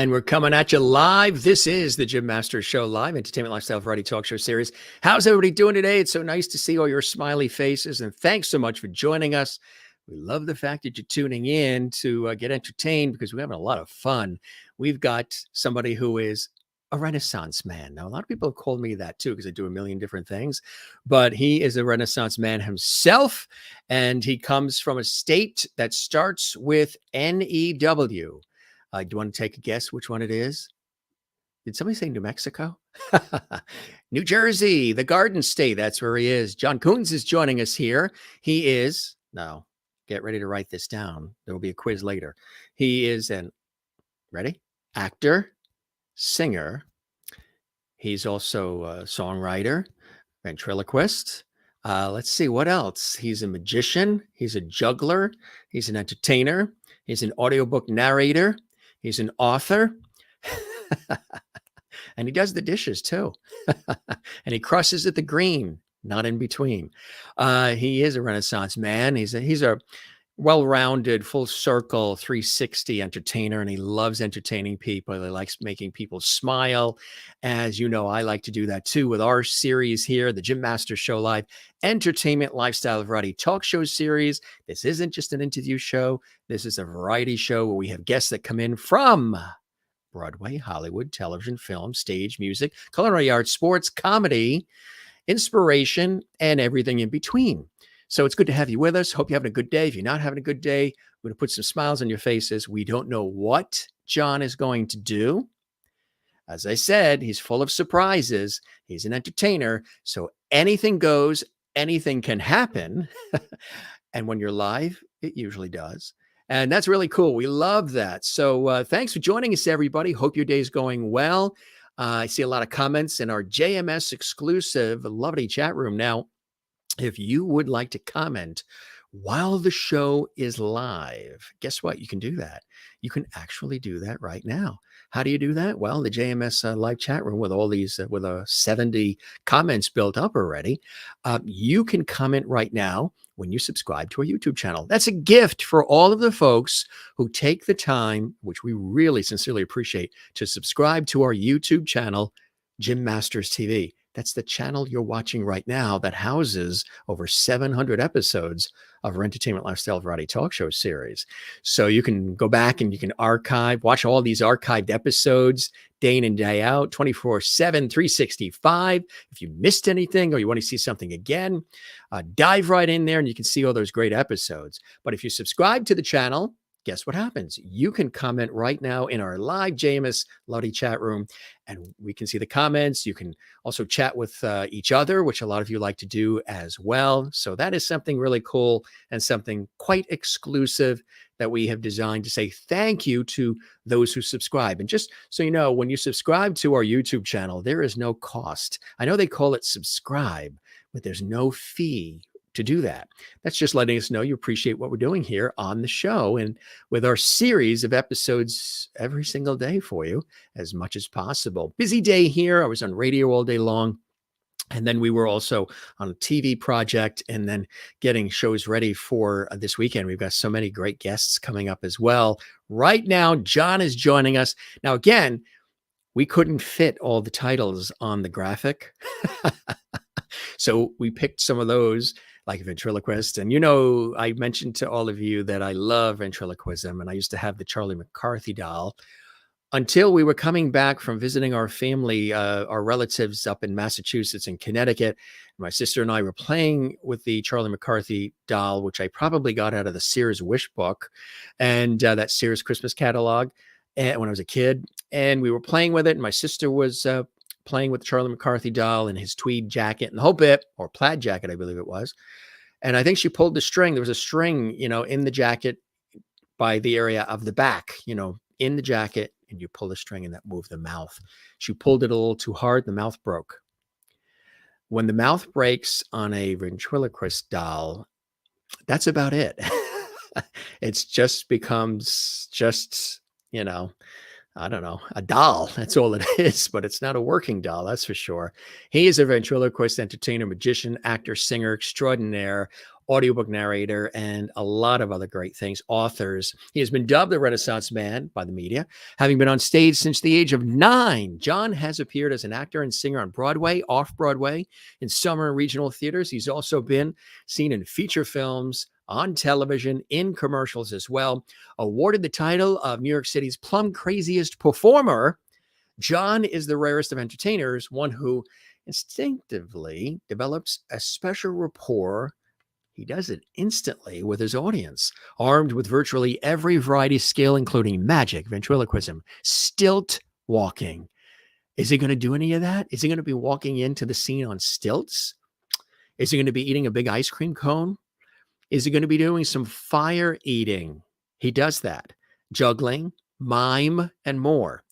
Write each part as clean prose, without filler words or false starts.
And we're coming at you live. This is the Jim Masters Show live, entertainment, lifestyle, variety talk show series. How's everybody doing today? It's so nice to see all your smiley faces, and thanks so much for joining us. We love the fact that you're tuning in to get entertained because we're having a lot of fun. We've got somebody who is a Renaissance man. Now, a lot of people have called me that too because I do a million different things, but he is a Renaissance man himself, and he comes from a state that starts with N-E-W. Do you want to take a guess which one it is? Did somebody say New Mexico? New Jersey, the Garden State. That's where he is. Jon Koons is joining us here. He is, now get ready to write this down. There will be a quiz later. He is ready? Actor, singer. He's also a songwriter, ventriloquist. Let's see, what else? He's a magician. He's a juggler. He's an entertainer. He's an audiobook narrator. He's an author, and he does the dishes too. And he crosses at the green, not in between. He is a Renaissance man. He's a well-rounded, full circle 360 entertainer, and he loves entertaining people. He likes making people smile. As you know, I like to do that too with our series here, the Jim Masters Show Live, entertainment, lifestyle, variety talk show series. This isn't just an interview show. This is a variety show where we have guests that come in from Broadway, Hollywood, television, film, stage, music, culinary arts, sports, comedy, inspiration, and everything in between. So it's good to have you with us. Hope you're having a good day. If you're not having a good day, we're going to put some smiles on your faces. We don't know what Jon is going to do. As I said, he's full of surprises. He's an entertainer. So anything goes, anything can happen. And when you're live, it usually does. And that's really cool. We love that. So thanks for joining us, everybody. Hope your day is going well. I see a lot of comments in our JMS Exclusive lovely chat room. Now, if you would like to comment while the show is live, guess what? You can do that. You can actually do that right now. How do you do that? Well, the JMS live chat room with all these, with 70 comments built up already, you can comment right now when you subscribe to our YouTube channel. That's a gift for all of the folks who take the time, which we really sincerely appreciate, to subscribe to our YouTube channel, Jim Masters TV. That's the channel you're watching right now that houses over 700 episodes of our entertainment, lifestyle, variety talk show series. So you can go back and you can watch all these archived episodes day in and day out, 24/7, 365. If you missed anything or you want to see something again, dive right in there and you can see all those great episodes. But if you subscribe to the channel, guess what happens? You can comment right now in our live JMS Lottie chat room, and we can see the comments. You can also chat with each other, which a lot of you like to do as well. So that is something really cool and something quite exclusive that we have designed to say thank you to those who subscribe. And just so you know, when you subscribe to our YouTube channel, there is no cost. I know they call it subscribe, but there's no fee to do that. That's just letting us know you appreciate what we're doing here on the show and with our series of episodes every single day for you as much as possible. Busy day here. I was on radio all day long. And then we were also on a TV project and then getting shows ready for this weekend. We've got so many great guests coming up as well. Right now, Jon is joining us. Now, again, we couldn't fit all the titles on the graphic. So we picked some of those, like ventriloquist. And, you know, I mentioned to all of you that I love ventriloquism, and I used to have the Charlie McCarthy doll until we were coming back from visiting our family, our relatives up in Massachusetts and Connecticut. My sister and I were playing with the Charlie McCarthy doll, which I probably got out of the Sears Wish book and that Sears Christmas catalog when I was a kid. And we were playing with it, and my sister was playing with the Charlie McCarthy doll in his tweed jacket and the whole bit, or plaid jacket, I believe it was. And I think she pulled the string. There was a string, you know, in the jacket by the area of the back, you know, in the jacket, and you pull the string and that moved the mouth. She pulled it a little too hard. The mouth broke. When the mouth breaks on a ventriloquist doll, that's about it. It's just becomes just, you know, I don't know, a doll. That's all it is, but it's not a working doll, that's for sure. He is a ventriloquist, entertainer, magician, actor, singer extraordinaire, audiobook narrator, and a lot of other great things, authors. He has been dubbed the Renaissance Man by the media. Having been on stage since the age of 9, Jon has appeared as an actor and singer on Broadway, Off-Broadway, in summer and regional theaters. He's also been seen in feature films, on television, in commercials as well. Awarded the title of New York City's Plum Craziest Performer, Jon is the rarest of entertainers, one who instinctively develops a special rapport. He does it instantly with his audience, armed with virtually every variety skill, including magic, ventriloquism, stilt-walking. Is he going to do any of that? Is he going to be walking into the scene on stilts? Is he going to be eating a big ice cream cone? Is he going to be doing some fire eating? He does that. Juggling, mime, and more.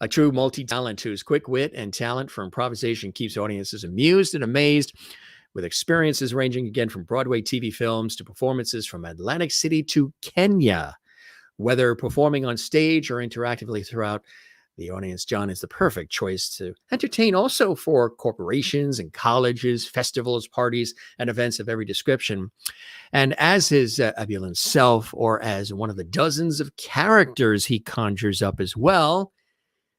A true multi-talent whose quick wit and talent for improvisation keeps audiences amused and amazed, with experiences ranging again from Broadway TV films to performances from Atlantic City to Kenya. Whether performing on stage or interactively throughout the audience, Jon is the perfect choice to entertain also for corporations and colleges, festivals, parties, and events of every description. And as his ebullient self, or as one of the dozens of characters he conjures up as well,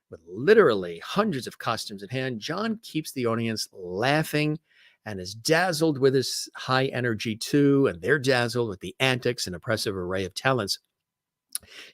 with literally hundreds of costumes at hand, Jon keeps the audience laughing and is dazzled with his high energy too, and they're dazzled with the antics and impressive array of talents.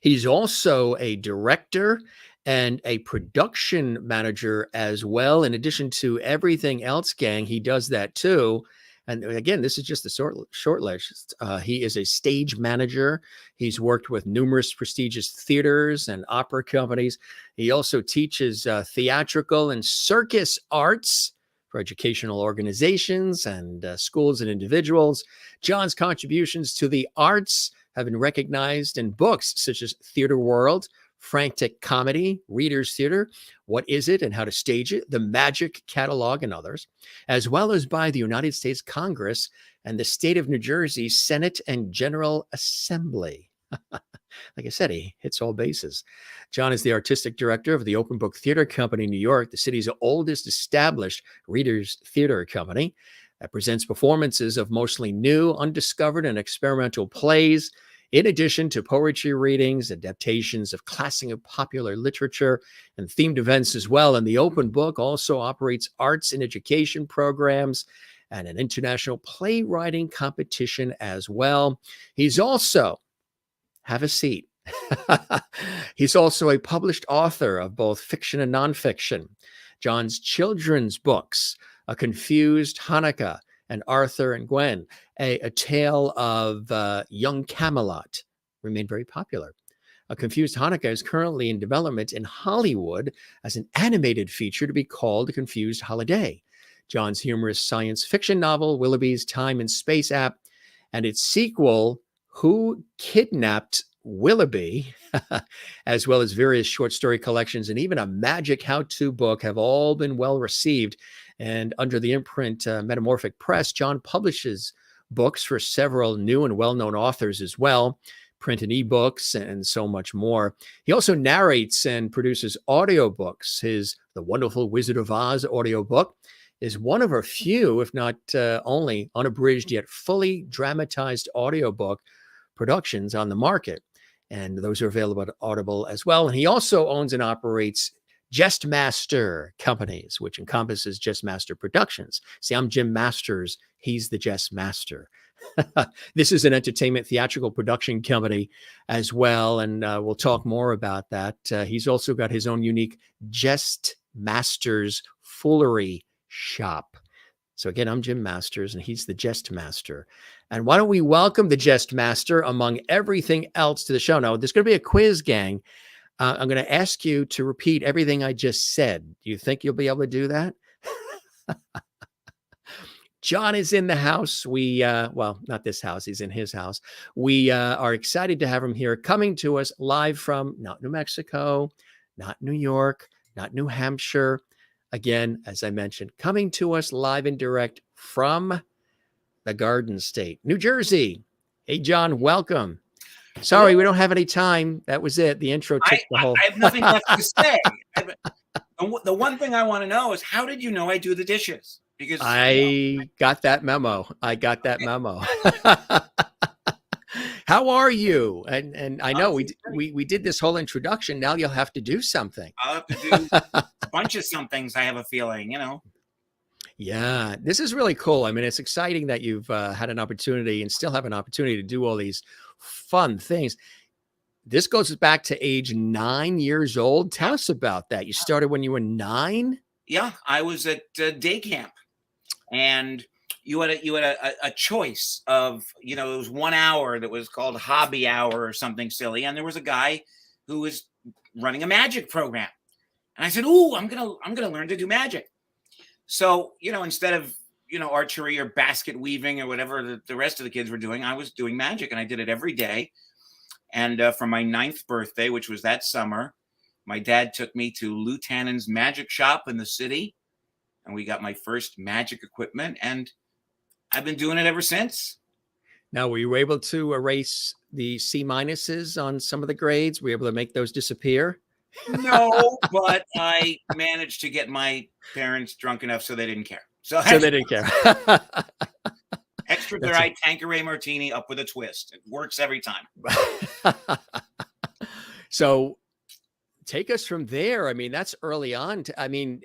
He's also a director and a production manager as well. In addition to everything else, gang, he does that too. And again, this is just the short list. He is a stage manager. He's worked with numerous prestigious theaters and opera companies. He also teaches theatrical and circus arts for educational organizations and schools and individuals. Jon's contributions to the arts have been recognized in books such as Theater World, Frantic Comedy, Reader's Theater, What Is It and How to Stage It, The Magic Catalog, and others, as well as by the United States Congress and the state of New Jersey Senate and General Assembly. Like I said, he hits all bases. Jon is the artistic director of the Open Book Theater Company in New York, the city's oldest established Reader's Theater company that presents performances of mostly new, undiscovered, and experimental plays, in addition to poetry readings, adaptations of classic and popular literature, and themed events as well. And the Open Book also operates arts and education programs and an international playwriting competition as well. He's also, have a seat, he's also a published author of both fiction and nonfiction. Jon's children's books, A Confused Hanukkah and Arthur and Gwen, a tale of young Camelot, remained very popular. A Confused Hanukkah is currently in development in Hollywood as an animated feature to be called A Confused Holiday. Jon's humorous science fiction novel, Willoughby's Time and Space App, and its sequel, Who Kidnapped Willoughby, as well as various short story collections and even a magic how-to book, have all been well received. And under the imprint Metamorphic Press, Jon publishes books for several new and well-known authors as well, print and ebooks, and so much more. He also narrates and produces audiobooks. His The Wonderful Wizard of Oz audiobook is one of a few, if not only, unabridged yet fully dramatized audiobook productions on the market. And those are available at Audible as well. And he also owns and operates Jestmaster Companies, which encompasses Jestmaster Productions. See, I'm Jim Masters. He's the Jestmaster. This is an entertainment theatrical production company as well. And we'll talk more about that. He's also got his own unique Jestmasters Foolery Shop. So again, I'm Jim Masters and he's the Jestmaster. And why don't we welcome the Jestmaster among everything else to the show? Now, there's going to be a quiz, gang. I'm going to ask you to repeat everything I just said. Do you think you'll be able to do that? Jon is in the house. Well, not this house. He's in his house. We are excited to have him here, coming to us live from not New Mexico, not New York, not New Hampshire. Again, as I mentioned, coming to us live and direct from the Garden State, New Jersey. Hey, Jon, welcome. Sorry, we don't have any time. That was it. The intro took the whole... I have nothing left to say. The one thing I want to know is, how did you know I do the dishes? because I got that memo. I got that memo. How are you? And I know I'm doing great. we did this whole introduction. Now you'll have to do something. I'll have to do a bunch of somethings. I have a feeling, Yeah, this is really cool. I mean, it's exciting that you've had an opportunity and still have an opportunity to do all these fun things. This goes back to age 9 years old. Tell Yeah, us about that. You started when you were 9? yeah. I was at day camp, and you had a choice of it was 1 hour that was called hobby hour or something silly, and there was a guy who was running a magic program, and I said, "Ooh, I'm gonna learn to do magic." So instead of archery or basket weaving or whatever the rest of the kids were doing, I was doing magic, and I did it every day. And for my 9th birthday, which was that summer, my dad took me to Lou Tannen's magic shop in the city, and we got my first magic equipment, and I've been doing it ever since. Now, were you able to erase the C minuses on some of the grades? Were you able to make those disappear? No, but I managed to get my parents drunk enough so they didn't care. So So they didn't care. extra That's dry Tanqueray martini up with a twist. It works every time. So take us from there. I mean, that's early on. I mean,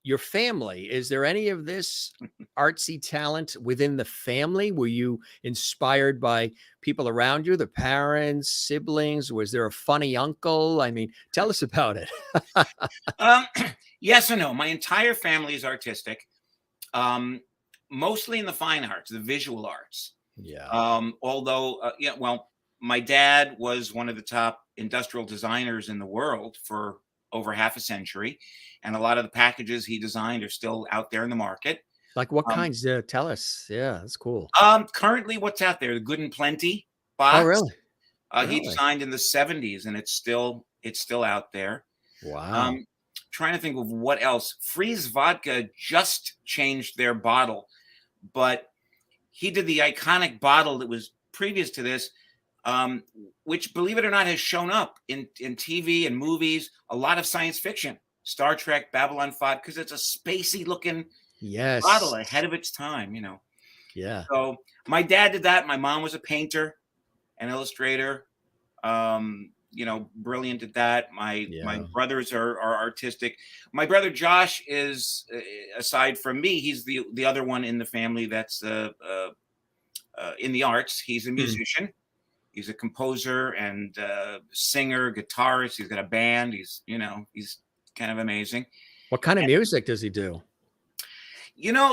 your family, is there any of this artsy talent within the family? Were you inspired by people around you, the parents, siblings? Was there a funny uncle? I mean, tell us about it. Um, yes and no. My entire family is artistic, mostly in the fine arts, the visual arts. Yeah. Although, well, my dad was one of the top industrial designers in the world for over half a century, and a lot of the packages he designed are still out there in the market. Like what Um, kinds? Tell us. Yeah, that's cool. Currently, what's out there? The Good and Plenty Oh, box. really? He Really? designed in the '70s, and it's still out there. Wow. Um, Trying to think of what else. Freeze Vodka just changed their bottle, but he did the iconic bottle that was previous to this, um, which, believe it or not, has shown up in TV and movies, a lot of science fiction, Star Trek, Babylon 5, because it's a spacey looking bottle Yes. ahead of its time. Yeah. So my dad did that. My mom was a painter, an illustrator, brilliant at that. My Yeah. brothers are artistic. My brother Josh is, aside from me, he's the other one in the family that's in the arts. He's a Hmm. musician. He's a composer and singer, guitarist. He's got a band. He's kind of amazing. What kind of music does he do?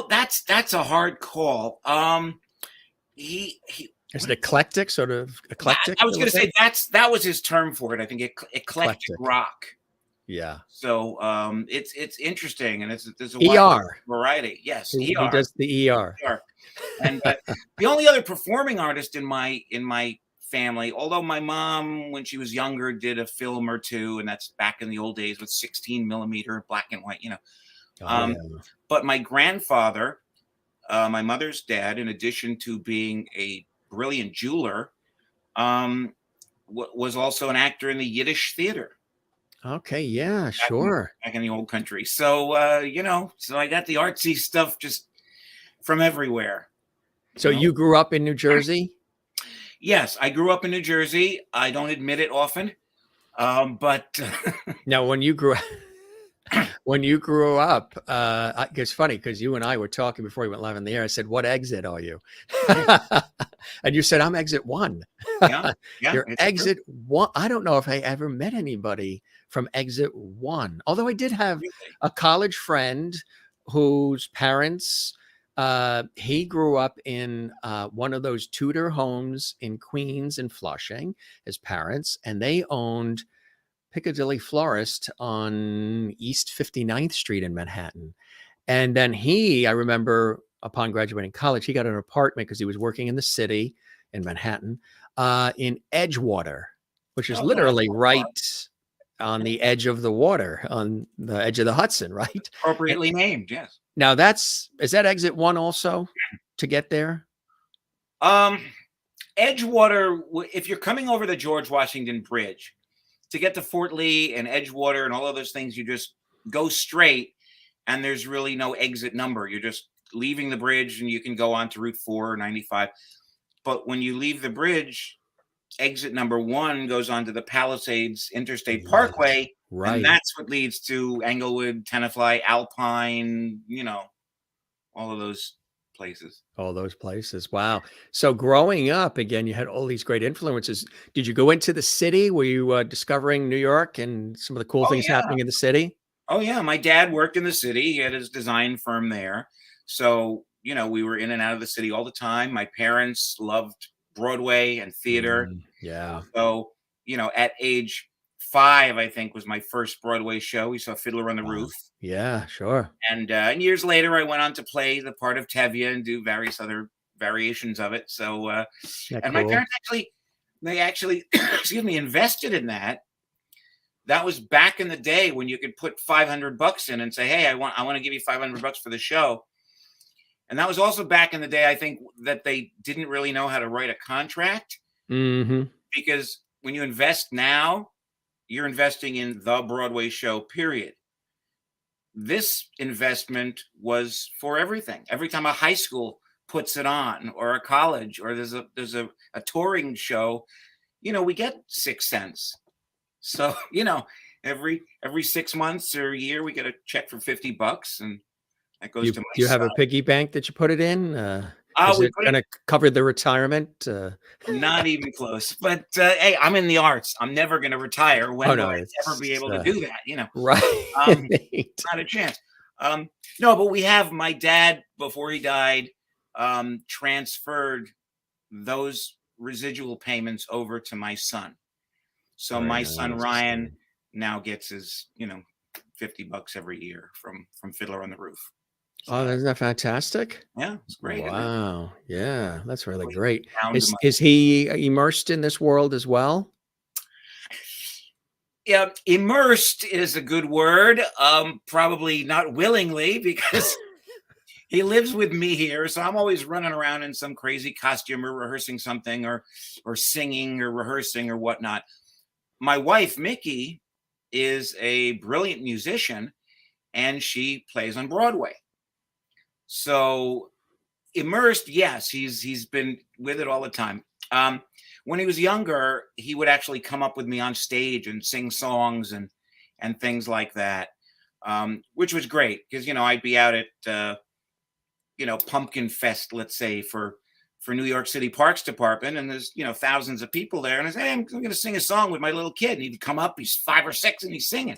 That's a hard call. He Is it eclectic, sort of Yeah, eclectic I a was little going to bit? say that was his term for it. I think eclectic Eclectic. rock. Yeah. So it's interesting, and there's a wide ER. variety. Yes, He does the ER. ER. And the only other performing artist in my family, although my mom, when she was younger, did a film or two, and that's back in the old days with 16 millimeter black and white. Oh, Um, yeah. but my grandfather, my mother's dad, in addition to being a brilliant jeweler, um, was also an actor in the Yiddish theater Okay. Yeah, back in, sure. back in the old country. So so I got the artsy stuff just from everywhere. So you grew up in New Jersey? Yes, I grew up in New Jersey. I don't admit it often, but Now, when you grew up, it's funny because you and I were talking before we went live on the air. I said, "What exit are you?" And you said, "I'm exit 1." yeah, yeah, You're it's true. exit 1. I don't know if I ever met anybody from exit 1. Although I did have Really. a college friend whose parents, he grew up in one of those Tudor homes in Queens and Flushing, his parents, and they owned Piccadilly Florist on East 59th Street in Manhattan. And then I remember upon graduating college, he got an apartment because he was working in the city in Manhattan, in Edgewater, which is Oh, that's literally right on the edge of the water, on the edge of the Hudson, right? And appropriately named. Yes. now is that exit 1 also to get there? Um, Edgewater. If you're coming over the George Washington Bridge to get to Fort Lee and Edgewater and all of those things, you just go straight. and there's really no exit number. You're just leaving the bridge and you can go on to Route 4 or 95. But when you leave the bridge, exit number 1 goes on to the Palisades Interstate Yes. Parkway, and Right. that's what leads to Englewood, Tenafly, Alpine, all of those places. All those places. Wow. So growing up, again, you had all these great influences. Did you go into the city? Were you discovering New York and some of the cool Oh things yeah. happening in the city? Oh yeah. My dad worked in the city. He had his design firm there. So, we were in and out of the city all the time. My parents loved Broadway and theater. Yeah. So, at age 5, I think was my first Broadway show. We saw Fiddler on the Wow. Roof. Yeah, sure. And years later, I went on to play the part of Tevye and do various other variations of it. So, Yeah, and my cool. parents they actually, excuse me, invested in that. That was back in the day when you could put $500 in and say, "Hey, I want to give you $500 for the show." And that was also back in the day, I think, that they didn't really know how to write a contract, Hmm. because when you invest now, you're investing in the Broadway show, period. This investment was for everything. Every time a high school puts it on, or a college, or there's a touring show, we get 6 cents. So, every 6 months or a year, we get a check for $50, and that Do goes you to my do you have son. a piggy bank that you put it in? Oh, Is we it put it. gonna cover the retirement? Not even close. But hey, I'm in the arts. I'm never going to retire. Oh, When will no, I ever be it's, able to do that? right. Um, Not a chance. No, but we have my dad, before he died, transferred those residual payments over to my son. So Very my son nice. Ryan now gets his, $50 every year from Fiddler on the Roof. Oh, So isn't that fantastic? yeah, it's great, isn't it? Wow. Yeah, that's really Really great. down to Is money. he immersed in this world as well? Yeah, immersed is a good word. Probably not willingly, because he lives with me here, so I'm always running around in some crazy costume, or rehearsing something, or singing, or rehearsing, or whatnot. My wife, Mickey, is a brilliant musician, and she plays on Broadway. So immersed, yes, he's been with it all the time. When he was younger, he would actually come up with me on stage and sing songs and things like that, which was great, because I'd be out at Pumpkin Fest, let's say, for New York City Parks Department, and there's thousands of people there, and I say, "Hey, I'm going to sing a song with my little kid," and he'd come up. He's 5 or 6, and he's singing.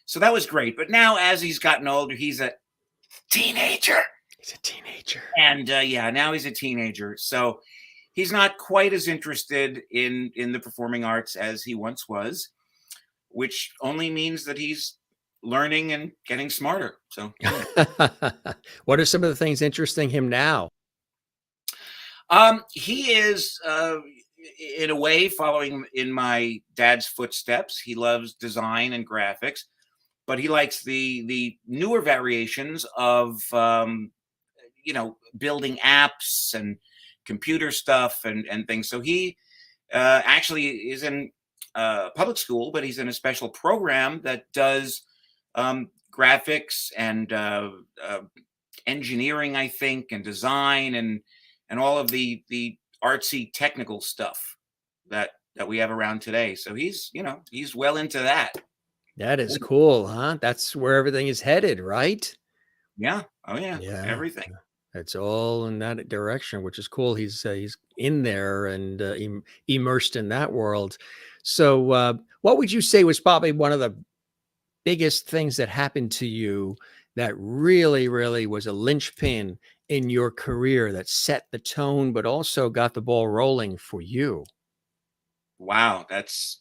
So that was great. But now, as he's gotten older, he's a teenager. He's a teenager. And yeah, now he's a teenager. So he's not quite as interested in the performing arts as he once was, which only means that he's learning and getting smarter. So What are some of the things interesting him now? he is, in a way, following in my dad's footsteps. He loves design and graphics, but he likes the newer variations of building apps and computer stuff and things. So he actually is in public school, but he's in a special program that does graphics and engineering, I think, and design, and all of the artsy technical stuff that we have around today. So he's well into that. That is cool, huh? That's where everything is headed, right? Yeah. Oh yeah. Yeah. Everything. It's all in that direction, which is cool. He's in there and immersed in that world. So, what would you say was probably one of the biggest things that happened to you that really, really was a linchpin in your career that set the tone, but also got the ball rolling for you? Wow. That's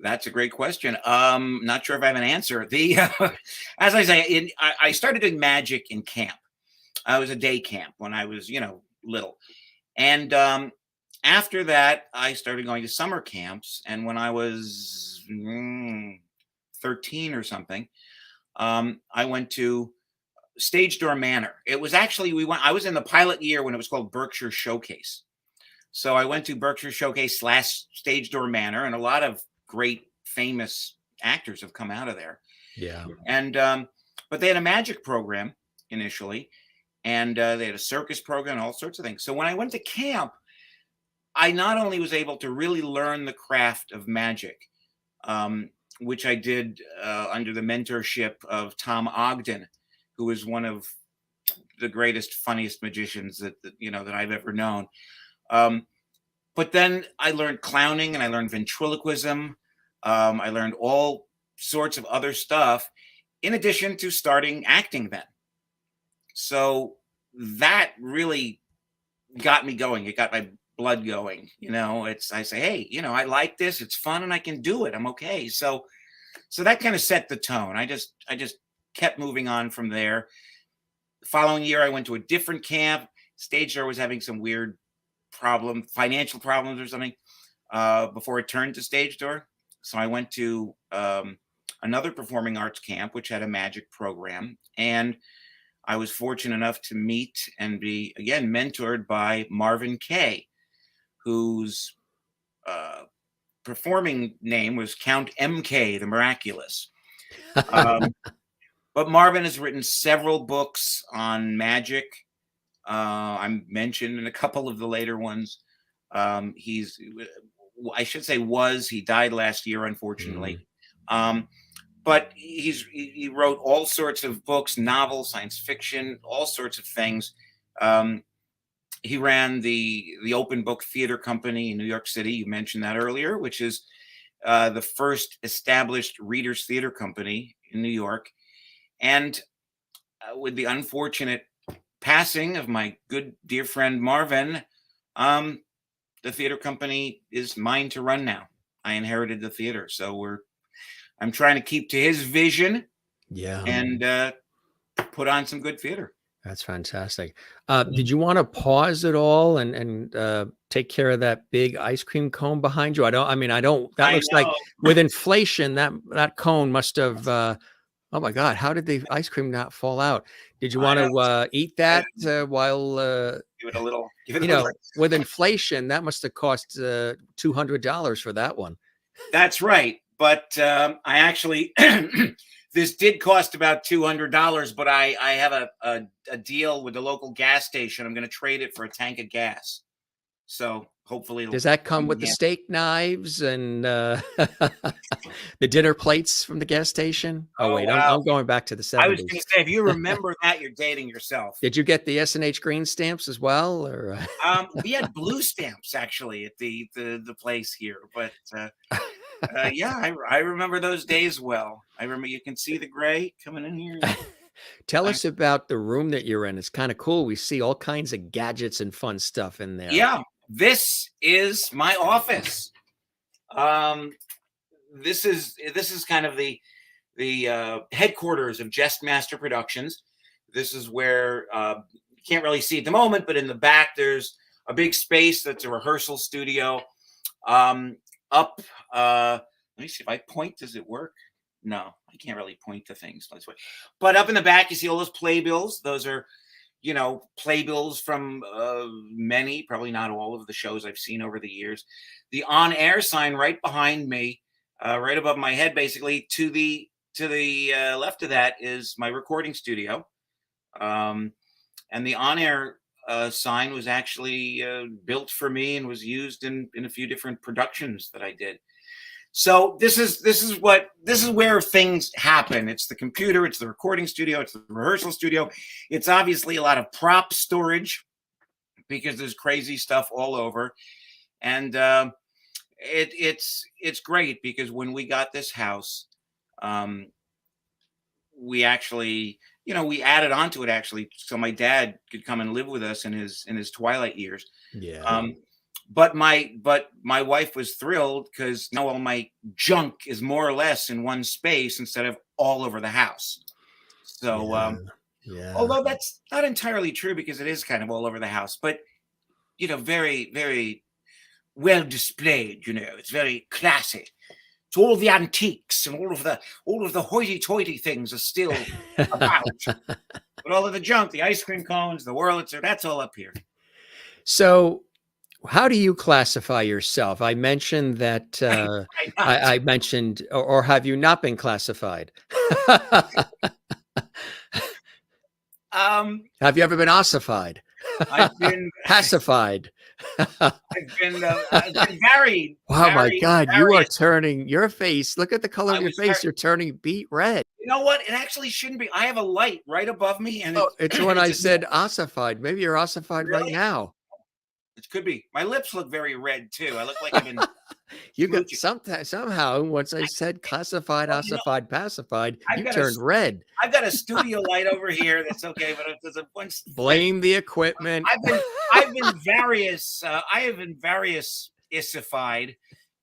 a great question. Not sure if I have an answer. As I say, I started doing magic in camp. I was a day camp when I was, little. And after that, I started going to summer camps. And when I was 13 or something, I went to Stage Door Manor. It was actually, I was in the pilot year when it was called Berkshire Showcase. So I went to Berkshire Showcase / Stage Door Manor, and a lot of great famous actors have come out of there. Yeah. And But they had a magic program initially, and they had a circus program, all sorts of things. So when I went to camp, I not only was able to really learn the craft of magic, um, which I did under the mentorship of Tom Ogden, who is one of the greatest, funniest magicians that I've ever known. Um, but then I learned clowning and I learned ventriloquism. I learned all sorts of other stuff in addition to starting acting then. So that really got me going. It got my blood going. I say, hey, I like this. It's fun and I can do it. I'm okay. So that kind of set the tone. I just kept moving on from there. The following year, I went to a different camp. Stage door was having some weird financial problems or something, before it turned to stage door. So I went to another performing arts camp, which had a magic program. And I was fortunate enough to meet and be, again, mentored by Marvin Kaye, whose performing name was Count M.K. the Miraculous. But Marvin has written several books on magic. I'm mentioned in a couple of the later ones. He died last year, unfortunately. But he wrote all sorts of books, novels, science fiction, all sorts of things. He ran the Open Book Theater Company in New York City. You mentioned that earlier, which is the first established readers theater company in New York. And with the unfortunate passing of my good dear friend Marvin, the theater company is mine to run now. I inherited the theater, so I'm trying to keep to his vision, and put on some good theater. That's fantastic. Did you want to pause it all and take care of that big ice cream cone behind you? That looks like with inflation, that cone must have, oh my God, how did the ice cream not fall out? Did you want to eat that while, give it a little, with inflation, that must have cost $200 for that one. That's right. But I actually, this did cost about $200, but I have a deal with the local gas station. I'm going to trade it for a tank of gas. So hopefully, does that come with the steak knives and the dinner plates from the gas station? Oh wait, wow. I'm going back to the 70s. I was going to say, if you remember that, you're dating yourself. Did you get the S&H green stamps as well, or? We had blue stamps actually at the place here, but yeah, I remember those days well. I remember, you can see the gray coming in here. Tell us about the room that you're in. It's kind of cool. We see all kinds of gadgets and fun stuff in there. Yeah, this is my office. This is kind of the headquarters of Jest Master Productions. This is where you can't really see at the moment, but in the back there's a big space that's a rehearsal studio. Let me see if I point. Does it work? No, I can't really point to things. But up in the back, you see all those playbills. Those are, playbills from many, probably not all of the shows I've seen over the years. The on-air sign right behind me, right above my head, basically to the left of that is my recording studio. And the on-air sign was actually built for me and was used in a few different productions that I did. So this is where things happen. It's the computer, it's the recording studio, it's the rehearsal studio. It's obviously a lot of prop storage because there's crazy stuff all over. And it's great because when we got this house, we actually, we added onto it actually, so my dad could come and live with us in his twilight years. Yeah. But my wife was thrilled because now all my junk is more or less in one space instead of all over the house. So, although that's not entirely true because it is kind of all over the house, but very, very well displayed. It's very classy. So all the antiques and all of the hoity-toity things are still about, but all of the junk, the ice cream cones, the Wurlitzer, that's all up here. So, how do you classify yourself? I mentioned that I mentioned, or have you not been classified? Have you ever been ossified? I've been Pacified? I've been varied, Wow, my God, you are various. turning your face. Look at the color I of your was start, face. You're turning beet red. you know what? It actually shouldn't be. I have a light right above me, and Oh, it's it's when I it's a, said ossified. Maybe you're ossified right really. now. It could be. My lips look very red too. I look like I've been You got smooching. somehow once I said classified, Well, you know, ossified, pacified, I've you got a turned red. I've got a studio light over here. That's okay, but if there's a once Blame the equipment. I've been I've been various. I have been various issified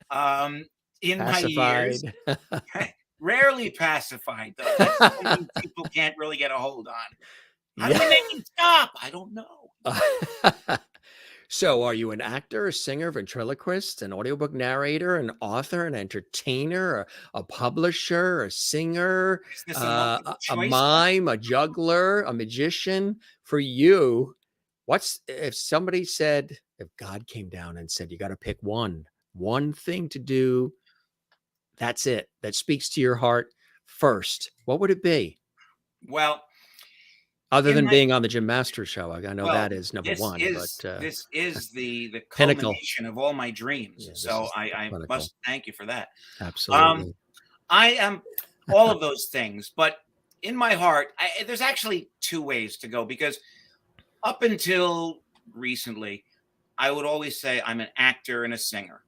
in my years. Pacified. Rarely pacified though. That's something people can't really get a hold on. How do Yeah. we make him stop? I don't know. So, are you an actor, a singer, ventriloquist, an audiobook narrator, an author, an entertainer, a publisher, a singer, Is this a multiple a choice question? mime, a juggler, a magician? For you, what's if somebody said, if God came down and said, you got to pick one thing to do, that's it, that speaks to your heart first, what would it be? Well, Other in than my being on the Jim Masters show, I know well, that is number one, but this is the pinnacle. culmination of all my dreams. Yeah, this So is I clinical. must thank you for that. Um, Absolutely. I am all of those things, but in my heart, there's actually two ways to go because up until recently, I would always say I'm an actor and a singer,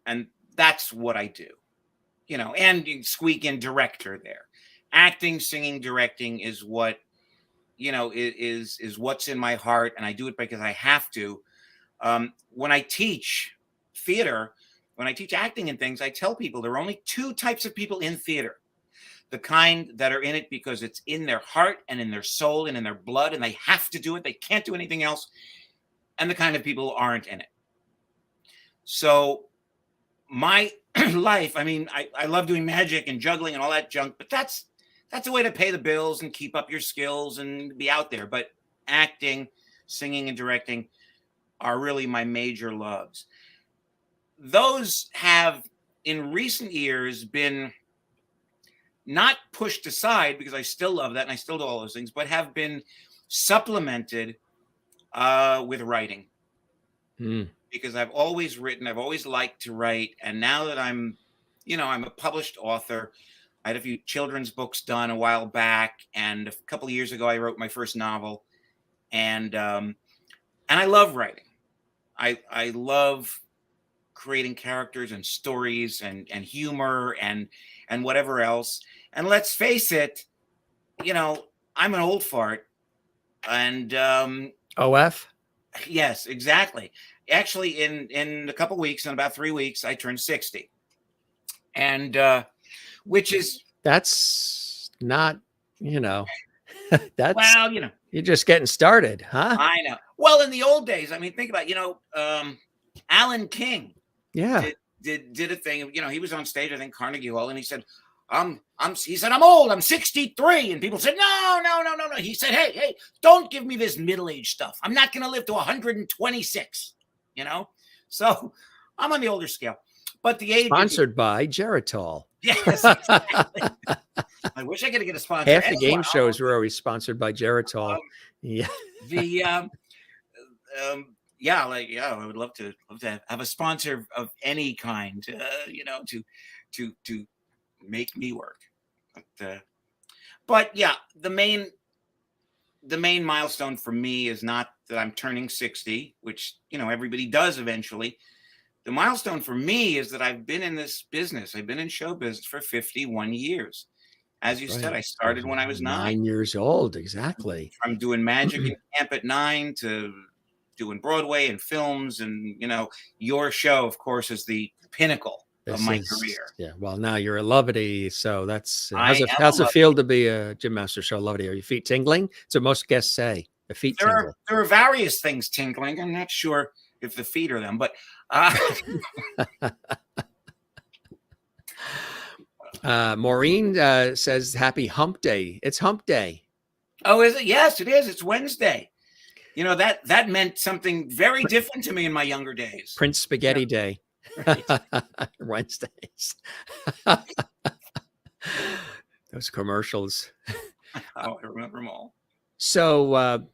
and that's what I do. You know, and you squeak in director there. Acting, singing, directing is what is what's in my heart, and I do it because I have to. When I teach theater, when I teach acting and things, I tell people there are only two types of people in theater: the kind that are in it because it's in their heart and in their soul and in their blood, and they have to do it; they can't do anything else; and the kind of people who aren't in it. So my life, I mean, I love doing magic and juggling and all that junk, but that's a way to pay the bills and keep up your skills and be out there. But acting, singing, and directing are really my major loves. Those have in recent years been not pushed aside because I still love that and I still do all those things, but have been supplemented with writing. Mm. Because I've always written, I've always liked to write. And now that I'm a published author, I had a few children's books done a while back. And a couple of years ago, I wrote my first novel. And I love writing. I love creating characters and stories and humor and whatever else. And let's face it, I'm an old fart. And OF? yes, exactly. Actually, in a couple weeks, in about 3 weeks, I turned 60, and which is That's not, that's well, you're just getting started, huh? I know. Well, in the old days, I mean, think about Alan King Yeah. did a thing. He was on stage, I think Carnegie Hall, and he said, he said, I'm old, I'm 63. And people said, no, no, no, no, no. He said, hey, don't give me this middle-aged stuff. I'm not going to live to 126, So I'm on the older scale. But the age Sponsored by Geritol. Yes, exactly. I wish I could get a sponsor. Half the game shows were always sponsored by Geritol. Yeah. I would love to have a sponsor of any kind, to make me work. But yeah, the main milestone for me is not that I'm turning 60, which everybody does eventually. The milestone for me is that I've been in this business. I've been in show business for 51 years. As you said, I started when I was 9 years old. Exactly. From doing magic in camp at 9 to doing Broadway and films. And, your show, of course, is the pinnacle of my career. Yeah. Well, now you're a Lovity. So that's, how's it feel to be a Jim Master Show Lovity? Are your feet tingling? So most guests say the feet tingle. There are various things tingling. I'm not sure if the feet are them, but Maureen says happy hump day. It's hump day. Oh, is it? Yes, it is. It's Wednesday. That meant something very different to me in my younger days. Prince Spaghetti Day. Right. Wednesdays. Those commercials. Oh, I remember them all. So,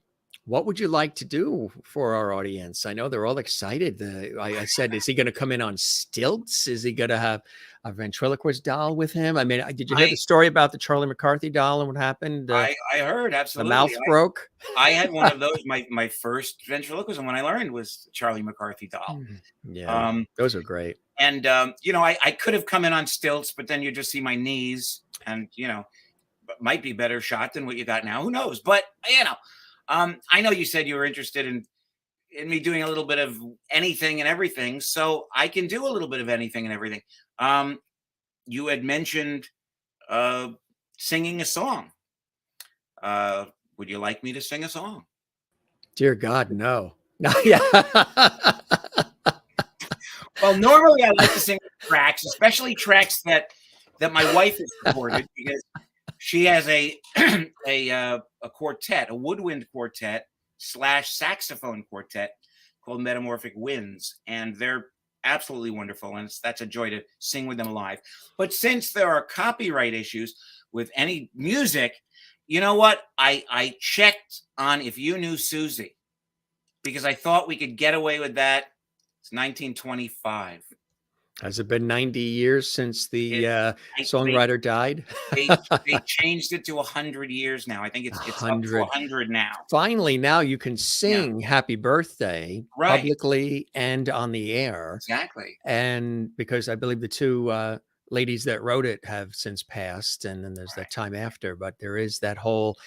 what would you like to do for our audience? I know they're all excited. I said, is he going to come in on stilts? Is he going to have a ventriloquist doll with him? I mean, did you hear the story about the Charlie McCarthy doll and what happened? I heard, The absolutely. mouth broke. I had one of those. My first ventriloquism, when I learned, was Charlie McCarthy doll. Yeah, those are great. And I could have come in on stilts, but then you just see my knees, and might be better shot than what you got now. Who knows? But I know you said you were interested in me doing a little bit of anything and everything, so I can do a little bit of anything and everything. You had mentioned singing a song. Would you like me to sing a song? Dear God, no. No, yeah. Well, normally I like to sing tracks, especially tracks that my wife has recorded, because she has a quartet, a woodwind quartet / saxophone quartet called Metamorphic Winds, and they're absolutely wonderful, and that's a joy to sing with them live. But since there are copyright issues with any music, you know what? I checked on If You Knew Susie, because I thought we could get away with that. It's 1925. Has it been 90 years since the songwriter died? They changed it to 100 years now. I think it's up to 100 now. Finally, now you can sing Happy Birthday publicly and on the air. Exactly. And because I believe the two ladies that wrote it have since passed, and then there's that time after, but there is that whole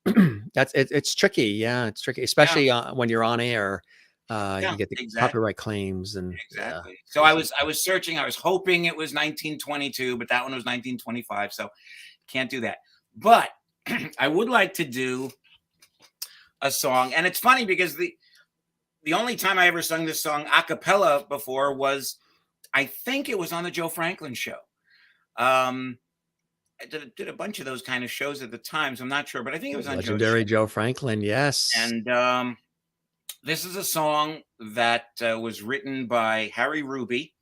it's tricky. Yeah, it's tricky, especially when you're on air. You get the copyright claims and exactly. So I was searching. I was hoping it was 1922, but that one was 1925. So can't do that. But I would like to do a song, and it's funny because the only time I ever sung this song a cappella before was, I think it was on the Joe Franklin show. I did a bunch of those kind of shows at the time, so I'm not sure, but I think it was on legendary Joe Franklin. Yes, and this is a song that was written by Harry Ruby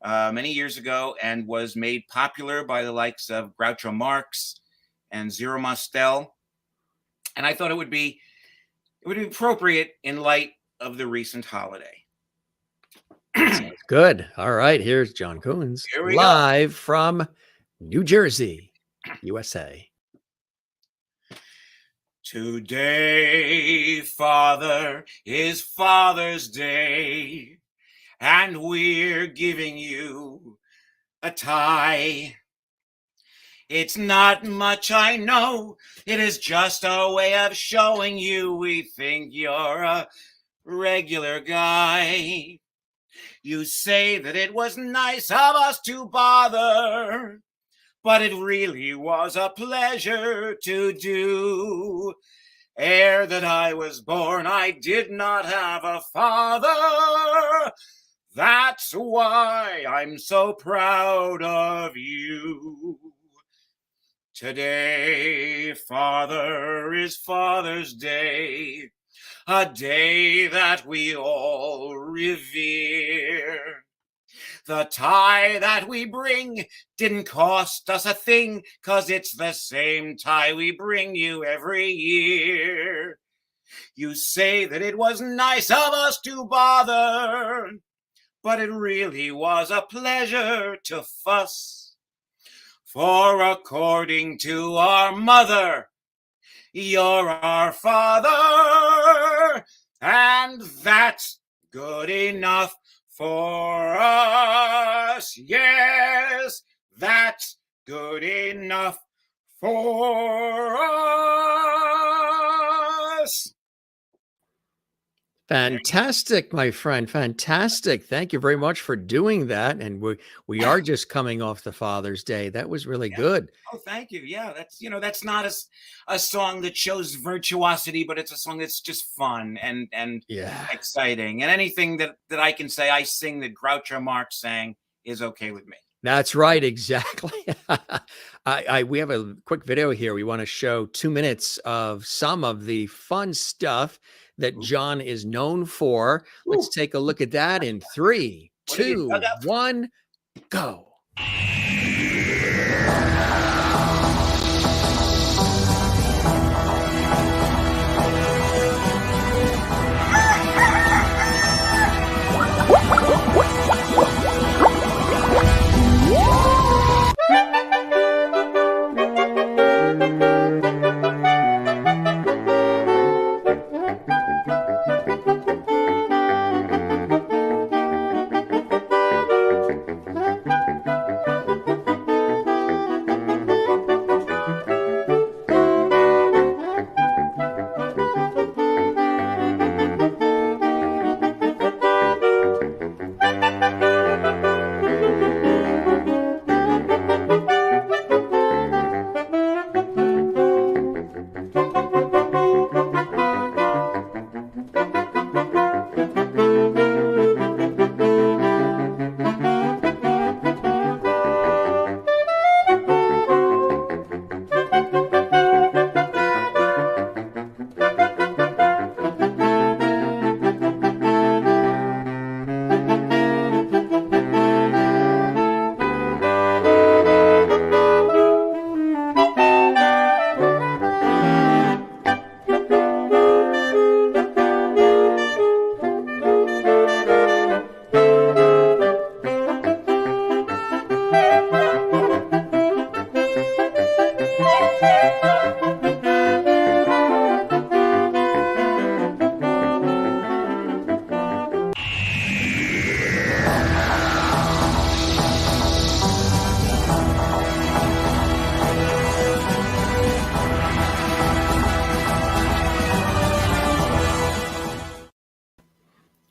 many years ago and was made popular by the likes of Groucho Marx and Zero Mostel. And I thought it would be appropriate in light of the recent holiday. Sounds good. All right, here's Jon Koons live from New Jersey, USA. Today, Father, is Father's Day, and we're giving you a tie. It's not much, I know. It is just a way of showing you we think you're a regular guy. You say that it was nice of us to bother, but it really was a pleasure to do. Ere that I was born, I did not have a father. That's why I'm so proud of you. Today, Father, is Father's Day, a day that we all revere. The tie that we bring didn't cost us a thing, 'cause it's the same tie we bring you every year. You say that it was nice of us to bother, but it really was a pleasure to fuss. For according to our mother, you're our father, and that's good enough for us. Yes, that's good enough for us. Fantastic, my friend. Fantastic. Thank you very much for doing that. And we are just coming off the Father's Day. That was really good. Oh, thank you. Yeah, that's not a song that shows virtuosity, but it's a song that's just fun and exciting. And anything that I can say I sing that Groucho Marx sang is okay with me. That's right. Exactly. We have a quick video here. We want to show 2 minutes of some of the fun stuff that Jon is known for. Let's take a look at that in 3, 2, 1, go.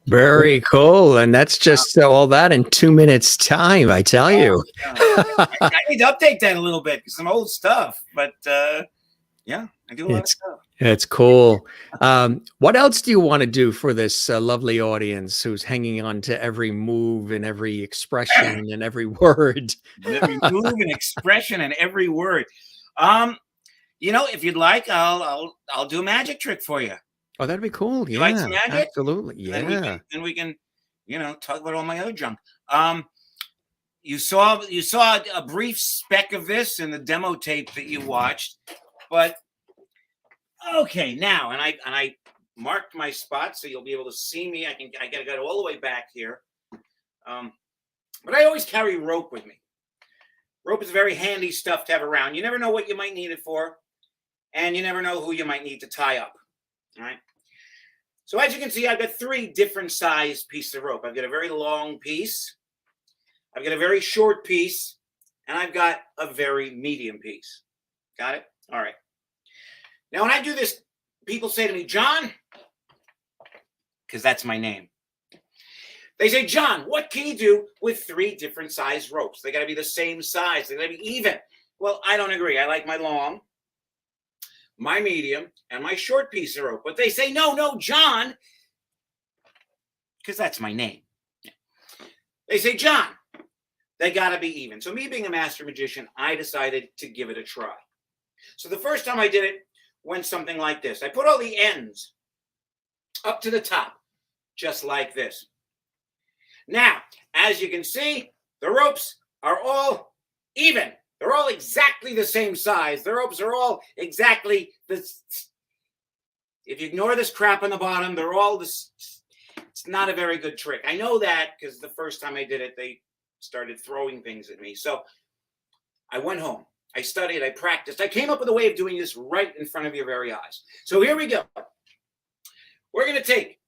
Very cool. And that's just all that in 2 minutes time, I tell you. I need to update that a little bit because some old stuff, but yeah, I do a lot of stuff. It's cool. What else do you want to do for this lovely audience who's hanging on to every move and every expression and every word? Every move and expression and every word. You know, if you'd like, I'll do a magic trick for you. Oh, that'd be cool. You like some magic? Absolutely. Yeah. Then we can, you know, talk about all my other junk. You saw a brief speck of this in the demo tape that you watched, but okay, now and I marked my spot so you'll be able to see me. I gotta go all the way back here. But I always carry rope with me. Rope is very handy stuff to have around. You never know what you might need it for, and you never know who you might need to tie up. All right. So as you can see, I've got 3 different size pieces of rope. I've got a very long piece, I've got a very short piece, and I've got a very medium piece. Got it? All right. Now, when I do this, people say to me, John, because that's my name. They say, John, what can you do with 3 different size ropes? They got to be the same size. They got to be even. Well, I don't agree. I like my long, my medium, and my short piece of rope. But they say, no, John, because that's my name. They say, John, they got to be even. So me being a master magician, I decided to give it a try. So the first time I did it went something like this. I put all the ends up to the top, just like this. Now, as you can see, the ropes are all even. They're all exactly the same size. The ropes are all exactly this. If you ignore this crap on the bottom, they're all this. It's not a very good trick. I know that because the first time I did it, they started throwing things at me. So I went home. I studied. I practiced. I came up with a way of doing this right in front of your very eyes. So here we go. We're going to take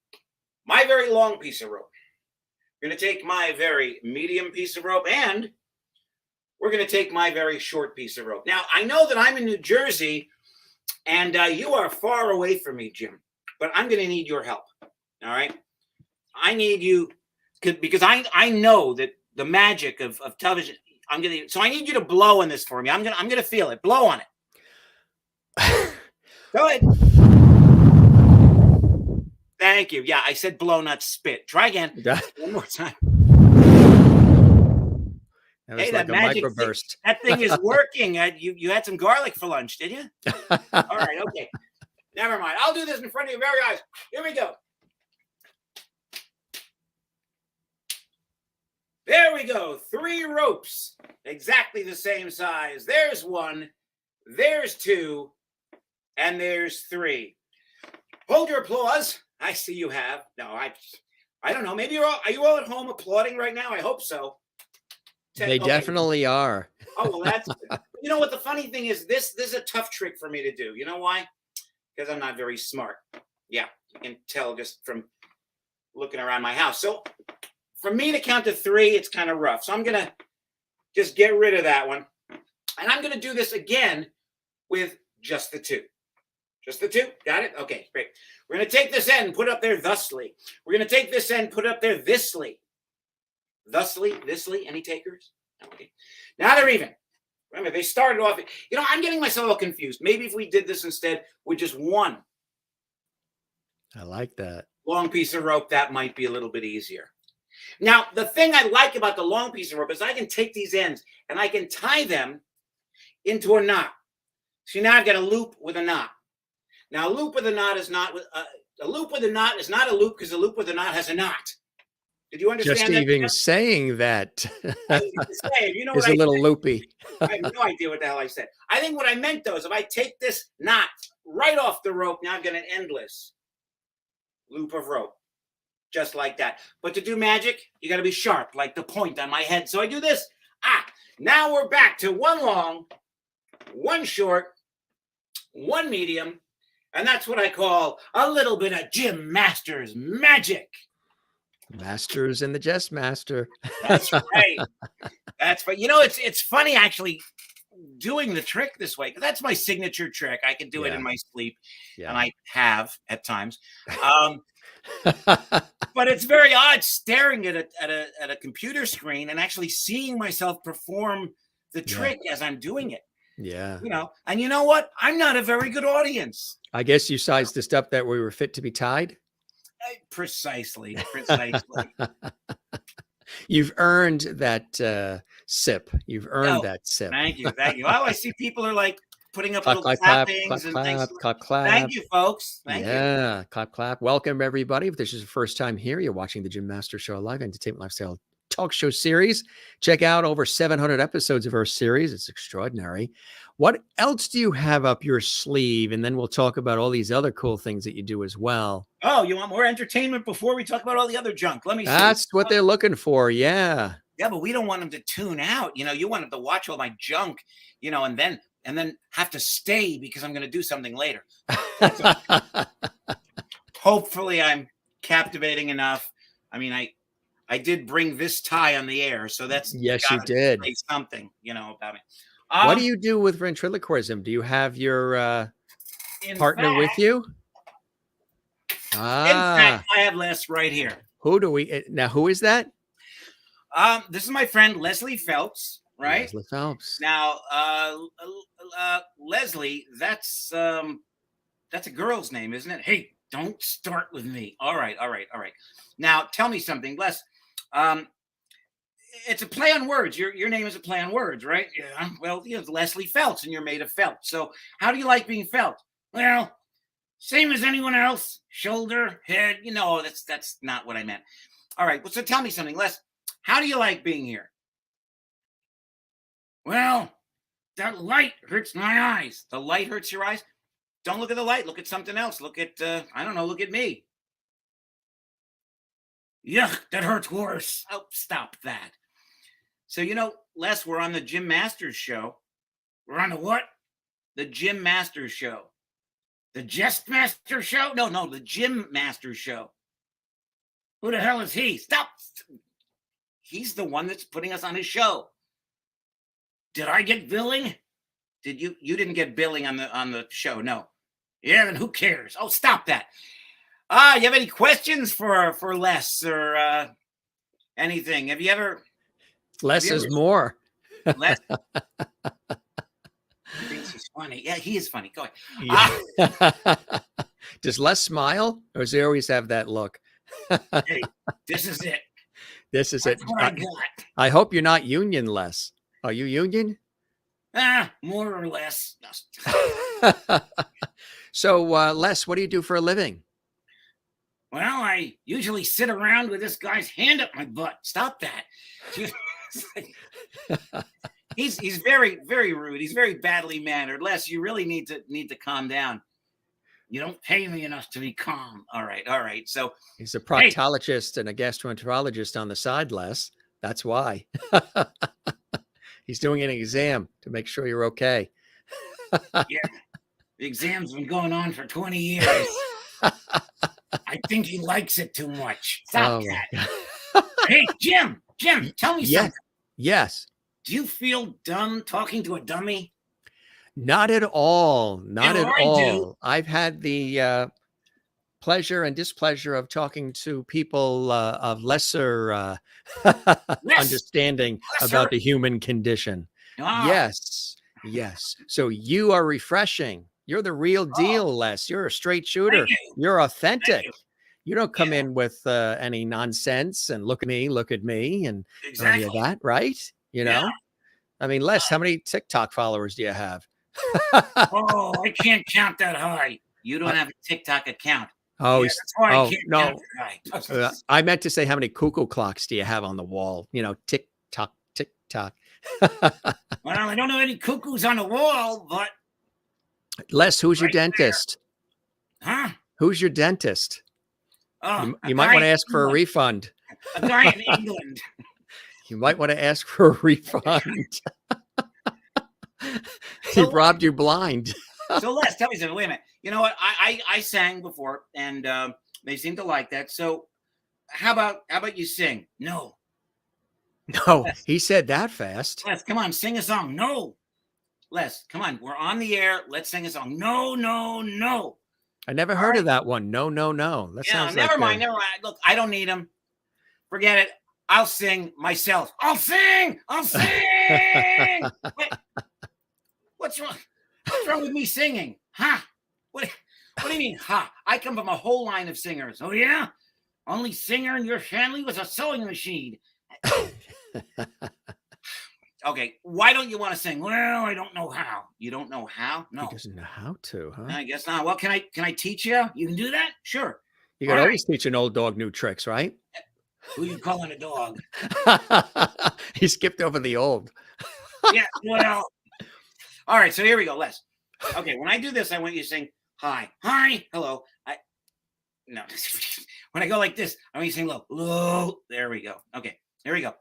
my very long piece of rope. We're going to take my very medium piece of rope, and we're going to take my very short piece of rope. Now, I know that I'm in New Jersey, and you are far away from me, Jim, but I'm going to need your help, all right? I need you, because I know that the magic of television, so I need you to blow on this for me. I'm gonna feel it. Blow on it. Go ahead. Thank you. Yeah, I said blow, not spit. Try again. One more time. That was like a microburst. That thing is working. You had some garlic for lunch, did you? All right, okay. Never mind. I'll do this in front of your very eyes. Here we go. There we go. 3 ropes, exactly the same size. There's 1, there's 2, and there's 3. Hold your applause. I see you have. No, I don't know. Maybe are you all at home applauding right now? I hope so. They definitely are. Oh, well, that's good. You know what? The funny thing is, this is a tough trick for me to do. You know why? Because I'm not very smart. Yeah, you can tell just from looking around my house. So for me to count to 3, it's kind of rough. So I'm going to just get rid of that one. And I'm going to do this again with just the 2. Just the 2? Got it? Okay, great. We're going to take this end and put it up there thusly. We're going to take this end, put it up there thisly. Thusly, thisly. Any takers? Okay. Now they're even. Remember, they started off. You know, I'm getting myself all confused. Maybe if we did this instead with just 1. I like that. Long piece of rope, that might be a little bit easier. Now, the thing I like about the long piece of rope is I can take these ends and I can tie them into a knot. See, now I've got a loop with a knot. Now, a loop with a knot is not a loop with a knot is not a loop because a loop with a knot has a knot. Did you understand? Just even saying that you know is a little loopy. I have no idea what the hell I said. I think what I meant though is if I take this knot right off the rope, now I've got an endless loop of rope, just like that. But to do magic, you got to be sharp, like the point on my head. So I do this. Now we're back to 1 long, 1 short, 1 medium. And that's what I call a little bit of Jim Masters magic. Masters and the Jest Master. That's right. That's right. You know, it's funny actually. doing the trick this way, 'cause that's my signature trick. I can do it in my sleep, and I have at times. But it's very odd staring at a computer screen and actually seeing myself perform the trick as I'm doing it. Yeah. You know, and you know what? I'm not a very good audience. I guess you sized this up that we were fit to be tied. Precisely. You've earned that sip. You've earned that sip. Thank you. Oh, I see people are like putting up Clap, little clap, clappings and clap, things. clap, clap. Thank you, folks. Thank you. Yeah, clap, clap. Welcome, everybody. If this is your first time here, you're watching the Jim Master Show, live entertainment lifestyle talk show series. Check out over 700 episodes of our series. It's extraordinary. What else do you have up your sleeve? And then we'll talk about all these other cool things that you do as well. Oh, you want more entertainment before we talk about all the other junk? Let me see. That's what they're looking for. Yeah. Yeah, but we don't want them to tune out. You know, you want them to watch all my junk, you know, and then have to stay because I'm going to do something later. Hopefully I'm captivating enough. I mean, I did bring this tie on the air, so that's yes, you did say something, you know, about me. What do you do with ventriloquism? Do you have your partner with you? In fact, I have Les right here. Who is that? This is my friend Leslie Phelps, right? Leslie Phelps. Now, Leslie, that's a girl's name, isn't it? Hey, don't start with me. All right. Now, tell me something, Les. It's a play on words. Your name is a play on words, right? Yeah. Well, you know, Leslie Phelps, and you're made of felt. So, how do you like being felt? Well, same as anyone else. Shoulder, head. You know, that's not what I meant. All right. Well, so tell me something, Les. How do you like being here? Well, that light hurts my eyes. The light hurts your eyes? Don't look at the light. Look at something else. Look at, I don't know, look at me. Yuck, that hurts worse. Oh, stop that. So, you know, Les, we're on the Jim Masters show. We're on the what? The Jim Masters show. The Jest Master show? No, the Jim Masters show. Who the hell is he? Stop. He's the one that's putting us on his show. Did I get billing? Did you? You didn't get billing on the show, no. Yeah, then who cares? Oh, stop that. You have any questions for Les or anything? Have you ever? Less is more. Les? He thinks he's funny. Yeah, he is funny. Go ahead. Yeah. Does Les smile, or does he always have that look? Hey, this is it. This is That's it. what I got. I hope you're not union, Les. Are you union? More or less. So, Les, what do you do for a living? Well, I usually sit around with this guy's hand up my butt. Stop that. He's very, very rude. He's very badly mannered. Les, you really need to calm down. You don't pay me enough to be calm. All right. So he's a proctologist and a gastroenterologist on the side, Les. That's why. He's doing an exam to make sure you're okay. Yeah, the exam's been going on for 20 years. I think he likes it too much. Stop that. Hey, Jim, tell me something. Yes. Do you feel dumb talking to a dummy? Not at all. Not at all. Do. I've had the pleasure and displeasure of talking to people of lesser understanding about the human condition. Yes. So you are refreshing. You're the real deal, Les. You're a straight shooter. You're authentic. You don't come in with any nonsense and look at me and any of that, right? You know? I mean, Les, how many TikTok followers do you have? Oh, I can't count that high. You don't have a TikTok account. Oh, that's why I can't count that high. I meant to say, how many cuckoo clocks do you have on the wall? You know, tick tock, tick tock. Well, I don't know any cuckoos on the wall, but Les, who's your dentist? Huh? Who's your dentist? Oh, you might want to ask for a refund. A guy in England. You might want to ask for a refund. He robbed you blind. So Les, tell me something. Wait a minute. You know what? I sang before, and they seem to like that. So how about you sing? No. No, Les, he said that fast. Les, come on, sing a song. No. Les, come on. We're on the air. Let's sing a song. No, no, no. I never heard of that one. No, no, no. That Yeah, sounds never like mind. Never mind. Look, I don't need him. Forget it. I'll sing myself. I'll sing. I'll sing. Wait, what's wrong? What's wrong with me singing? Huh? What do you mean, huh? I come from a whole line of singers. Oh, yeah? Only singer in your family was a sewing machine. Okay, why don't you want to sing? Well, I don't know how. You don't know how? No. He doesn't know how to, huh? I guess not. Well, can I teach you? You can do that? Sure. You could always teach an old dog new tricks, right? Who you calling a dog? He skipped over the old. Yeah, well. All right, so here we go, Les. Okay, when I do this, I want you to sing hi. Hi, hello. No. When I go like this, I want you to sing low. Low. There we go. Okay, here we go.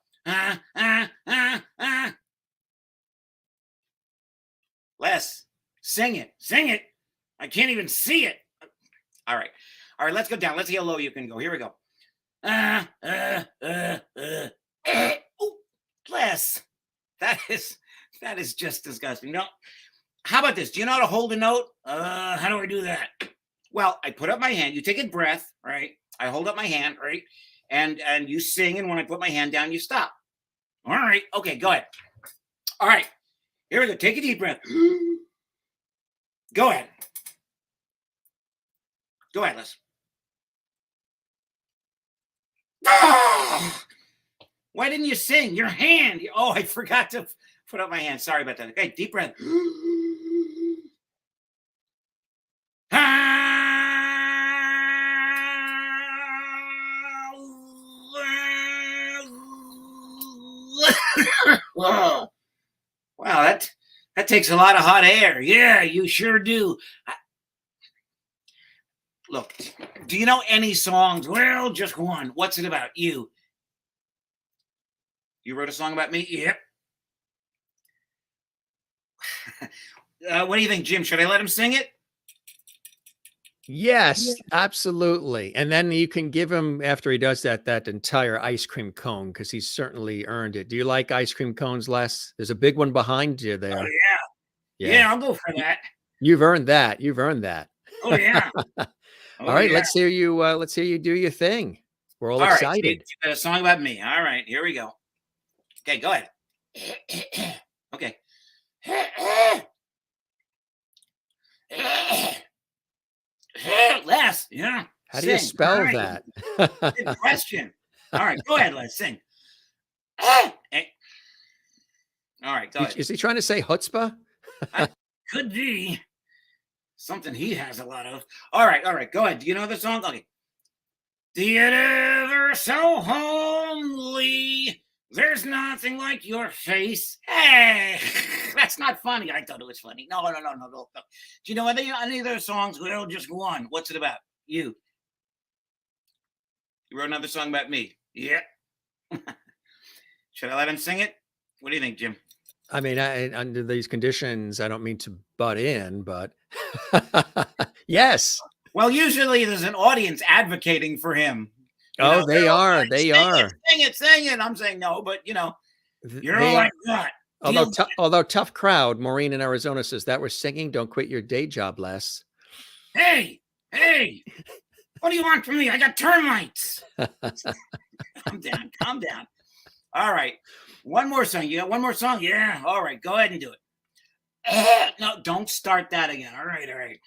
Les, sing it. Sing it. I can't even see it. All right. All right, let's go down. Let's see how low you can go. Here we go. Oh, Les. That is just disgusting. No. How about this? Do you know how to hold a note? How do I do that? Well, I put up my hand. You take a breath, right? I hold up my hand, right? And you sing, and when I put my hand down, you stop. All right. Okay, go ahead. All right. Here we go. Take a deep breath. Go ahead. Go ahead, Les. Why didn't you sing? Your hand. Oh, I forgot to put up my hand. Sorry about that. Okay, deep breath. Wow, that takes a lot of hot air. Yeah, you sure do. Look, do you know any songs? Well, just one. What's it about? You wrote a song about me? Yep. What do you think, Jim? Should I let him sing it? Yes, absolutely. And then you can give him, after he does that entire ice cream cone, because he's certainly earned it. Do you like ice cream cones, Les? There's a big one behind you there. Oh, yeah. Yeah, I'll go for that. You've earned that. You've earned that. Oh, yeah. All right, let's hear you do your thing. We're all excited. Right, you got a song about me. All right, here we go. Okay, go ahead. Okay. Les, yeah. How do you spell that? Good question. All right, go ahead, Les, sing. All right, go ahead. Is he trying to say chutzpah? Could be. Something he has a lot of. All right, go ahead. Do you know the song? Okay. Do you ever so homely? There's nothing like your face. Hey, that's not funny. I thought it was funny. No. Do you know any of their songs? Well, just one. What's it about? You wrote another song about me. Yeah. Should I let him sing it? What do you think, Jim? I mean, under these conditions, I don't mean to butt in, but yes. Well, usually there's an audience advocating for him. Oh, they are. They are. Sing it. I'm saying no, but you're all I got. Although tough crowd, Maureen in Arizona says that we're singing. Don't quit your day job, Les. Hey, what do you want from me? I got termites. Calm down. All right. One more song. You got one more song? Yeah. All right. Go ahead and do it. No, don't start that again. All right.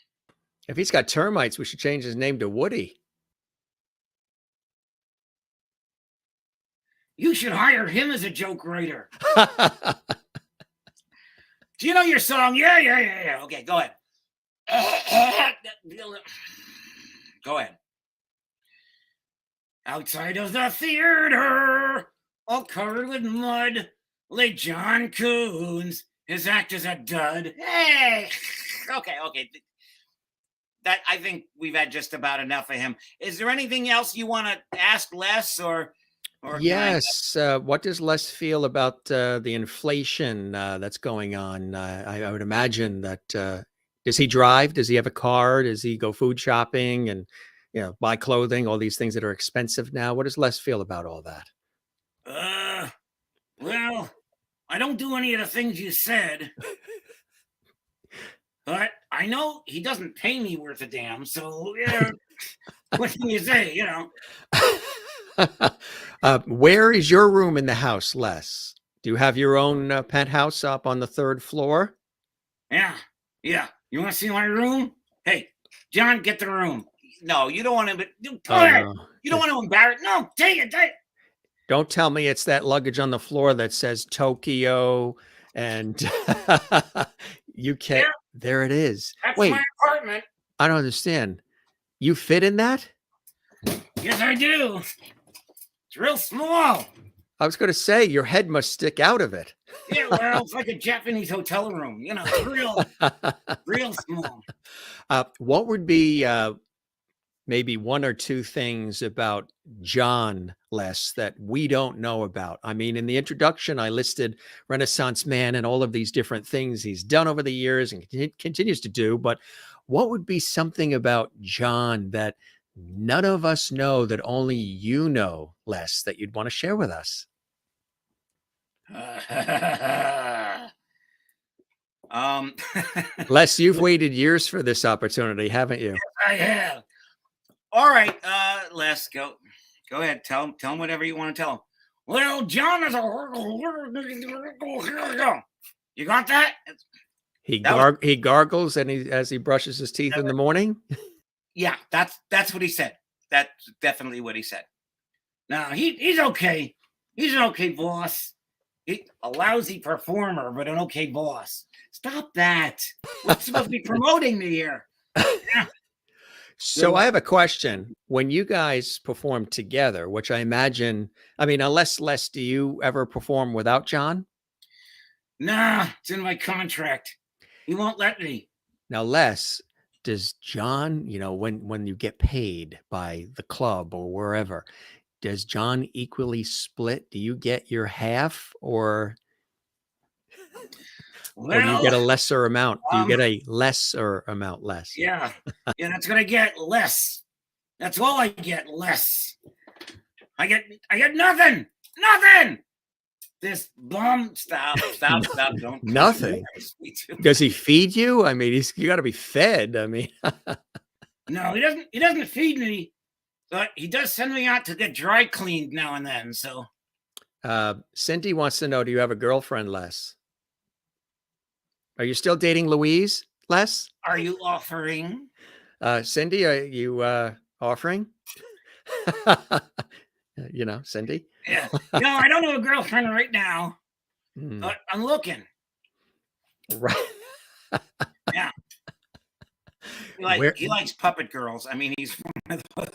If he's got termites, we should change his name to Woody. You should hire him as a joke writer. Do you know your song? Yeah. Okay, go ahead. Go ahead. Outside of the theater, all covered with mud, lay Jon Koons. His act is a dud. Hey! Okay. That, I think we've had just about enough of him. Is there anything else you want to ask Les or yes. What does Les feel about the inflation that's going on? I would imagine that does he drive? Does he have a car? Does he go food shopping and buy clothing? All these things that are expensive now. What does Les feel about all that? Well, I don't do any of the things you said. But I know he doesn't pay me worth a damn. So yeah, what can you say? Where is your room in the house, Les? Do you have your own penthouse up on the third floor? Yeah, yeah. You want to see my room? Hey, John, get the room. No, you don't want to. Oh no! You don't want to embarrass. No, take it. Don't tell me it's that luggage on the floor that says Tokyo and UK. Yeah, There it is. that's my Wait, apartment. I don't understand. You fit in that? Yes, I do. It's real small. I was going to say your head must stick out of it. Yeah, well, it's like a Japanese hotel room. It's real small. What would be maybe one or two things about John, Les, that we don't know about? I mean, in the introduction, I listed Renaissance man and all of these different things he's done over the years and continues to do. But what would be something about John that none of us know, that only you know, Les, that you'd want to share with us? Les, you've waited years for this opportunity, haven't you? I have. All right, Les, go ahead. Tell him whatever you want to tell him. Well, John is a. You got that? He gargles and as he brushes his teeth in the morning. Yeah, that's what he said. That's definitely what he said. Now he's okay. He's an okay boss. He's a lousy performer, but an okay boss. Stop that. We're supposed to be promoting me here. Yeah. So I have a question. When you guys perform together, which I imagine, I mean, unless Les, do you ever perform without John? Nah, it's in my contract. He won't let me. Now, Les, does John, when you get paid by the club or wherever, does John equally split? Do you get your half, or you get a lesser amount? Do you get a lesser amount, Les? Yeah, that's what I get, less. That's all I get, less. I get nothing. This bum, stop, don't. Nothing. Does he feed you? I mean, you got to be fed. I mean, no, he doesn't feed me, but he does send me out to get dry cleaned now and then. So, Cindy wants to know: do you have a girlfriend, Les? Are you still dating Louise, Les? Are you offering? Cindy, are you offering? Cindy? Yeah. No, I don't have a girlfriend right now. But I'm looking. Right. Yeah. He likes puppet girls. I mean, he's one of those.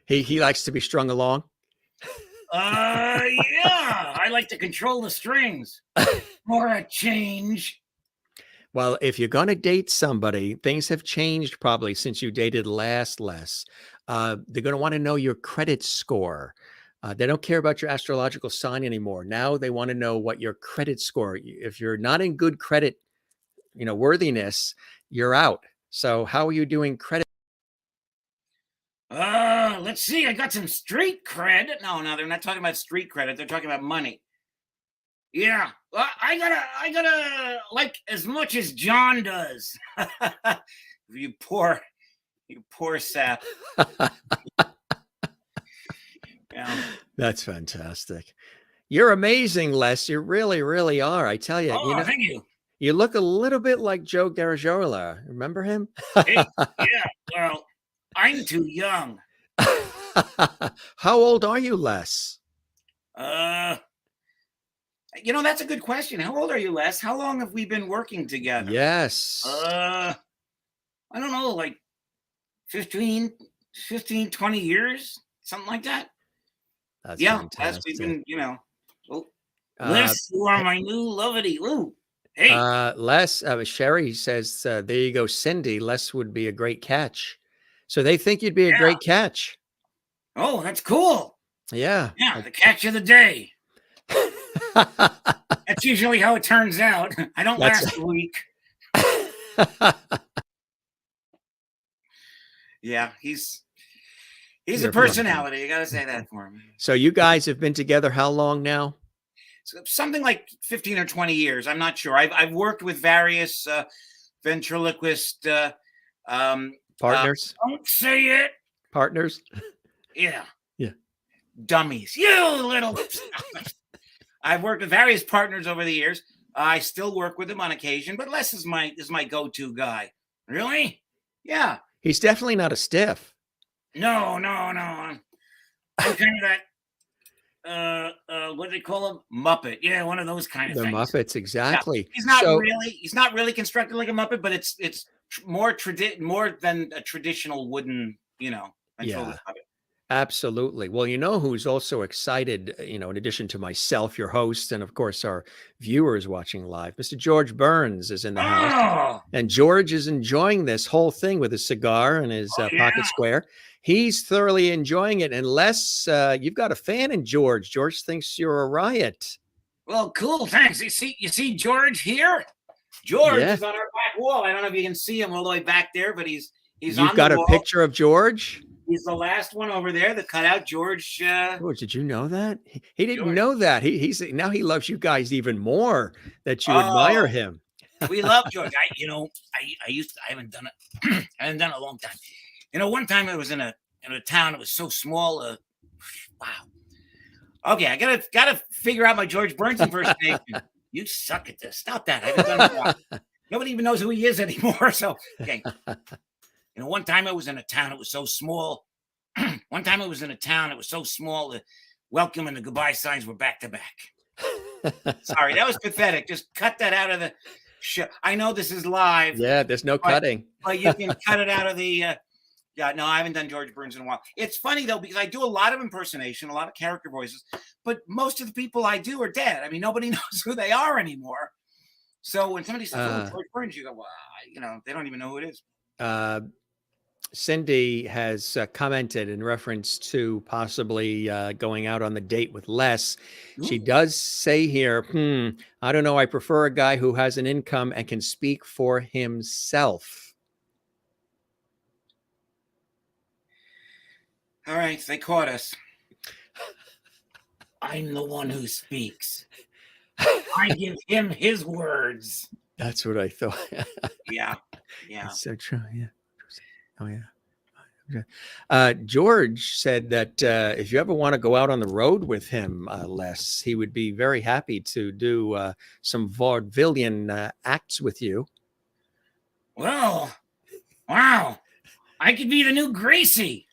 He likes to be strung along. Yeah. I like to control the strings for a change. Well, if you're going to date somebody, things have changed probably since you dated last, Les. They're going to want to know your credit score. They don't care about your astrological sign anymore. Now they want to know what your credit score. If you're not in good credit, worthiness, you're out. So how are you doing credit? Let's see. I got some street cred. No, they're not talking about street credit. They're talking about money. Yeah, well, I gotta like as much as John does. you poor sap. Yeah. That's fantastic. You're amazing, Les. You really, really are. I tell you. Oh, thank you. You look a little bit like Joe Garagiola. Remember him? Hey, yeah. Well, I'm too young. How old are you, Les? That's a good question. How old are you, Les? How long have we been working together? Yes. I don't know, like 15, 20 years, something like that. That's fantastic. As we've been, Les, you are my new lovity. Ooh. Hey. Les, Sherry says, there you go, Cindy. Les would be a great catch. So they think you'd be a great catch. Oh, that's cool. Yeah. Yeah, the catch of the day. That's usually how it turns out. I don't last a week. Yeah, he's a personality. You got to say that for him. So you guys have been together how long now? something like 15 or 20 years. I'm not sure. I've worked with various ventriloquist Partners. don't say it. Partners. Yeah. Yeah. Dummies. You little. I've worked with various partners over the years. I still work with them on occasion, but Les is my go-to guy. Really? Yeah. He's definitely not a stiff. No. I'm kind of that what do they call him? Muppet. Yeah, one of those kind of The things. Muppets, exactly. Yeah. He's not really constructed like a Muppet, but it's more than a traditional wooden, ventriloquist puppet. Absolutely. Well, you know who's also excited, in addition to myself, your host, and of course our viewers watching live, Mr. George Burns is in the house. Oh, And George is enjoying this whole thing with his cigar and his pocket square. He's thoroughly enjoying it. Unless you've got a fan in George. George thinks you're a riot. well, cool. Thanks. You see George here? George is on our back wall. I don't know if you can see him all the way back there, but he's You've on got the a wall. picture of George? He's the last one over there, the cutout. George. George, did you know that? He didn't know that. He's now he loves you guys even more that you admire him. We love George. I haven't done it. I haven't done it a long time. One time I was in a town. It was so small. Wow. Okay, I gotta figure out my George Burns impersonation. You suck at this. Stop that. I haven't done it in a while. Nobody even knows who he is anymore. So okay. One time I was in a town. It was so small. One time I was in a town. It was so small. The welcome and the goodbye signs were back to back. Sorry, that was pathetic. Just cut that out of the show. I know this is live. Yeah, there's no cutting. But you can cut it out of the. Yeah, no, I haven't done George Burns in a while. It's funny though because I do a lot of impersonation, a lot of character voices, but most of the people I do are dead. I mean, nobody knows who they are anymore. So when somebody says George Burns, you go, well, they don't even know who it is. Cindy has commented in reference to possibly going out on the date with Les. Ooh. She does say here, I don't know. I prefer a guy who has an income and can speak for himself. All right. They caught us. I'm the one who speaks. I give him his words. That's what I thought. Yeah. That's so true. Yeah. Oh, yeah. George said that if you ever want to go out on the road with him, Les, he would be very happy to do some vaudevillian acts with you. Well, wow. I could be the new Gracie.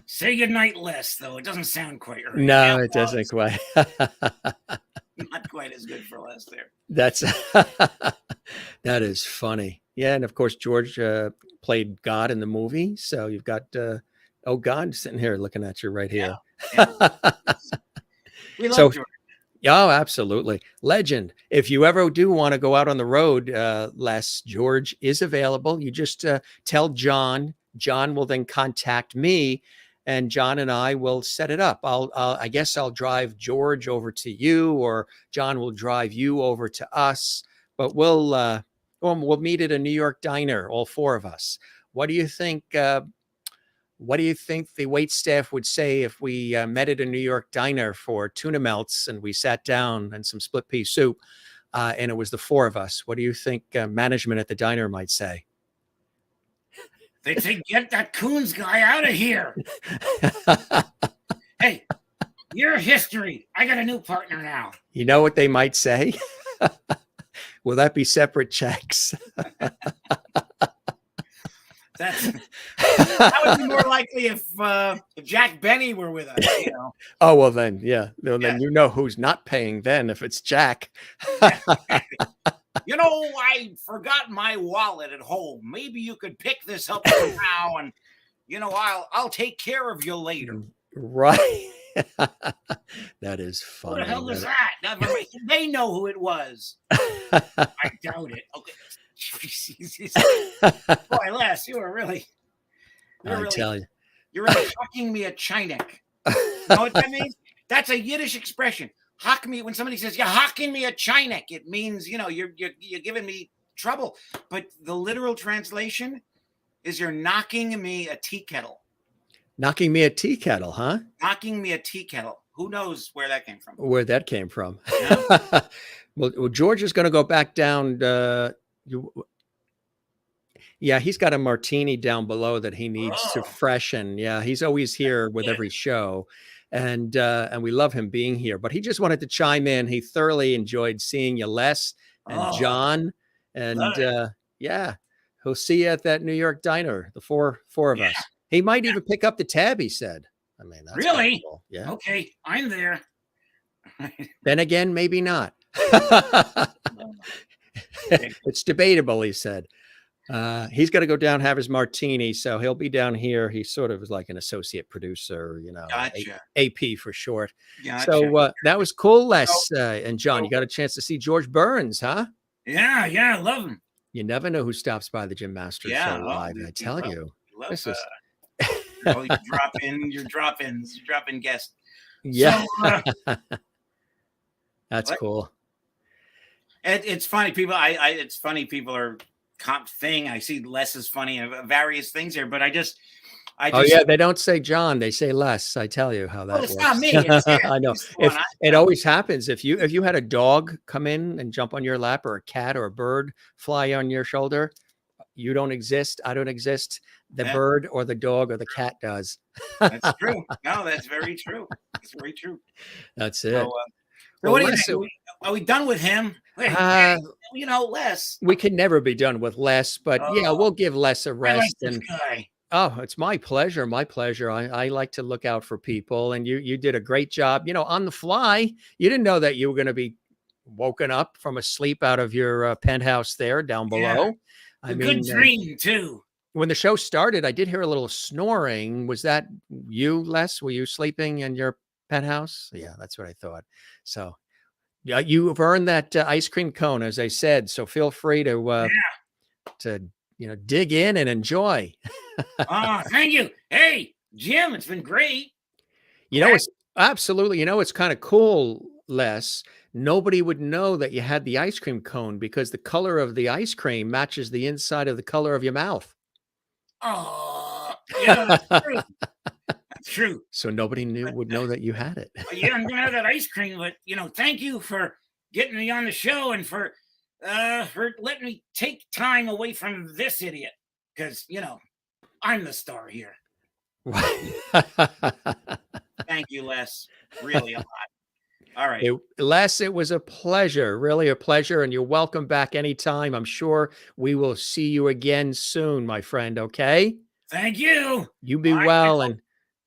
Say goodnight, Les, though. It doesn't sound quite right. No, it doesn't quite. Not quite as good for Les there. That is funny. Yeah, and of course George played God in the movie, so you've got God sitting here looking at you right here. Yeah. We love George. Oh, absolutely. Legend. If you ever do want to go out on the road, Les, George is available. You just tell John. John will then contact me, and John and I will set it up. I guess I'll drive George over to you, or John will drive you over to us. But we'll meet at a New York diner, all four of us. What do you think? What do you think the wait staff would say if we met at a New York diner for tuna melts and we sat down and some split pea soup, and it was the four of us? What do you think management at the diner might say? They'd say, "Get that Koons guy out of here." Hey, you're history. I got a new partner now. You know what they might say? Will that be separate checks? That would be more likely if Jack Benny were with us. Oh, well then, yeah. Well, then you know who's not paying then if it's Jack. I forgot my wallet at home. Maybe you could pick this up somehow, and I'll take care of you later. Right. That is funny. Who the hell was that? They know who it was. I doubt it. Okay. Boy, Les, you were really. Tell you, you're really hucking me a chinek. You know what that means? That's a Yiddish expression. Huck me. When somebody says you're hucking me a chinek, it means you're giving me trouble. But the literal translation is you're knocking me a tea kettle. Knocking me a tea kettle, huh? Knocking me a tea kettle. Who knows where that came from? Where that came from. Yeah. Well, George is going to go back down. Yeah, he's got a martini down below that he needs to Oh, freshen. Yeah, he's always here with yeah. every show, and we love him being here. But he just wanted to chime in. He thoroughly enjoyed seeing you, Les and Oh, John, love and it. yeah, he'll see you at that New York diner. The four of Yeah. us. He might even pick up the tab. He said. I mean, that's Really? cool. Yeah. Okay, I'm there. Then again, maybe not. It's debatable, he said. He's got to go down, have his martini, so he'll be down here. He's sort of like an associate producer, Gotcha. AP for short. Gotcha. So that was cool, Les and John. You got a chance to see George Burns, huh? Yeah, I love him. You never know who stops by the Jim Masters show live. I tell you, this is you drop in your drop-ins, you drop in guests. yeah, So, that's cool. it's funny. It's funny. People are comp thing. I see Les is funny and various things here, but I just. Oh yeah, they don't say John; they say Les. I tell you how that works. It's not me. It's I know. It always happens. If you had a dog come in and jump on your lap, or a cat or a bird fly on your shoulder, you don't exist. I don't exist. The bird or the dog or the cat does. That's true. No, that's very true. It's very true. That's it. So, what do you think? Are we done with him? Les. We can never be done with Les, but yeah, we'll give Les a rest. Oh, it's my pleasure. My pleasure. I like to look out for people, and you did a great job. On the fly. You didn't know that you were going to be woken up from a sleep out of your penthouse there down below. Yeah. I mean, good dream too. When the show started, I did hear a little snoring. Was that you, Les? Were you sleeping in your penthouse? Yeah, that's what I thought. So, yeah, you've earned that ice cream cone, as I said. So feel free to dig in and enjoy. Oh, thank you. Hey, Jim, it's been great. It's absolutely, it's kind of cool, Les. Nobody would know that you had the ice cream cone because the color of the ice cream matches the inside of the color of your mouth. Oh, yeah, that's true. That's true. So nobody would know that you had it. Yeah, I'm gonna have that ice cream, but thank you for getting me on the show and for letting me take time away from this idiot, because I'm the star here. Thank you, Les. Really a lot. All right. Les, it was a pleasure, really a pleasure, and you're welcome back anytime. I'm sure we will see you again soon, my friend, okay? Thank you. You be well, and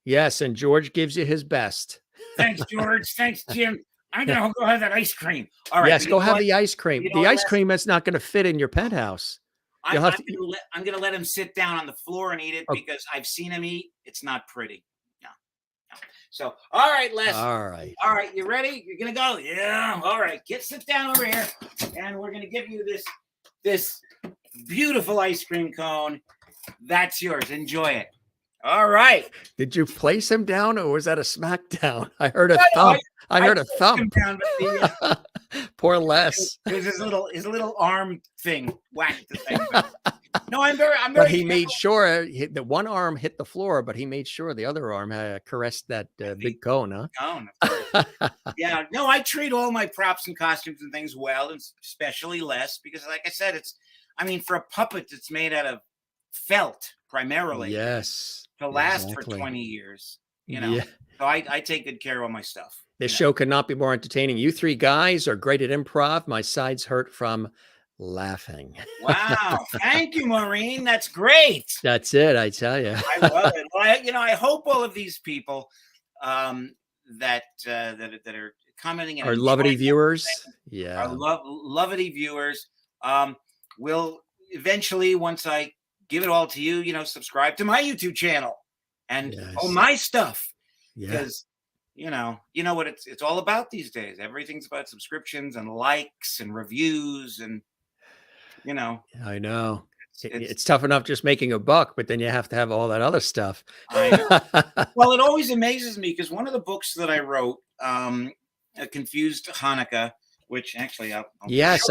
yes, and George gives you his best. Thanks, George. Thanks, Jim. I'm going to go have that ice cream. All right. Yes, go have the ice cream. The ice cream is not going to fit in your penthouse. I'm going to let him sit down on the floor and eat it because I've seen him eat. It's not pretty. No. So, all right, Les. All right. All right. You ready? You're going to go? Yeah. All right. Sit down over here, and we're going to give you this beautiful ice cream cone. That's yours. Enjoy it. All right. Did you place him down, or was that a smackdown? I heard a thump. I heard a thump. Poor Les. It was his little arm thing whacked the thing. No, I'm very. But he made sure the one arm hit the floor, but he made sure the other arm caressed that big cone, huh? Cone, of course. Yeah. No, I treat all my props and costumes and things well, and especially Les, because, like I said, for a puppet, it's made out of felt primarily. Yes. To last for 20 years, Yeah. So I take good care of all my stuff. This show could not be more entertaining. You three guys are great at improv. My sides hurt from laughing. Wow. Thank you, Maureen. That's great. That's it. I tell you. I love it. Well, I hope all of these people that are commenting and our lovely viewers. Yeah. Our lovely viewers will eventually, once I give it all to you, subscribe to my YouTube channel and all my stuff. Because, you know what it's all about these days. Everything's about subscriptions and likes and reviews and, I know. It's tough enough just making a buck, but then you have to have all that other stuff. I know. Well, it always amazes me because one of the books that I wrote, A Confused Hanukkah, which actually I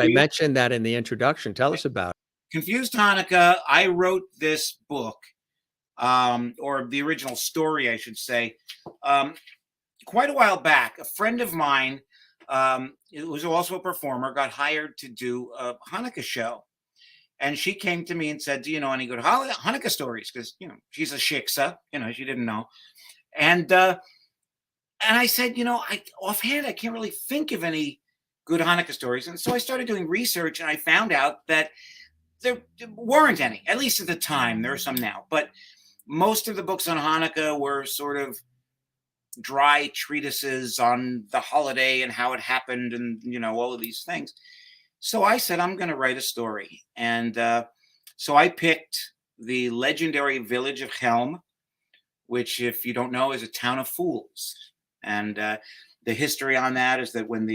mentioned that in the introduction. Tell us about it. Confused Hanukkah. I wrote this book or the original story, I should say. Quite a while back, a friend of mine, who was also a performer, got hired to do a Hanukkah show. And she came to me and said, do you know any good Hanukkah stories? Because, you know, she's a shiksa, you know, she didn't know. And I said, you know, offhand, I can't really think of any good Hanukkah stories. And so I started doing research, and I found out that there weren't any, at least at the time. There are some now. But most of the books on Hanukkah were sort of dry treatises on the holiday and how it happened and, you know, all of these things. So I said, I'm going to write a story. And so I picked the legendary village of Helm, which, if you don't know, is a town of fools. And the history on that is that when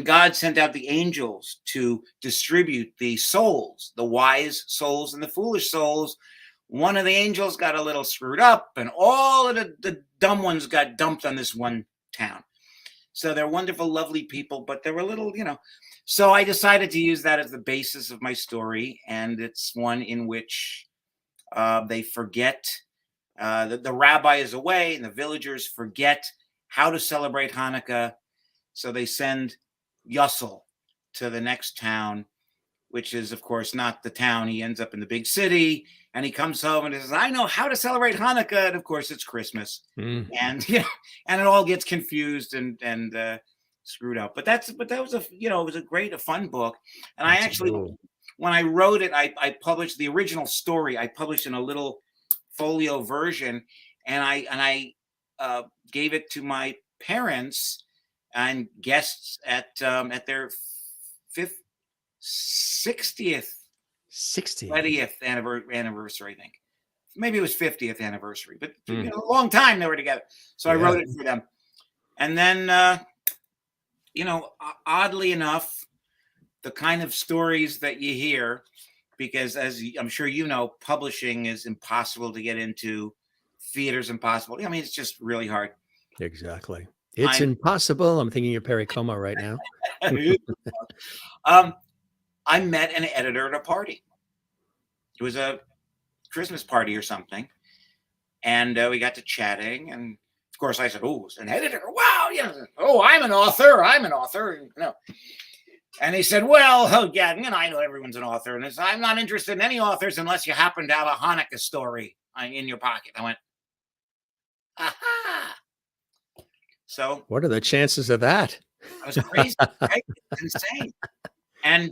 God sent out the angels to distribute the souls, the wise souls and the foolish souls, one of the angels got a little screwed up, and all of the dumb ones got dumped on this one town. So they're wonderful, lovely people, but they were a little, you know. So I decided to use that as the basis of my story, and it's one in which they forget that the rabbi is away, and the villagers forget how to celebrate Hanukkah. So they send Yussel to the next town, which is, of course, not the town. He ends up in the big city, and he comes home and he says, I know how to celebrate Hanukkah. And of course, it's Christmas. And, you know, and it all gets confused and screwed up. But that was it was a fun book. And that's I actually, cool. When I wrote it, I published the original story. I published in a little folio version, and I gave it to my parents and guests at their 60th anniversary, I think. Maybe it was 50th anniversary, but you know, a long time they were together. So I wrote it for them. And then, you know, oddly enough, the kind of stories that you hear, because as I'm sure you know, publishing is impossible to get into. Theater's impossible. I mean, it's just really hard. Exactly. It's impossible. I'm thinking of Perry Como right now. I met an editor at a party. It was a Christmas party or something. And we got to chatting. And of course I said, oh, it's an editor. Wow. Yeah. Oh, I'm an author. You know. And he said, well, oh, yeah, you know, I know everyone's an author. And I'm not interested in any authors unless you happen to have a Hanukkah story in your pocket. I went, aha. So what are the chances of that? I was crazy. Right? It's insane. And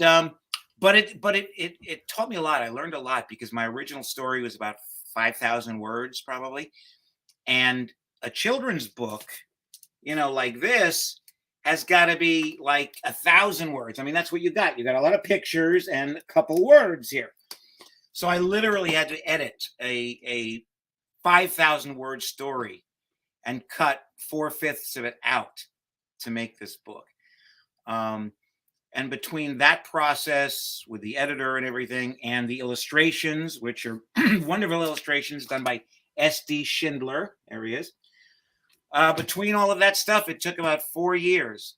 but it taught me a lot. I learned a lot because my original story was about 5,000 words probably. And a children's book, you know, like this has got to be like 1,000 words. I mean, that's what you got. You got a lot of pictures and a couple words here. So I literally had to edit a 5,000 word story and cut 4/5 of it out to make this book. And between that process with the editor and everything and the illustrations, which are wonderful illustrations done by S.D. Schindler, there he is. Between all of that stuff, it took about 4 years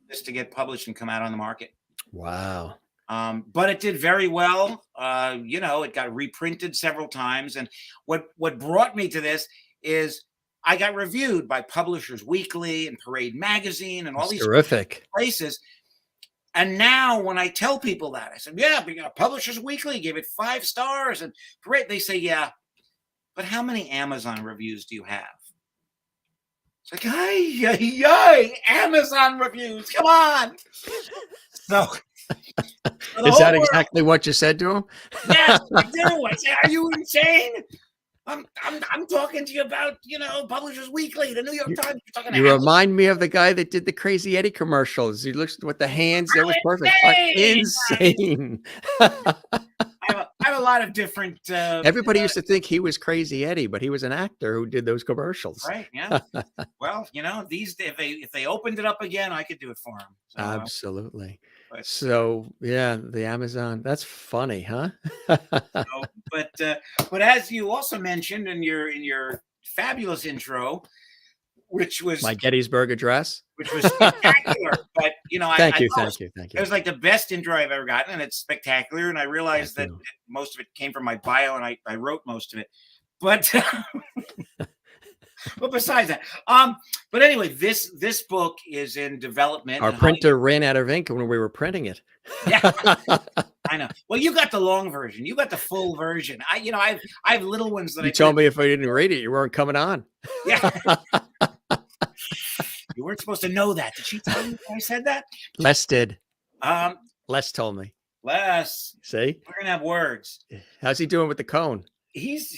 just to get published and come out on the market. Wow. But it did very well. You know, it got reprinted several times. And what brought me to this is I got reviewed by Publishers Weekly and Parade Magazine and all these terrific places. And now when I tell people that, I said, yeah, but, you know, Publishers Weekly gave it 5 stars. And Parade, they say, yeah, but how many Amazon reviews do you have? It's like, yay, Amazon reviews, come on. So is that exactly what you said to him? Yes, I do. I say, are you insane? I'm talking to you about, you know, Publishers Weekly, the New York Times. You remind me of the guy that did the Crazy Eddie commercials. He looks with the hands. That was perfect. Insane. I have a lot of different. Everybody used to think he was Crazy Eddie, but he was an actor who did those commercials. Right. Yeah. Well, you know, if they opened it up again, I could do it for them. So, absolutely. So yeah, the Amazon. That's funny, huh? But as you also mentioned in your fabulous intro, which was my Gettysburg Address. which was spectacular. But you know, Thank I you, thought thank you, thank it you. was like the best intro I've ever gotten, and it's spectacular. And I realized Thank that you. most of it came from my bio, and I wrote most of it. But but besides that, but anyway, this book is in development. Our And Hollywood, printer ran out of ink when we were printing it. yeah, I know. Well, you got the long version. You got the full version. I have little ones that You I told print. me if I didn't read it, you weren't coming on. Yeah, you weren't supposed to know that. Did she tell you I said that? Les did. Um, Les told me. Les, See? we're gonna have words. How's he doing with the cone? He's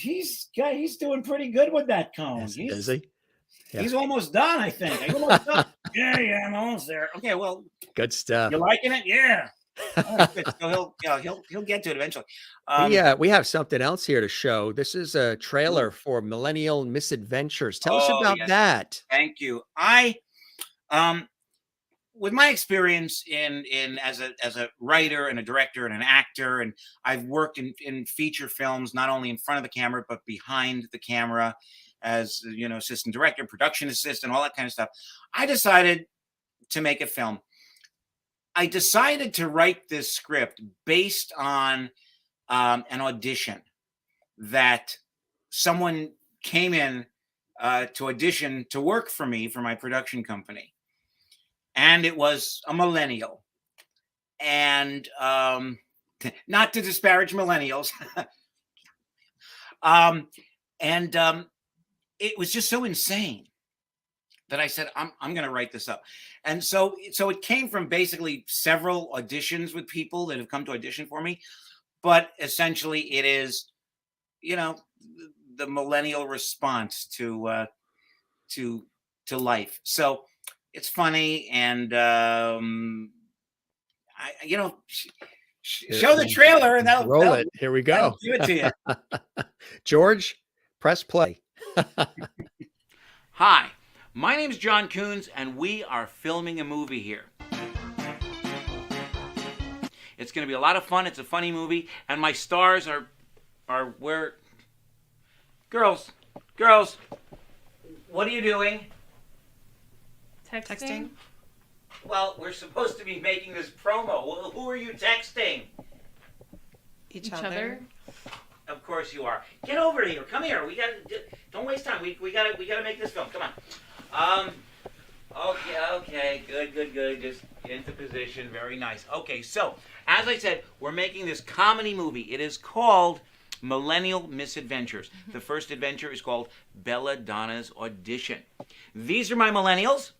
doing pretty good with that cone. Is he? Yeah. He's almost done, I think. I'm almost done. Yeah, I'm almost there. Okay, well, Good stuff. you liking it? Yeah. All right, good. So he'll get to it eventually. We have something else here to show. This is a trailer for Millennial Misadventures. Tell us about yes. that. Thank you. With my experience in as a writer and a director and an actor, and I've worked in feature films, not only in front of the camera but behind the camera as assistant director, production assistant, all that kind of stuff. I decided to make a film. I decided to write this script based on an audition that someone came in to audition to work for me for my production company. And it was a millennial. And not to disparage millennials. It was just so insane that I said, I'm going to write this up. And so it came from basically several auditions with people that have come to audition for me. But essentially it is, the millennial response to life. So it's funny, and show the trailer, and that'll roll it. Here we go. Give it to you. George, press play. Hi, my name is Jon Koons, and we are filming a movie here. It's going to be a lot of fun. It's a funny movie, and my stars are where. Girls, what are you doing? Texting. Well, we're supposed to be making this promo. Well, who are you texting? Each other. Of course you are. Get over here. Come here. Don't waste time. We gotta make this film. Come on. Okay. Good. Just get into position. Very nice. Okay, so as I said, we're making this comedy movie. It is called Millennial Misadventures. The first adventure is called Belladonna's Audition. These are my millennials.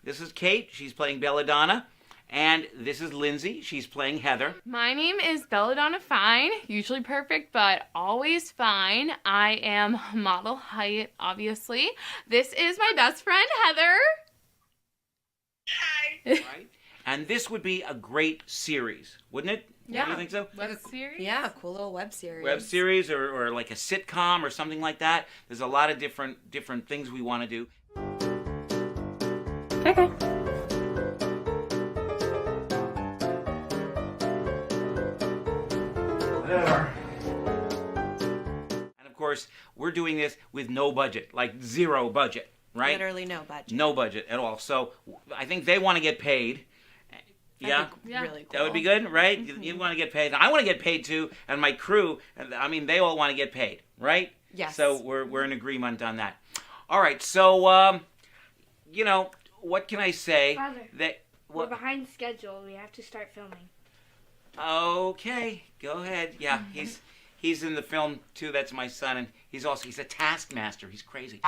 This is Kate. She's playing Belladonna. And this is Lindsay. She's playing Heather. My name is Belladonna Fine. Usually perfect, but always fine. I am model height, obviously. This is my best friend, Heather. Hi. Right? And this would be a great series, wouldn't it? Yeah. Do you think so? Web series? Yeah, cool little web series. Web series or like a sitcom or something like that. There's a lot of different things we want to do. Okay. And of course, we're doing this with no budget, like zero budget, right? Literally no budget. No budget at all. So I think they want to get paid. Yeah, Yeah. Really cool. that would be good, right? You want to get paid. I want to get paid too, and my crew. I mean, they all want to get paid, right? Yes. So we're in agreement on that. All right. So what can I say? Father, we're behind schedule. We have to start filming. Okay, go ahead. Yeah, he's in the film too. That's my son, and he's a taskmaster. He's crazy.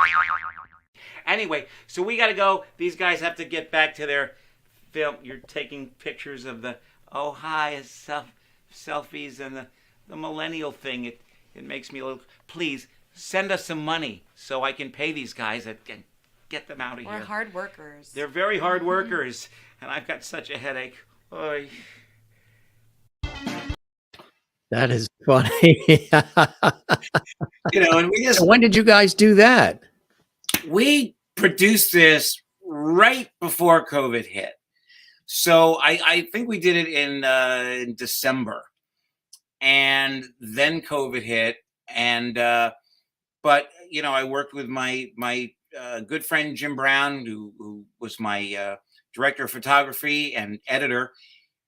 Anyway, so we got to go. These guys have to get back to their film. You're taking pictures of the selfies and the millennial thing. It makes me a little. Please send us some money so I can pay these guys and get them out of here. We're hard workers. They're very hard workers, and I've got such a headache. Oy. That is funny. And When did you guys do that? we produced this right before COVID hit. So I think we did it in December, and then COVID hit. And but I worked with my good friend Jim Brown, who was my director of photography and editor,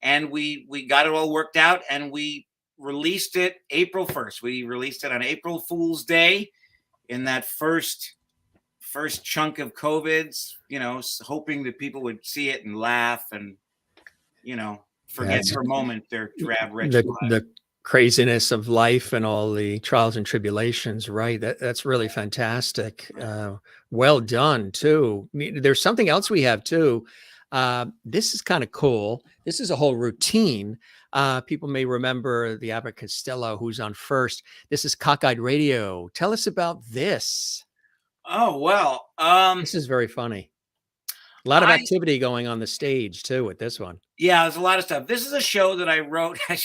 and we got it all worked out, and we released it April 1st. We released it on April Fool's Day, in that first chunk of COVIDs, hoping that people would see it and laugh and, forget for a moment their drab wretched lives. The craziness of life and all the trials and tribulations, right? That's really fantastic. Well done too. There's something else we have too. This is kind of cool. This is a whole routine. People may remember the Abbott Costello, who's on first. This is Cockeyed Radio. Tell us about this. Oh, well, this is very funny. A lot of activity going on the stage too with this one. Yeah, there's a lot of stuff. This is a show that I wrote. I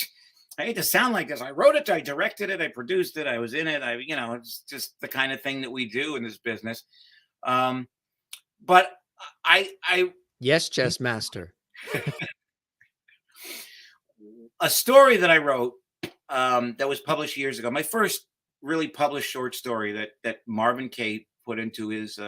hate to sound like this. I wrote it, I directed it, I produced it, I was in it. It's just the kind of thing that we do in this business. But I yes, chess master. A story that I wrote that was published years ago. My first really published short story that Marvin Kate put into his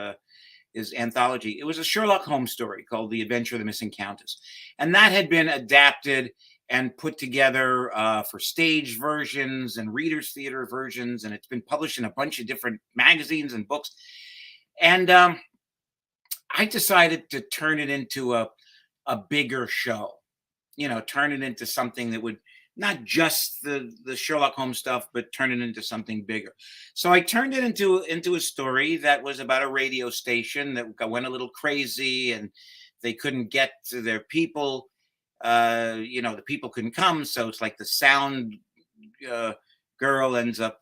anthology. It was a Sherlock Holmes story called The Adventure of the Missing Countess. And that had been adapted and put together for stage versions and readers theater versions. And it's been published in a bunch of different magazines and books. And I decided to turn it into a bigger show, turn it into something that would not just the Sherlock Holmes stuff, but turn it into something bigger. So I turned it into a story that was about a radio station that went a little crazy, and they couldn't get to their people. The people couldn't come. So it's like the sound girl ends up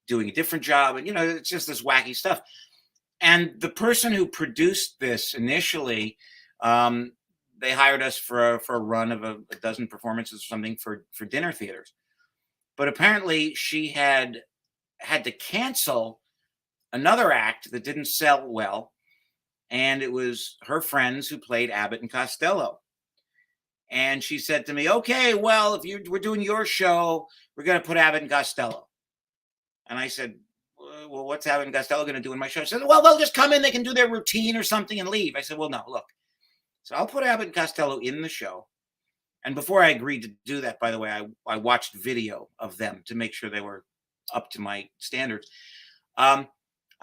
doing a different job. And, it's just this wacky stuff. And the person who produced this initially, they hired us for a run of a dozen performances or something for dinner theaters. But apparently she had to cancel another act that didn't sell well. And it was her friends who played Abbott and Costello. And she said to me, okay, well, if we're doing your show, we're going to put Abbott and Costello. And I said, well, what's Abbott and Costello going to do in my show? She said, well, they'll just come in, they can do their routine or something and leave. I said, well, no, look. So I'll put Abbott and Costello in the show. And before I agreed to do that, by the way, I watched video of them to make sure they were up to my standards. I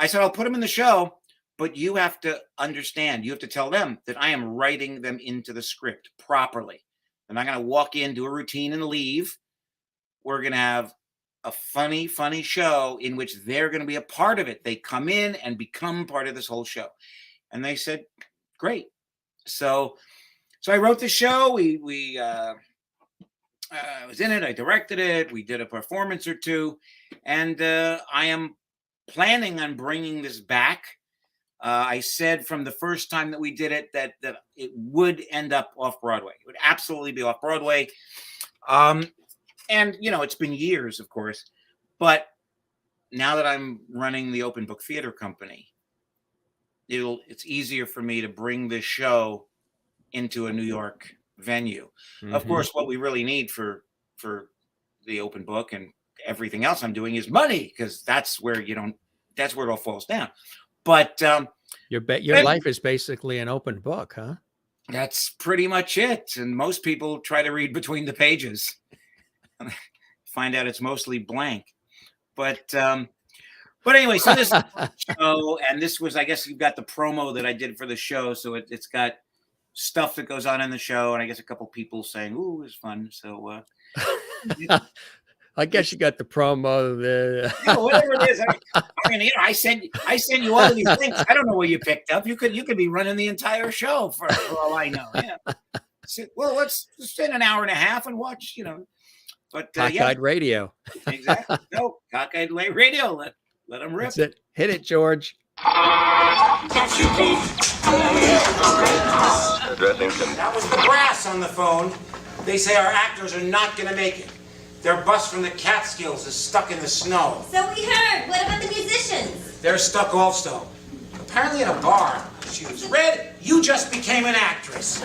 said, I'll put them in the show, but you have to understand, you have to tell them that I am writing them into the script properly. They're not going to walk in, do a routine and leave. We're going to have a funny show in which they're going to be a part of it. They come in and become part of this whole show. And they said, great. So I wrote the show. I was in it. I directed it. We did a performance or two, and I am planning on bringing this back. I said from the first time that we did it that it would end up off-Broadway. It would absolutely be off-Broadway. And it's been years, of course, but now that I'm running the Open Book Theater Company, it's easier for me to bring this show into a New York venue. Mm-hmm. Of course, what we really need for the Open Book and everything else I'm doing is money, because that's where it all falls down. But your life is basically an open book, huh? That's pretty much it. And most people try to read between the pages, find out it's mostly blank. But anyway, so this is a show, and this was, I guess you've got the promo that I did for the show. So it's got stuff that goes on in the show, and I guess a couple people saying, ooh, it was fun. So I guess you got the promo. Whatever it is. I send you all of these things. I don't know where you picked up. You could be running the entire show for all I know. Yeah. So, well, let's spend an hour and a half and watch, But Cockeyed Radio. Exactly. No, Cockeyed Radio. Let them rip. That's it. Hit it, George. That was the brass on the phone. They say our actors are not going to make it. Their bus from the Catskills is stuck in the snow. So we heard. What about the musicians? They're stuck also. Apparently in a bar. She was Red, you just became an actress.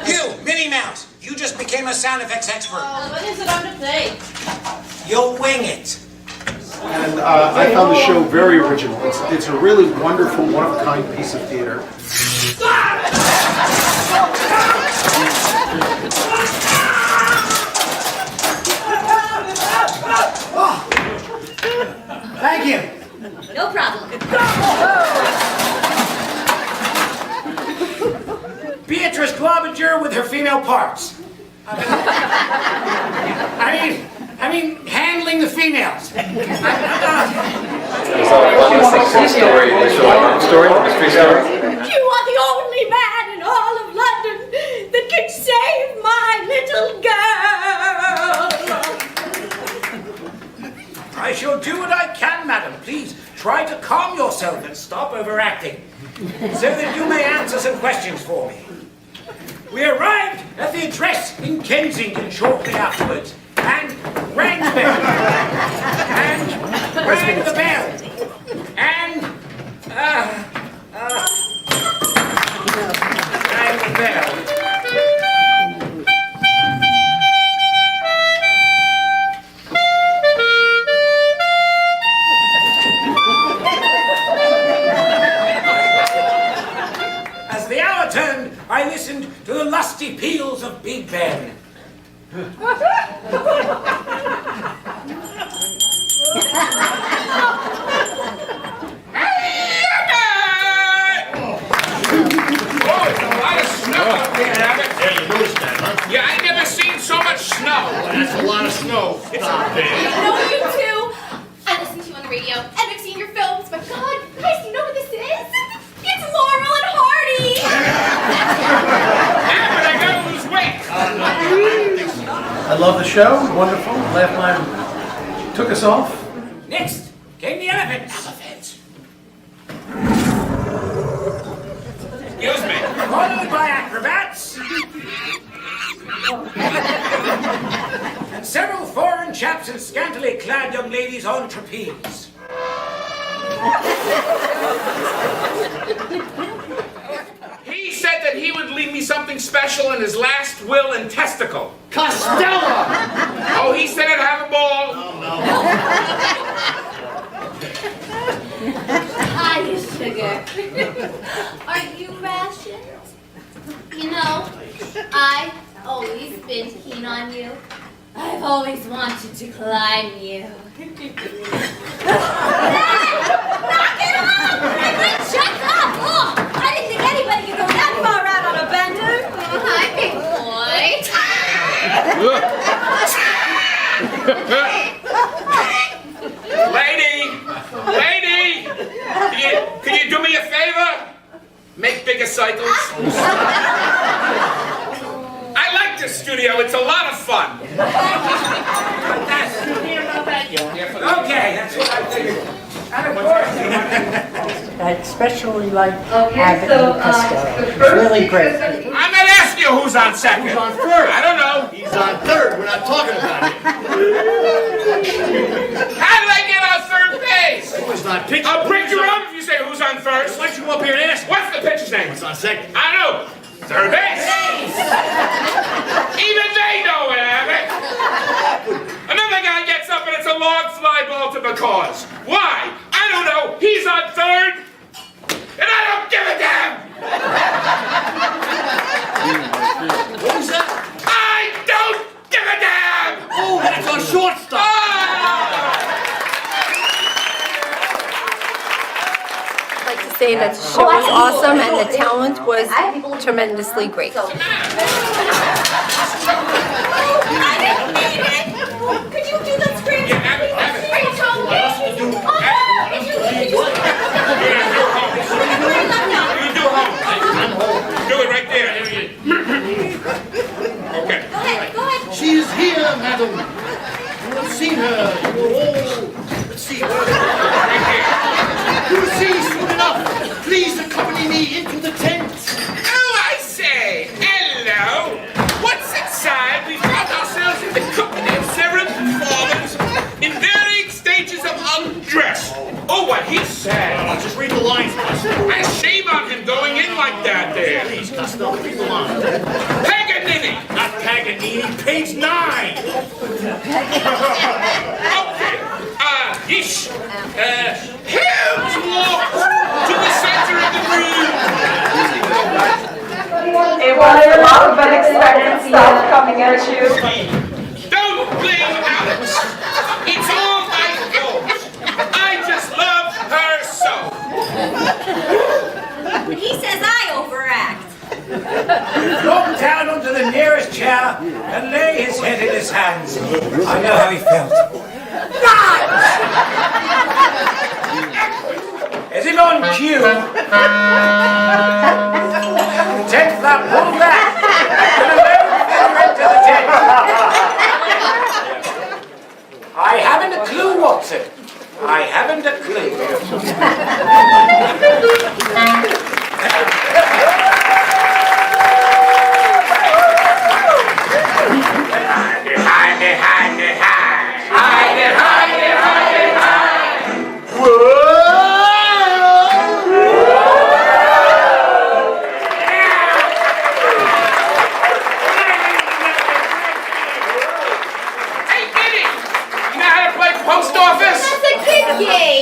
You, Minnie Mouse, you just became a sound effects expert. When is it on to play? You'll wing it. And I found the show very original. It's a really wonderful, one-of-a-kind piece of theater. Thank you. No problem. Beatrice Globinger with her female parts. I mean, handling the females. It's all fun listening to the story. They show like a story, a mystery story. You are the only man in all of London that can save my little girl. I shall do what I can, madam. Please try to calm yourself and stop overacting, so that you may answer some questions for me. We arrived at the address in Kensington shortly afterwards, and rang the bell, and rang the bell, and rang the bell. As the hour turned, I listened to the lusty peals of Big Ben. Yeah, I never seen so much snow. That's a lot of snow. It's not bad. I know you too. I listen to you on the radio, and I've seen your films, but God, guys, you know what this is? It's Laurel and Hardy! Yeah, but I gotta lose weight. I love the show. Wonderful. Laugh line took us off. Next came the elephants. Excuse me. Followed by acrobats. And several foreign chaps and scantily clad young ladies on trapeze. He said that he would leave me something special in his last will and testicle. Costello! Oh, he said I'd have a ball. Hi, sugar. Are you rationed? You know, I've always been keen on you. I've always wanted to climb you. Knock it off! Shut up! Oh, I didn't think anybody could go that far out on a bender. Hi, big boy. Lady, can you do me a favor? Make bigger cycles. I like this studio. It's a lot of fun. Okay, that's what I figured. And of course, I especially like Abbott and Costello. It's really great. I'm not asking you who's on second. Who's on third? I don't know. He's on third. We're not talking about it. How did I get on third base? It was not pitching. I'll break you up if you say who's on first. Why don't you come up here and ask? What's the pitcher's name? Who's on second? I know. Third base. Even they know it, Abbott. Another guy gets up and it's a long fly ball to the cause. Why? I don't know. He's on third, and I don't give a damn. What was that? I don't give a damn. Oh, that's on shortstop. I'd like to say that the show was awesome and the talent was tremendously great. I didn't mean it! Could you do the script? Yeah, Abbott. Are you talking? You do home. Do it right there. Okay. Go ahead. She is here, madam. You have seen her. You are all. Let's see. You will see soon enough. Please accompany me into the tent. Oh, I say. Hello. What's inside? We found ourselves in the company of several performers in varying stages of undress. Oh, what he said. Just read the lines, Costello. And shame on him going in like that there. Please, Costello, read the lines. Paganini. Not Paganini, page 9. Okay. Ish. Helms walked to the center of the room. It was a lot of unexpected stuff coming at you. Don't blame Alex. It's all my fault. I just love her so. He says I overact. Drop down onto the nearest chair and lay his head in his hands. I know how he felt. Is it on cue? Take that pull back and a low finger into the tent. I haven't a clue, Watson. I haven't a clue.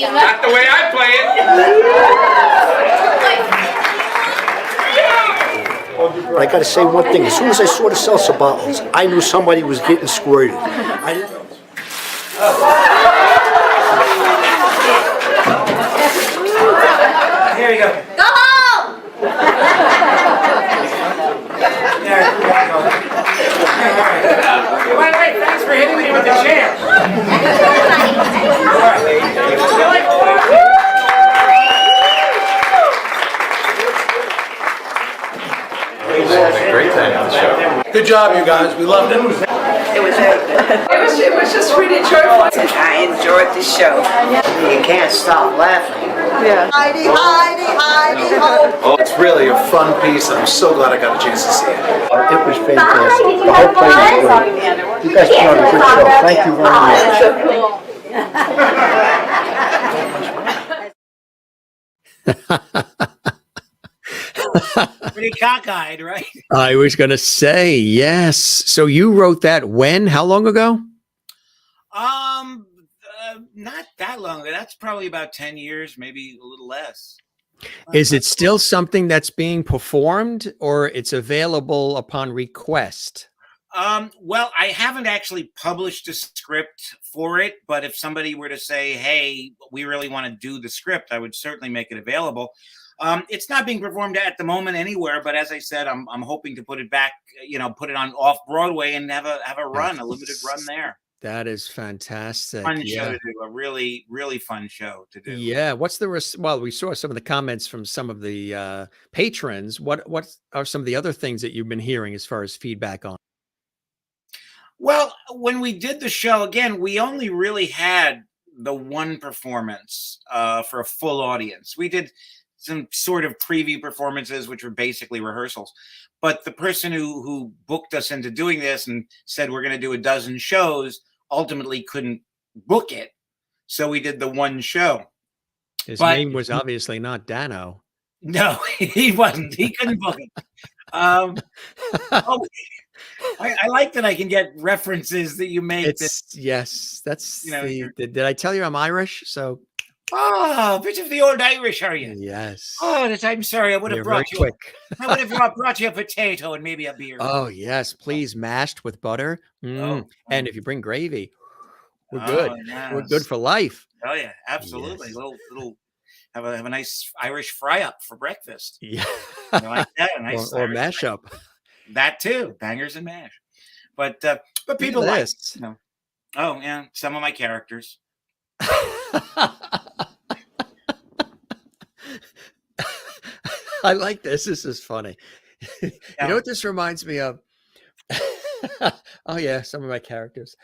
Not the way I play it. I gotta say one thing. As soon as I saw the salsa bottles, I knew somebody was getting squirted. I didn't know. Here we go. Go home! There we go. Wait, thanks for hitting me with the chair. Great time at the show. Good job, you guys. We loved it. It was just really joyful. I enjoyed the show. You can't stop laughing. Yeah. Heidi, Heidi, Heidi, ho. It's really a fun piece, and I'm so glad I got a chance to see it. It was fantastic. The whole place was great. You guys put on a good show. Thank you very much. Pretty cockeyed, right? I was going to say, yes. So you wrote that when? How long ago? Not that long ago. That's probably about 10 years, maybe a little less. Is it still something that's being performed, or it's available upon request? Well, I haven't actually published a script for it, but if somebody were to say, hey, we really want to do the script, I would certainly make it available. It's not being performed at the moment anywhere, but as I said, I'm hoping to put it back, put it on Off-Broadway and have a run, a limited run there. That is fantastic. Fun show to do, a really, really fun show to do. Yeah. What's the well, we saw some of the comments from some of the patrons. What are some of the other things that you've been hearing as far as feedback on? Well, when we did the show, again, we only really had the one performance for a full audience. We did some sort of preview performances, which were basically rehearsals. But the person who booked us into doing this and said we're going to do a dozen shows ultimately couldn't book it. So we did the one show. His name was obviously not Dano. No, he wasn't. He couldn't book it. I like that I can get references that you make. Yes, that's did I tell you I'm Irish? So a bit of the old Irish, are you? Yes. Oh, I'm sorry. I would have brought you. I would have brought you a potato and maybe a beer. Oh yes, please, mashed with butter. And if you bring gravy, we're good. Yes. We're good for life. Oh yeah, absolutely. Yes. Little have a nice Irish fry up for breakfast. Yeah, I like that. A nice or mash up. That too, bangers and mash. But people like this. Oh yeah, some of my characters. I like this. This is funny. You know what this reminds me of? Oh yeah, some of my characters.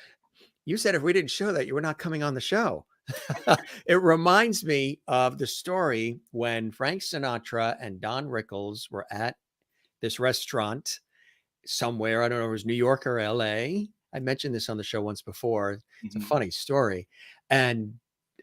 You said if we didn't show that, you were not coming on the show. It reminds me of the story when Frank Sinatra and Don Rickles were at this restaurant somewhere. I don't know if it was New York or LA. I mentioned this on the show once before. It's a funny story. And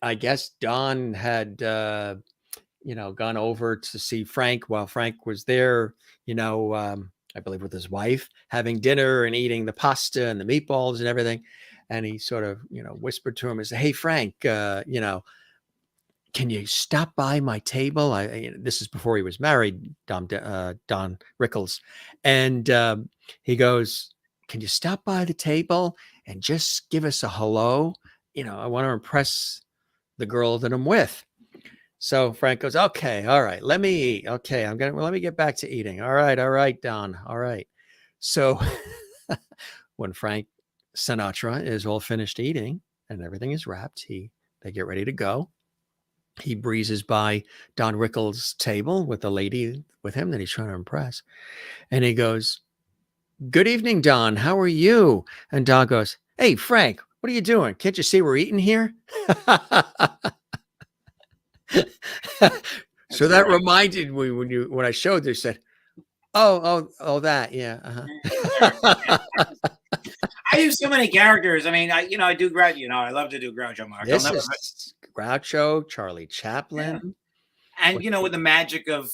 I guess Don had, gone over to see Frank while Frank was there, I believe with his wife, having dinner and eating the pasta and the meatballs and everything. and he sort of, whispered to him and said, "Hey, Frank, can you stop by my table?" This is before he was married, Don Rickles. And he goes, "Can you stop by the table and just give us a hello? I want to impress the girl that I'm with." So Frank goes, "Okay, all right, let me eat. Okay, let me get back to eating. All right, Don. All right." So when Frank Sinatra is all finished eating and everything is wrapped, they get ready to go. He breezes by Don Rickles' table with the lady with him that he's trying to impress. And he goes, "Good evening, Don. How are you?" And Don goes, "Hey, Frank, what are you doing? Can't you see we're eating here?" So that reminded me when I showed this, said, oh, that. Yeah. I use so many characters. I mean, I do Groucho. I love to do Groucho Marx. This is Groucho, Charlie Chaplin. And with the magic of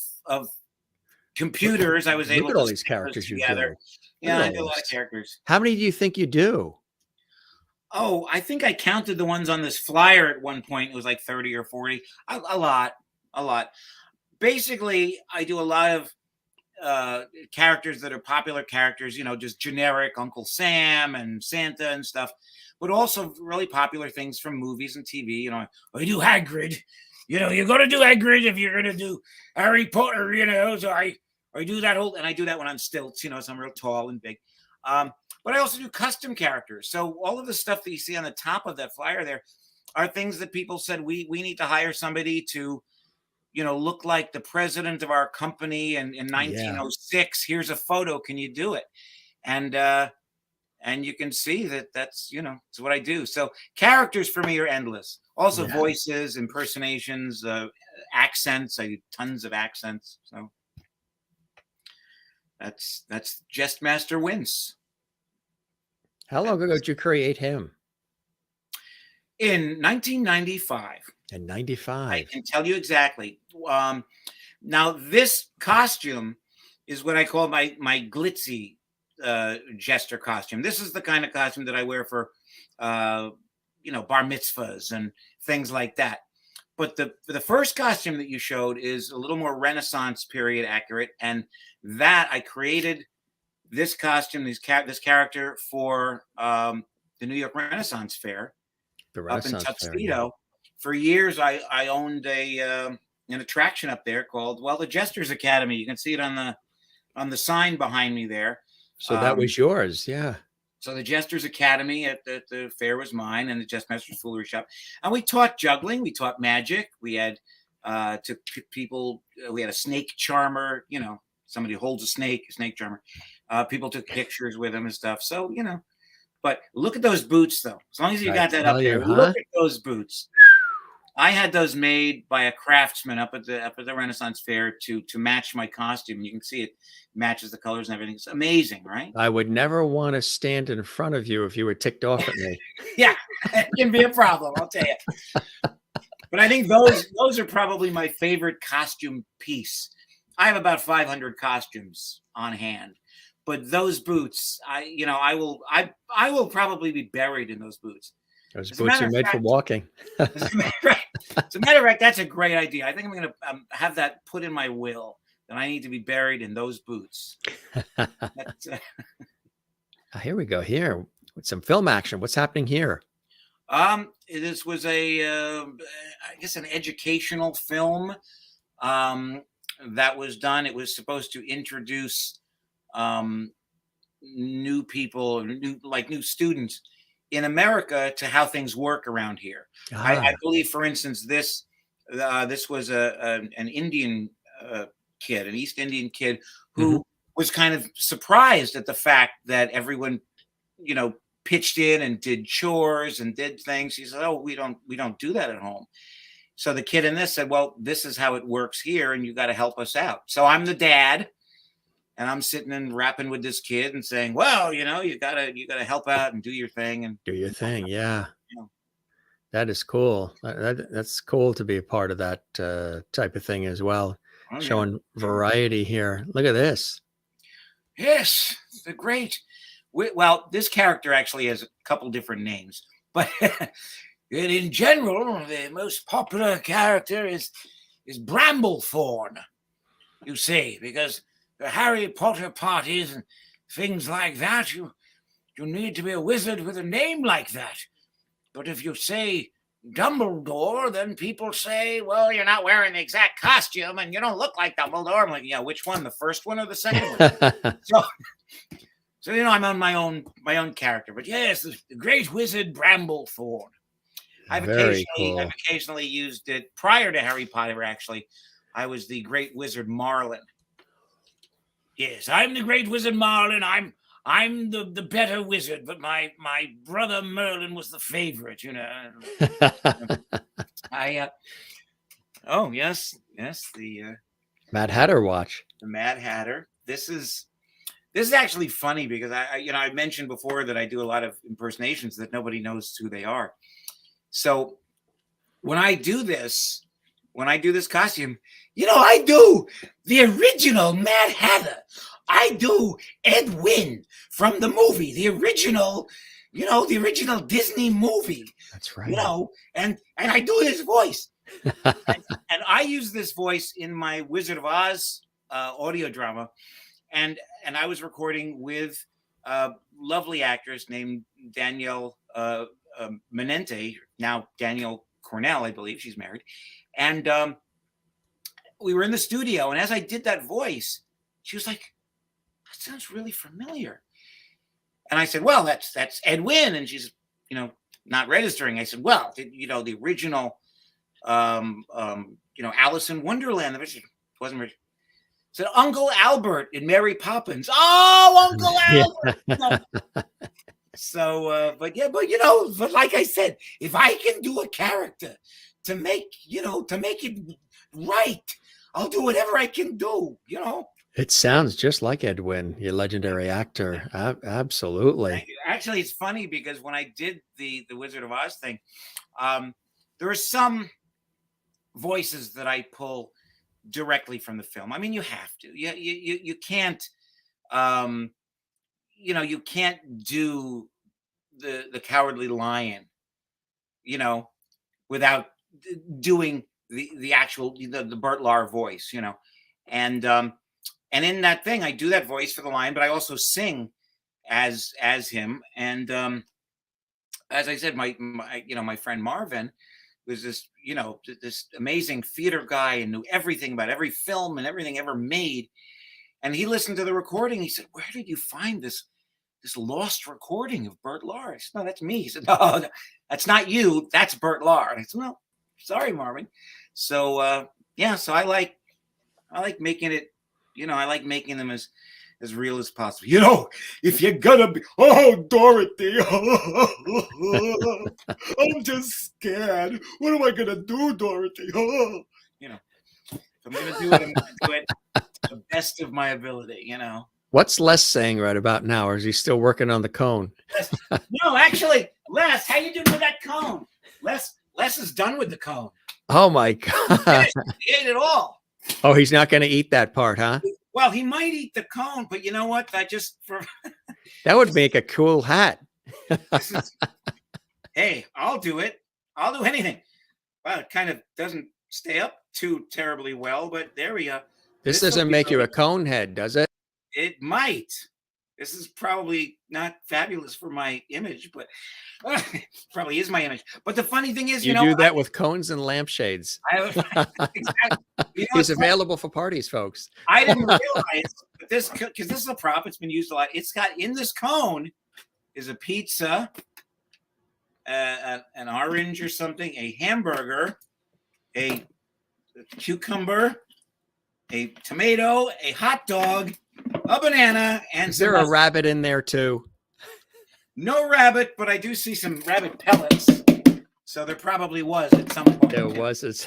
computers, I was able Look to at all these characters you do. Yeah, I do a lot of characters. How many do you think you do? Oh, I think I counted the ones on this flyer at one point. It was like 30 or 40. A lot. Basically, I do a lot of characters that are popular characters, just generic Uncle Sam and Santa and stuff, but also really popular things from movies and TV. I do Hagrid. You're going to do Hagrid if you're going to do Harry Potter, so I do that and I do that when I'm stilts, so I'm real tall and big. But I also do custom characters. So all of the stuff that you see on the top of that flyer there are things that people said, we need to hire somebody to, look like the president of our company in 1906. Here's a photo. Can you do it? And you can see that's it's what I do. So characters for me are endless. Also voices, impersonations, accents. I do tons of accents. So that's Jest Master Wince. How long ago did you create him? In 1995. In 95. I can tell you exactly. Now, this costume is what I call my glitzy jester costume. This is the kind of costume that I wear for, bar mitzvahs and things like that. But the first costume that you showed is a little more Renaissance period accurate. And that I created this costume, this character for the New York Renaissance Fair up in Tuxedo. For years, I owned an attraction up there called the Jesters Academy. You can see it on the sign behind me there. So that was yours, yeah. So the Jesters Academy at the fair was mine, and the Jest Master's Foolery Shop. And we taught juggling, we taught magic. We had people. We had a snake charmer. Somebody holds a snake charmer. People took pictures with him and stuff. So but look at those boots, though. As long as you got that up there, look at those boots. I had those made by a craftsman up at the Renaissance Fair to match my costume. You can see it matches the colors and everything. It's amazing, right? I would never want to stand in front of you if you were ticked off at me. Yeah, it can be a problem, I'll tell you. But I think those are probably my favorite costume piece. I have about 500 costumes on hand. But those boots, I will probably be buried in those boots. Those boots are made for walking. As a matter of fact, that's a great idea. I think I'm going to have that put in my will, that I need to be buried in those boots. Here we go. Here with some film action. What's happening here? This was I guess an educational film that was done. It was supposed to introduce new people, new students in America to how things work around here. I believe, for instance, this was an Indian kid, an East Indian kid who was kind of surprised at the fact that everyone, pitched in and did chores and did things. He said, "Oh, we don't do that at home." So the kid in this said, "Well, this is how it works here, and you got to help us out." So I'm the dad. And I'm sitting and rapping with this kid and saying, "Well, you gotta help out and do your thing and do your thing." Yeah, that is cool. That's cool to be a part of that type of thing as well. Showing variety here. Look at this. Yes, they're great. Well, this character actually has a couple different names, but in general, the most popular character is Bramblethorn. You see, because the Harry Potter parties and things like that, you need to be a wizard with a name like that. But if you say Dumbledore, then people say, well, you're not wearing the exact costume and you don't look like Dumbledore. I'm like, yeah, which one? The first one or the second one? So I'm on my own character. But yes, the great wizard Bramblethorn. I've occasionally used it prior to Harry Potter, actually. I was the great wizard Marlin. Yes, I'm the great wizard Marlin. I'm the better wizard, but my brother Merlin was the favorite, oh yes, the Mad Hatter watch. The Mad Hatter. This is actually funny because I mentioned before that I do a lot of impersonations that nobody knows who they are. So when I do this costume, I do the original Mad Hatter. I do Ed Wynn from the movie, the original Disney movie. That's right. And I do his voice. and I use this voice in my Wizard of Oz audio drama. And I was recording with a lovely actress named Danielle Menente, now Danielle Cornell, I believe she's married. And we were in the studio, and as I did that voice, she was like, that sounds really familiar. And I said, well, that's Ed Wynn. And she's, not registering. I said, well, the original, Alice in Wonderland. It wasn't registering. Said Uncle Albert in Mary Poppins. Oh, Uncle Albert. So, but like I said, if I can do a character to make it right, I'll do whatever I can do, It sounds just like Ed Wynn, your legendary actor. Absolutely. Actually, it's funny because when I did the Wizard of Oz thing, there are some voices that I pull directly from the film. I mean, you have to. You can't. You can't do the Cowardly Lion, without doing the actual the Bert Lahr voice, and in that thing I do that voice for the lion, but I also sing as him. And as I said, my friend Marvin was this amazing theater guy and knew everything about every film and everything ever made. And he listened to the recording. He said, "Where did you find this lost recording of Bert Lahr?" I said, "No, that's me." He said, "No, that's not you. That's Bert Lahr." And I said, "No, sorry, Marvin." So so I like making it. I like making them as real as possible. If you're gonna be, Dorothy, I'm just scared. What am I gonna do, Dorothy? If I'm gonna do it, I'm gonna do it to the best of my ability. What's Les saying right about now? Or is he still working on the cone? No, actually, Les, how you doing with that cone? Les is done with the cone. Oh my God! He ate it all. Oh, he's not going to eat that part, huh? Well, he might eat the cone, but you know what? That would make a cool hat. Hey, I'll do it. I'll do anything. Well, it kind of doesn't stay up too terribly well, but there we go. This doesn't make you a cone head, does it? It might. This is probably not fabulous for my image, but probably is my image. But the funny thing is, you do that with cones and lampshades. Exactly. He's available for parties, folks. I didn't realize this, because this is a prop. It's been used a lot. It's got in this cone is a pizza, an orange or something, a hamburger, a cucumber, a tomato, a hot dog, a banana, and is there a rabbit in there too? No rabbit, but I do see some rabbit pellets. So there probably was at some point. There was. It's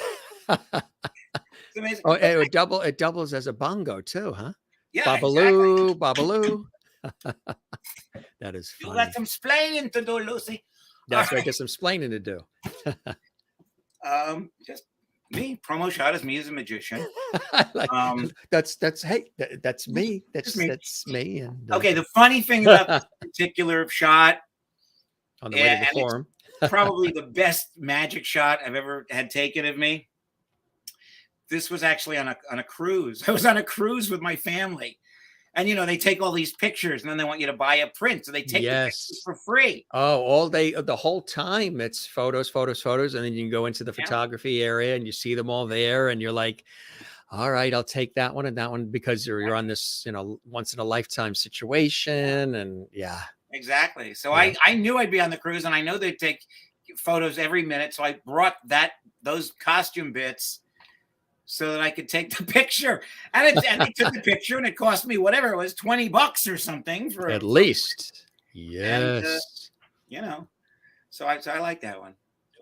amazing. Oh, it doubles as a bongo too, huh? Yeah, Babaloo, exactly. Babaloo. That is funny. You got some splaining to do, Lucy. That's right. Get some splaining to do. Me, promo shot is me as a magician. That's hey, that's me. That's me. that's me. And Okay, the funny thing about this particular shot, on the way to the and forum, it's probably the best magic shot I've ever had taken of me. This was actually on a cruise. I was on a cruise with my family. And they take all these pictures, and then they want you to buy a print, so they take the pictures for free. Oh, all day, the whole time, it's photos, photos, photos, and then you can go into the photography area, and you see them all there, and you're like, "All right, I'll take that one and that one," because you're on this, once in a lifetime situation, and Exactly. So I knew I'd be on the cruise, and I know they'd take photos every minute, so I brought those costume bits so that I could take the picture. And they took the picture, and it cost me whatever it was, $20 or something for at least. Yes. And, so I like that one.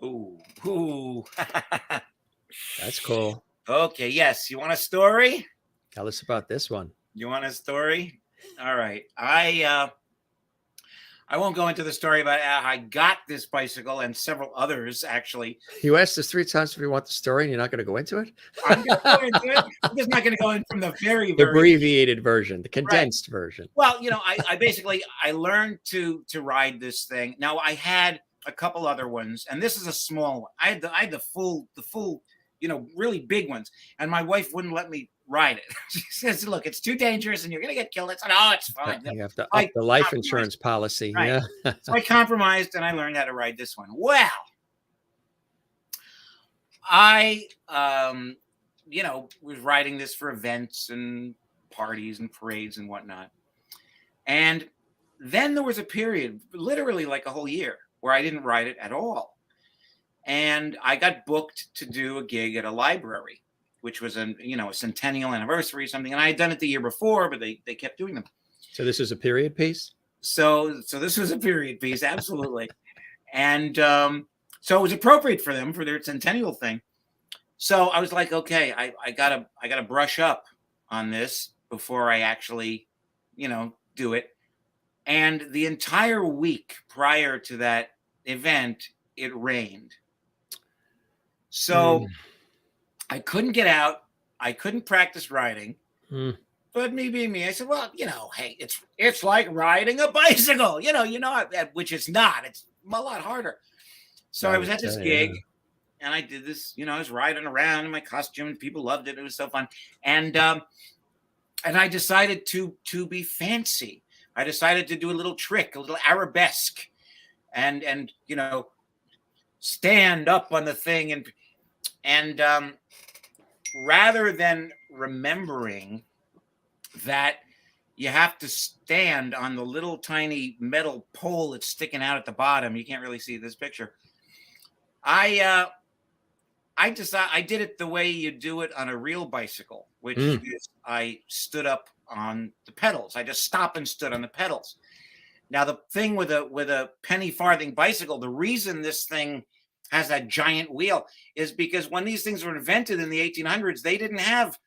Ooh. That's cool. Okay. Yes. You want a story? Tell us about this one. You want a story? All right. I won't go into the story about how I got this bicycle and several others, actually. You asked us 3 times if you want the story, and you're not going to go into it? I'm going to go into it. I'm just not going to go in from the very abbreviated version, the condensed version. Well, I basically learned to ride this thing. Now, I had a couple other ones, and this is a small one. I had the full, really big ones, and my wife wouldn't let me ride it. She says, "Look, it's too dangerous, and you're going to get killed." I said, "Oh, it's fine." You have to up the life insurance policy. Right. Yeah. So I compromised, and I learned how to ride this one. Well, I, was riding this for events and parties and parades and whatnot. And then there was a period, literally like a whole year, where I didn't ride it at all. And I got booked to do a gig at a library, which was a centennial anniversary or something. And I had done it the year before, but they kept doing them. So this is a period piece? So this was a period piece, absolutely. And so it was appropriate for them for their centennial thing. So I was like, okay, I gotta brush up on this before I actually, do it. And the entire week prior to that event, it rained. So I couldn't get out. I couldn't practice riding. But me being me, I said, well, hey, it's like riding a bicycle, which it's not. It's a lot harder. So I was at this gig, and I did this, I was riding around in my costume, and people loved it. It was so fun. And I decided to be fancy. I decided to do a little trick, a little arabesque, and stand up on the thing, and rather than remembering that you have to stand on the little tiny metal pole that's sticking out at the bottom. You can't really see this picture. I did it the way you do it on a real bicycle, which is I stood up on the pedals. I just stopped and stood on the pedals. Now, the thing with a penny farthing bicycle, the reason this thing has that giant wheel is because when these things were invented in the 1800s, they didn't have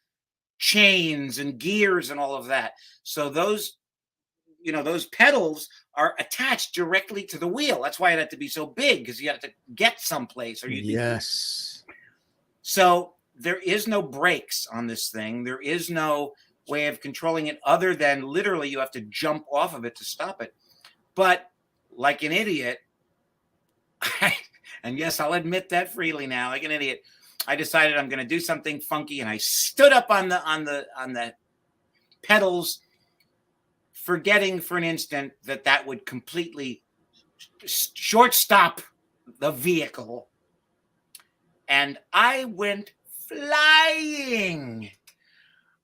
chains and gears and all of that. So those pedals are attached directly to the wheel. That's why it had to be so big, because you had to get someplace. Yes. So there is no brakes on this thing. There is no way of controlling it other than literally you have to jump off of it to stop it. But like an idiot, and yes, I'll admit that freely now, like an idiot, I decided I'm going to do something funky, and I stood up on the pedals, forgetting for an instant that would completely short stop the vehicle, and I went flying.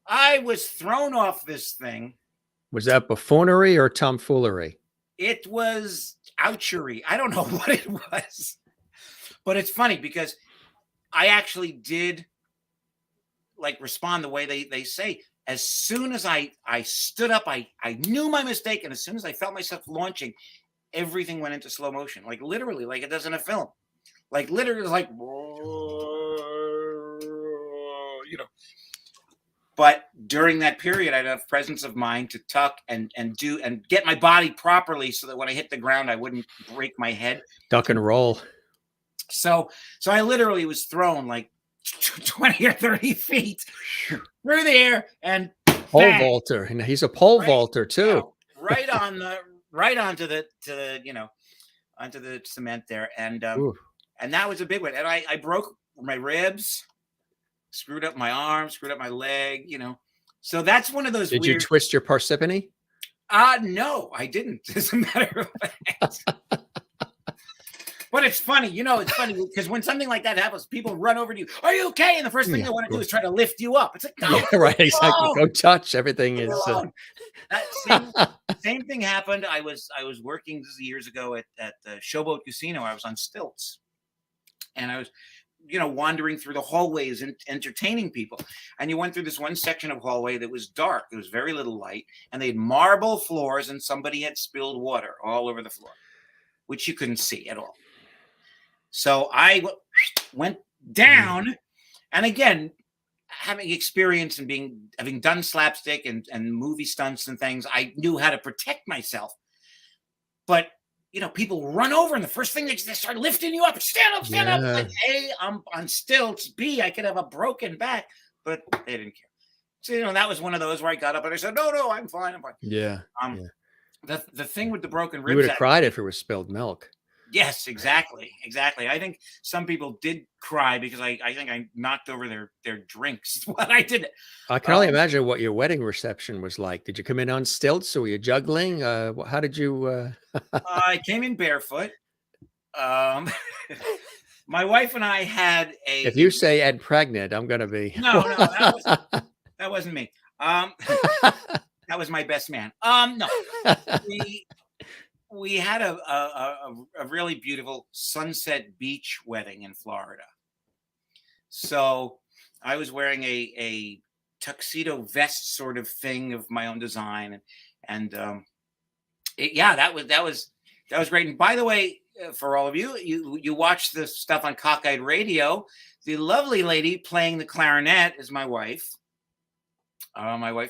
I was thrown off this thing. Was that buffoonery or tomfoolery? It was ouchery. I don't know what it was, but it's funny because I actually did respond the way they say. As soon as I stood up, I knew my mistake. And as soon as I felt myself launching, everything went into slow motion, like literally, like it does in a film, like literally like, But during that period, I had enough presence of mind to tuck and get my body properly so that when I hit the ground, I wouldn't break my head. Duck and roll. So I literally was thrown like 20 or 30 feet through the air and Pole bang, vaulter, and he's a pole vaulter you too. know, right onto the onto the cement there, and that was a big one. And I broke my ribs, screwed up my arm, screwed up my leg, you know. So that's one of those. Did weird... you twist your Parsippany? No, I didn't. As a matter of fact. But it's funny, you know, it's funny because when something like that happens, people run over to you. Are you okay? And the first thing they want to do is try to lift you up. It's like, no, yeah, right, exactly. Go touch. Everything is. That same thing happened. I was working years ago at the Showboat Casino. I was on stilts, and I was, you know, wandering through the hallways and entertaining people. And you went through this one section of hallway that was dark. There was very little light, and they had marble floors, and somebody had spilled water all over the floor, which you couldn't see at all. So I went down, and again, having experience and having done slapstick and movie stunts and things, I knew how to protect myself. But you know, people run over, and the first thing they start lifting you up. Stand up, stand up. Like, A, I'm on stilts. B, I could have a broken back, but they didn't care. So you know, that was one of those where I got up and I said, "No, I'm fine, I'm fine." Yeah. The thing with the broken ribs, you would have cried if it was spilled milk. Yes, exactly. I think some people did cry because I think I knocked over their drinks when I did it. I can only imagine what your wedding reception was like. Did you come in on stilts, or were you juggling? How did you? I came in barefoot. My wife and I had a. If you say "and pregnant," I'm going to be. No, that wasn't me. That was my best man. No, we had a really beautiful sunset beach wedding in Florida. So I was wearing a tuxedo vest sort of thing of my own design, and that was great. And by the way, for all of you watch the stuff on Cockeyed Radio. The lovely lady playing the clarinet is my wife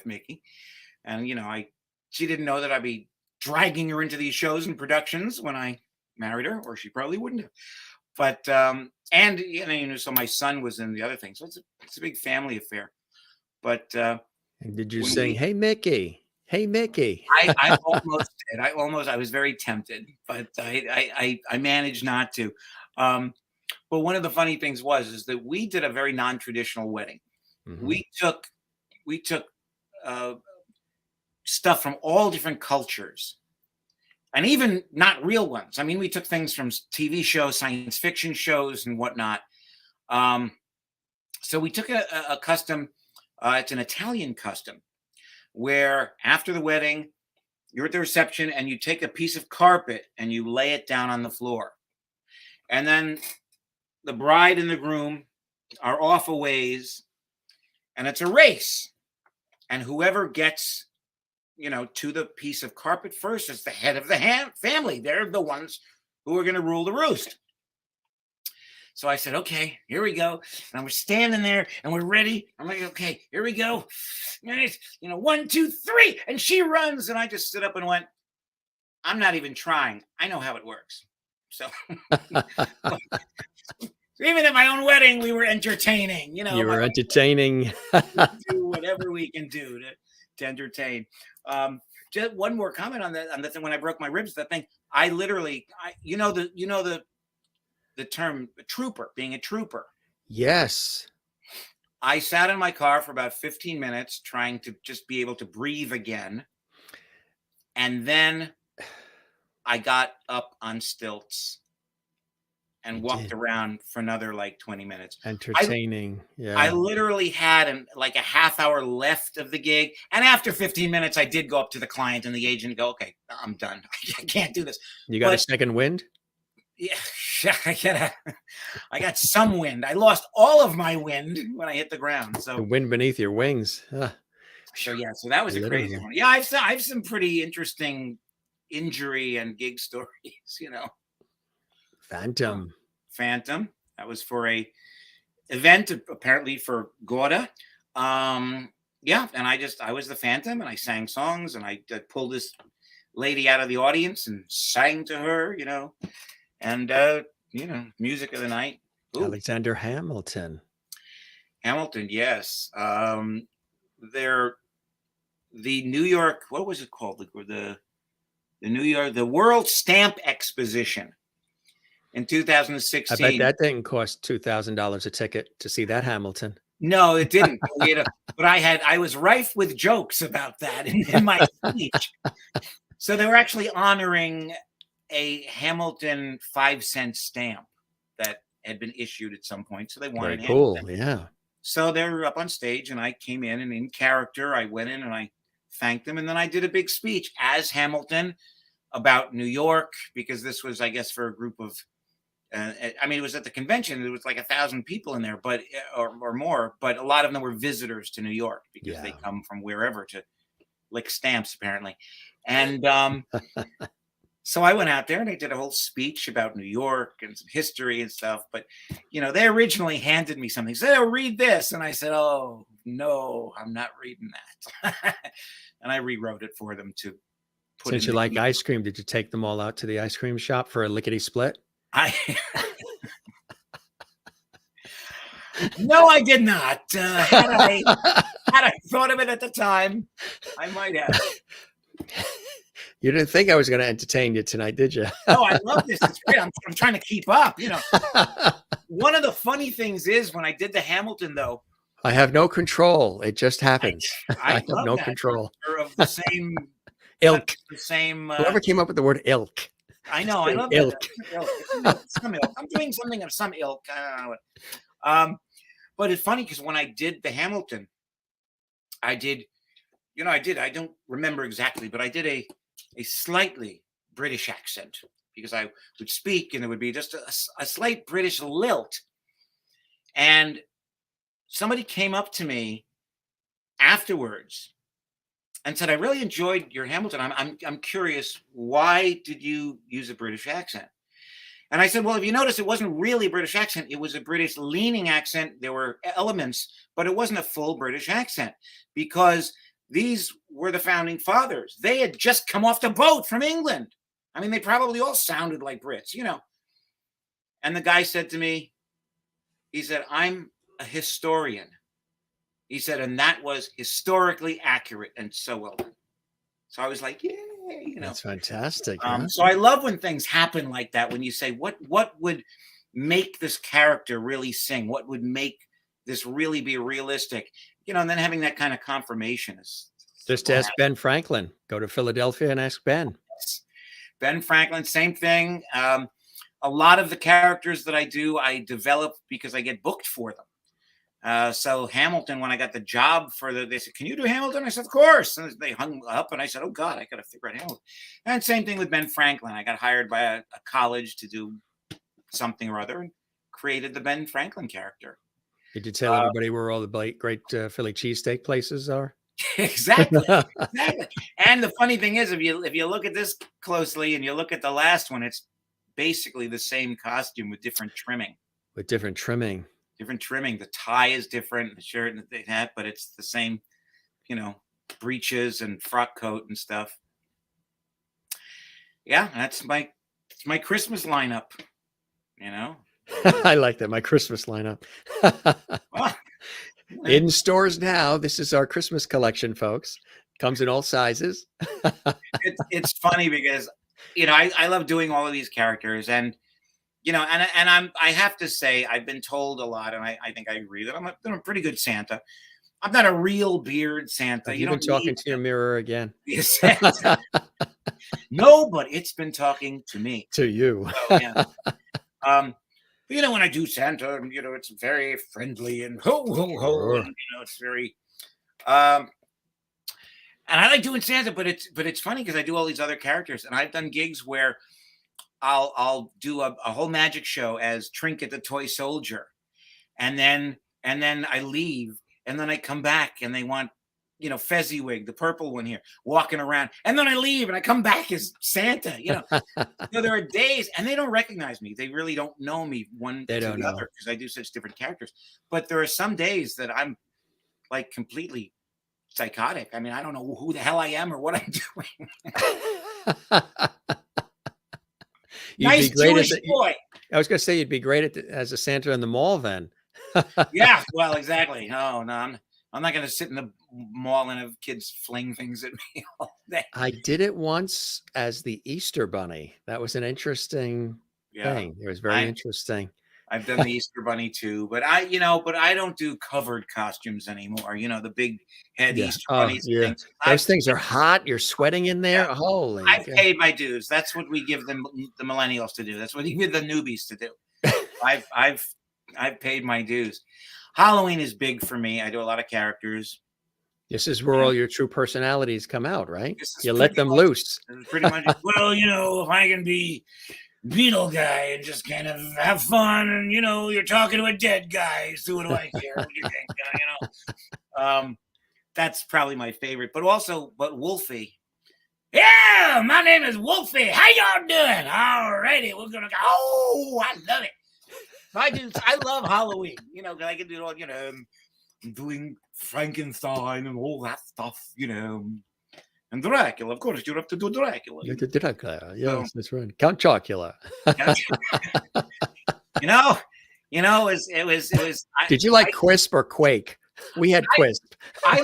Mickey, and you know she didn't know that I'd be dragging her into these shows and productions when I married her, or she probably wouldn't have. But and you know, so my son was in the other thing, so it's a big family affair. But and did you sing "Hey Mickey"? Hey Mickey. I almost did. I was very tempted, but I managed not to. But one of the funny things is that we did a very non-traditional wedding. Mm-hmm. We took stuff from all different cultures, and even not real ones. I mean, we took things from TV shows, science fiction shows, and whatnot. So we took a custom. It's an Italian custom, where after the wedding, you're at the reception, and you take a piece of carpet and you lay it down on the floor, and then the bride and the groom are off a ways, and it's a race, and whoever gets to the piece of carpet first is the head of the family. They're the ones who are going to rule the roost. So I said, okay, here we go. And we're standing there and we're ready. I'm like, okay, here we go. And it's, 1, 2, 3. And she runs. And I just stood up and went, I'm not even trying. I know how it works. So even at my own wedding, we were entertaining. You were entertaining. Do whatever we can do to entertain. Just one more comment on the thing. When I broke my ribs, that thing, I literally, the term trooper, being a trooper. Yes. I sat in my car for about 15 minutes trying to just be able to breathe again. And then I got up on stilts and walked around for another 20 minutes. Entertaining. I literally had a half hour left of the gig. And after 15 minutes, I did go up to the client and the agent and go, okay, I'm done. I can't do this. You got a second wind? Yeah, I got some wind. I lost all of my wind when I hit the ground. So the wind beneath your wings. So that was a crazy one. Yeah, I've some pretty interesting injury and gig stories. Phantom. That was for a event apparently for Gorda. And I was the Phantom, and I sang songs, and I pulled this lady out of the audience and sang to her. And music of the night. Ooh. Alexander Hamilton. Hamilton, yes. They're the New York, what was it called? The New York, the World Stamp Exposition in I 2016. bet that didn't cost $2,000 a ticket to see that Hamilton. No, it didn't. But I was rife with jokes about that in my speech. So they were actually honoring a Hamilton 5-cent stamp that had been issued at some point. So they wanted Very cool. Hamilton. Yeah. So they're up on stage, and I came in, and in character, I went in and I thanked them, and then I did a big speech as Hamilton about New York, because this was, I guess, for a group of, I mean, it was at the convention. There was like 1,000 people in there, but or more. But a lot of them were visitors to New York because they come from wherever to lick stamps, apparently. And so I went out there and I did a whole speech about New York and some history and stuff. But, you know, they originally handed me something. They said, "Oh, read this." And I said, "Oh, no, I'm not reading that." And I rewrote it for them to put Since in you the like email. ice cream, did you take them all out to the ice cream shop for a lickety split? No, I did not. Had I thought of it at the time, I might have. You didn't think I was going to entertain you tonight, did you? No, I love this. It's great. I'm trying to keep up. You know, one of the funny things is when I did the Hamilton, though, I have no control. It just happens. I have love no that. control. They're of the same Ilk. the same. Whoever came up with the word ilk. I know. I love Ilk. that. Some ilk. I'm doing something of some ilk. I don't know what. But it's funny because when I did the Hamilton, I did. I don't remember exactly, but I did a slightly British accent because I would speak and it would be just a slight British lilt. And somebody came up to me afterwards and said, "I really enjoyed your Hamilton. I'm curious, why did you use a British accent?" And I said, "Well, if you notice, it wasn't really a British accent. It was a British leaning accent. There were elements, but it wasn't a full British accent because these were the founding fathers. They had just come off the boat from England. I mean, they probably all sounded like Brits, you know." And the guy said to me, he said, "I'm a historian." He said, and that was historically accurate and so well done. So I was like, "Yay!" You know, That's fantastic. so I love when things happen like that. When you say, what would make this character really sing? What would make this really be realistic? You know, and then having that kind of confirmation is Just ask Ben Franklin. Go to Philadelphia and ask Ben. Ben Franklin, same thing. A lot of the characters that I do, I develop because I get booked for them. So Hamilton, when I got the job they said, "Can you do Hamilton?" I said, "Of course." And they hung up and I said, "Oh God, I got to figure out Hamilton." And same thing with Ben Franklin. I got hired by a college to do something or other and created the Ben Franklin character. Did you tell everybody where all the great Philly cheesesteak places are? Exactly. And the funny thing is, if you look at this closely and you look at the last one, it's basically the same costume with different trimming. With different trimming. Different trimming. The tie is different, the shirt and the hat, but it's the same, you know, breeches and frock coat and stuff. Yeah, that's my Christmas lineup. You know, I like that. My Christmas lineup. In stores now. This is our Christmas collection, folks. Comes in all sizes. It's funny because, you know, I love doing all of these characters, and you know, and I have to say, I've been told a lot, and I think I agree that I'm a pretty good Santa. I'm not a real beard Santa. Have you been talking to your mirror again? No, but it's been talking to me. To you. So, yeah. You know, when I do Santa, you know, it's very friendly and ho ho ho. Sure. And, you know, it's very. And I like doing Santa, but it's funny because I do all these other characters, and I've done gigs where I'll do a whole magic show as Trinket the Toy Soldier, and then I leave, and then I come back, and they want, you know, Fezziwig, the purple one here, walking around, and then I leave, and I come back as Santa. You know, so there are days, and they don't recognize me. They really don't know me one to the other because I do such different characters. But there are some days that I'm like completely psychotic. I mean, I don't know who the hell I am or what I'm doing. Nice Jewish boy. I was going to say you'd be great as a Santa in the mall then. Yeah, well, exactly. No, I'm not going to sit in the mall and have kids fling things at me all day. I did it once as the Easter Bunny. That was an interesting thing. It was very interesting. I've done the Easter Bunny too, but I don't do covered costumes anymore. The big head Easter bunnies. Yeah. Things. Those things are hot. You're sweating in there. Yeah. Holy! I've paid my dues. That's what we give them, the millennials, to do. That's what we give the newbies to do. I've paid my dues. Halloween is big for me. I do a lot of characters. This is where all your true personalities come out, right? You let them loose. Pretty much. Well, if I can be Beetle guy and just kind of have fun, and you're talking to a dead guy, so what do I care what you think? That's probably my favorite. But Wolfie. Yeah, my name is Wolfie. How y'all doing? All righty, we're gonna go. Oh, I love it. I love Halloween. I can do all. I'm doing Frankenstein and all that stuff. And Dracula, of course, you have to do Dracula. You did Dracula, yes, that's right. Count Chocula. It was. Did you like Quisp or Quake? We had Quisp. I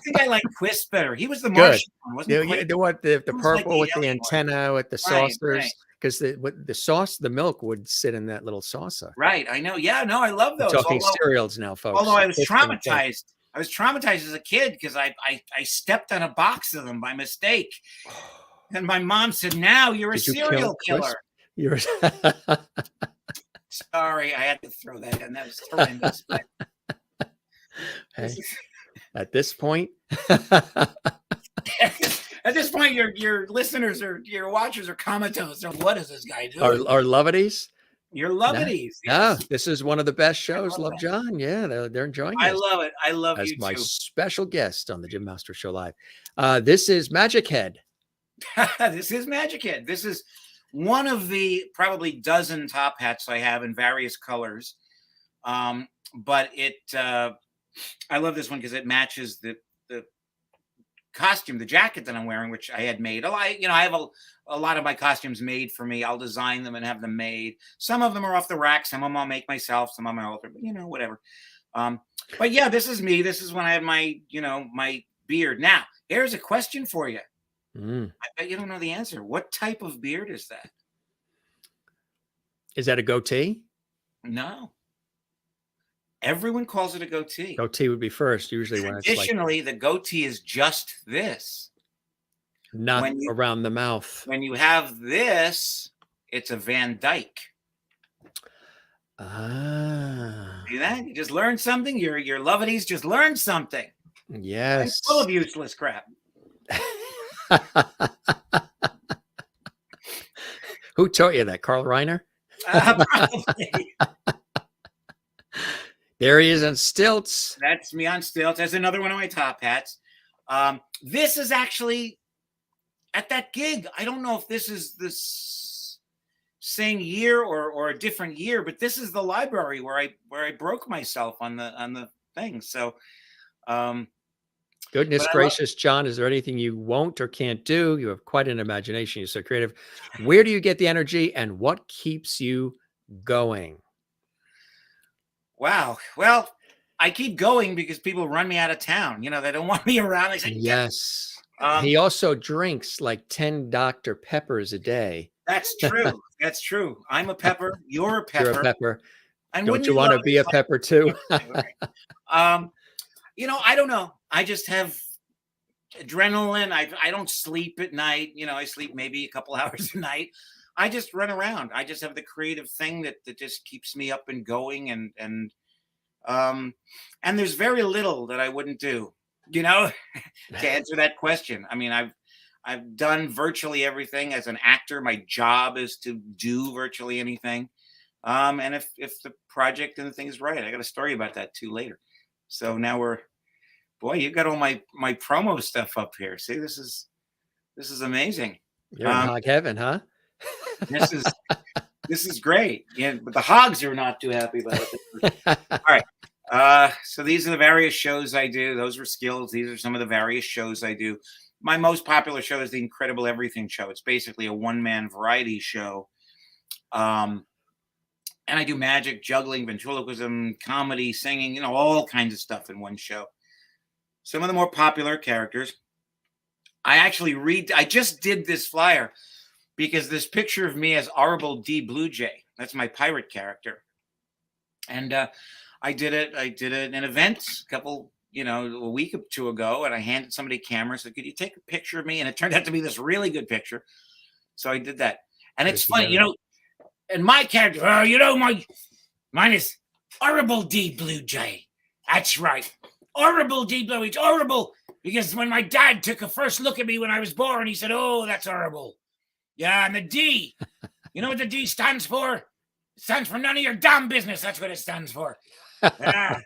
think I like Quisp better. He was the Martian one, wasn't he? The purple with the antenna with the saucers, because the sauce, the milk would sit in that little saucer. Right, I know. Yeah, no, I love those. We're talking cereals now, folks. Although I was traumatized. I was traumatized as a kid because I stepped on a box of them by mistake. And my mom said, now you're a serial killer. Sorry, I had to throw that in. That was horrendous. Hey, at this point, your listeners or your watchers are comatose. So what is this guy doing? Our lovities? Your lovities. Yeah, this is one of the best shows. Love John. Yeah, they're enjoying it. I love it. I love as you my too. special guest on the Jim Master Show Live. This is Magic Head. This is Magic Head. This is one of the probably dozen top hats I have in various colors. But I love this one because it matches the costume, the jacket that I'm wearing, which I had made. I have a lot of my costumes made for me. I'll design them and have them made. Some of them are off the rack. Some of them I'll make myself. Some of them I'll alter, but whatever. But yeah, this is me. This is when I have my, my beard. Now, here's a question for you. I bet you don't know the answer. What type of beard is that? Is that a goatee? No. Everyone calls it a goatee. Goatee would be first, usually when it's like... Traditionally, the goatee is just this. Not around the mouth. When you have this, it's a Van Dyke. Ah. See that? You just learned something. Your lovities just learned something. Yes. It's full of useless crap. Who taught you that? Carl Reiner? Probably. There he is on stilts. That's me on stilts. That's another one of my top hats. This is actually at that gig. I don't know if this is this same year or a different year, but this is the library where I broke myself on the thing. So, goodness gracious, John, is there anything you won't or can't do? You have quite an imagination. You're so creative. Where do you get the energy, and what keeps you going? Wow. Well, I keep going because people run me out of town. They don't want me around. They say, yes. He also drinks like 10 Dr. Peppers a day. That's true. That's true. I'm a pepper. You're a pepper. You're a pepper. And don't you want to be a pepper too? I don't know. I just have adrenaline. I don't sleep at night. I sleep maybe a couple hours a night. I just run around. I just have the creative thing that just keeps me up and going. And there's very little that I wouldn't do, to answer that question. I mean, I've done virtually everything as an actor. My job is to do virtually anything. And if the project and the thing is right, I got a story about that too later. So now you got all my promo stuff up here. See, this is amazing. You're in hog heaven, huh? This is great. Yeah, but the hogs are not too happy about it. All right. So these are the various shows I do. Those were skills. These are some of the various shows I do. My most popular show is the Incredible Everything Show. It's basically a one-man variety show. And I do magic, juggling, ventriloquism, comedy, singing, you know, all kinds of stuff in one show. Some of the more popular characters. I just did this flyer because this picture of me as Arble D. Blue Jay, that's my pirate character. And I did an event a week or two ago, and I handed somebody a camera, said, could you take a picture of me? And it turned out to be this really good picture. So I did that. And it's funny, you know, and my character, mine is Arble D. Blue Jay. That's right. Arble D. Blue. It's horrible because when my dad took a first look at me when I was born, he said, oh, that's horrible. Yeah, and the D, you know what the D stands for? It stands for none of your damn business. That's what it stands for. Yeah.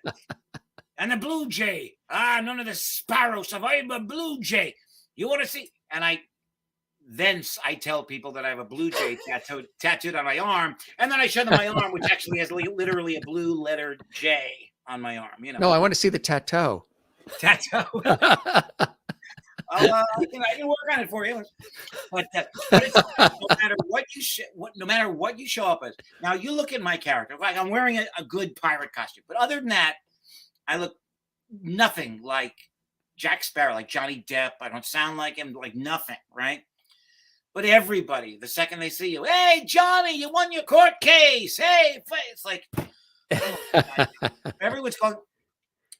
And the Blue Jay. None of the sparrow stuff. I'm a Blue Jay. You want to see? And I tell people that I have a Blue Jay tattooed on my arm. And then I show them my arm, which actually has literally a blue letter J on my arm. You know. No, I want to see the tattoo. I can work on it for you, but it's, no matter what you show up as. Now you look at my character, like I'm wearing a good pirate costume, but other than that, I look nothing like Jack Sparrow, like Johnny Depp. I don't sound like him, like nothing, right? But everybody, the second they see you, hey Johnny, you won your court case. Hey, it's like oh, everyone's going.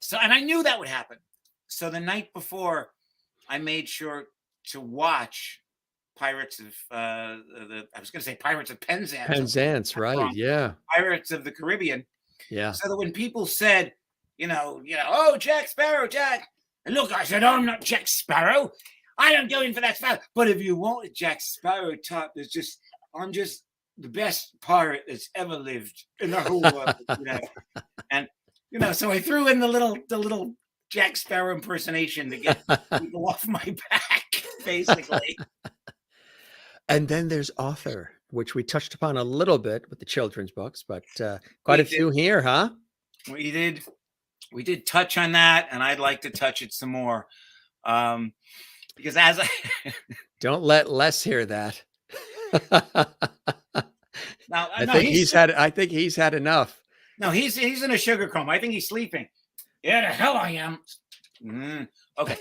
So, and I knew that would happen. So the night before, I made sure to watch Pirates of Pirates of Penzance. Penzance, right? Yeah. Pirates of the Caribbean. Yeah. So that when people said, oh, Jack Sparrow, Jack. And look, I said, I'm not Jack Sparrow. I don't go in for that Sparrow. But if you want a Jack Sparrow top, I'm just the best pirate that's ever lived in the whole world. And so I threw in the little Jack Sparrow impersonation to get people off my back, basically. And then there's author, which we touched upon a little bit with the children's books, but quite a few here, huh? We did touch on that, and I'd like to touch it some more. Because as I don't let Les hear that. Now, I think he's had enough. No, he's in a sugar coma. I think he's sleeping. Yeah, the hell I am. Okay.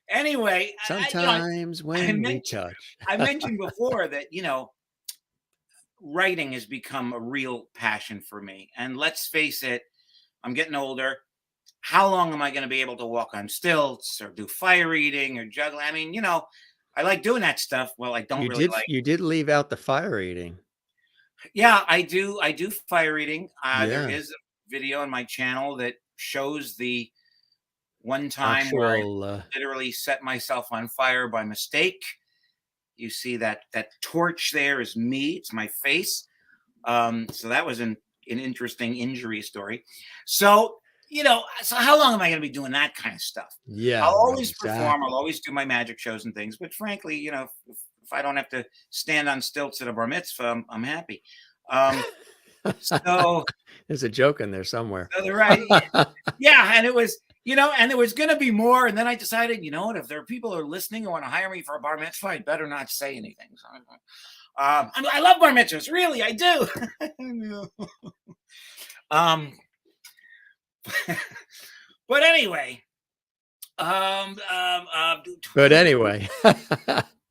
Anyway, sometimes when we touch, I mentioned before that writing has become a real passion for me. And let's face it, I'm getting older. How long am I going to be able to walk on stilts or do fire eating or juggling? I mean, I like doing that stuff. Well, I don't really like. You did leave out the fire eating. Yeah, I do fire eating. There is a video on my channel that shows the one time where I literally set myself on fire by mistake. You see that torch there is me. It's my face. So that was an interesting injury story. So, so how long am I going to be doing that kind of stuff? Yeah. I'll always perform. I'll always do my magic shows and things. But frankly, if I don't have to stand on stilts at a bar mitzvah, I'm happy. So there's a joke in there somewhere. So right. Yeah. And it was, and there was going to be more. And then I decided, what, if there are people who are listening who want to hire me for a bar mitzvah, I'd better not say anything. So, I love bar mitzvahs. Really, I do. But anyway, I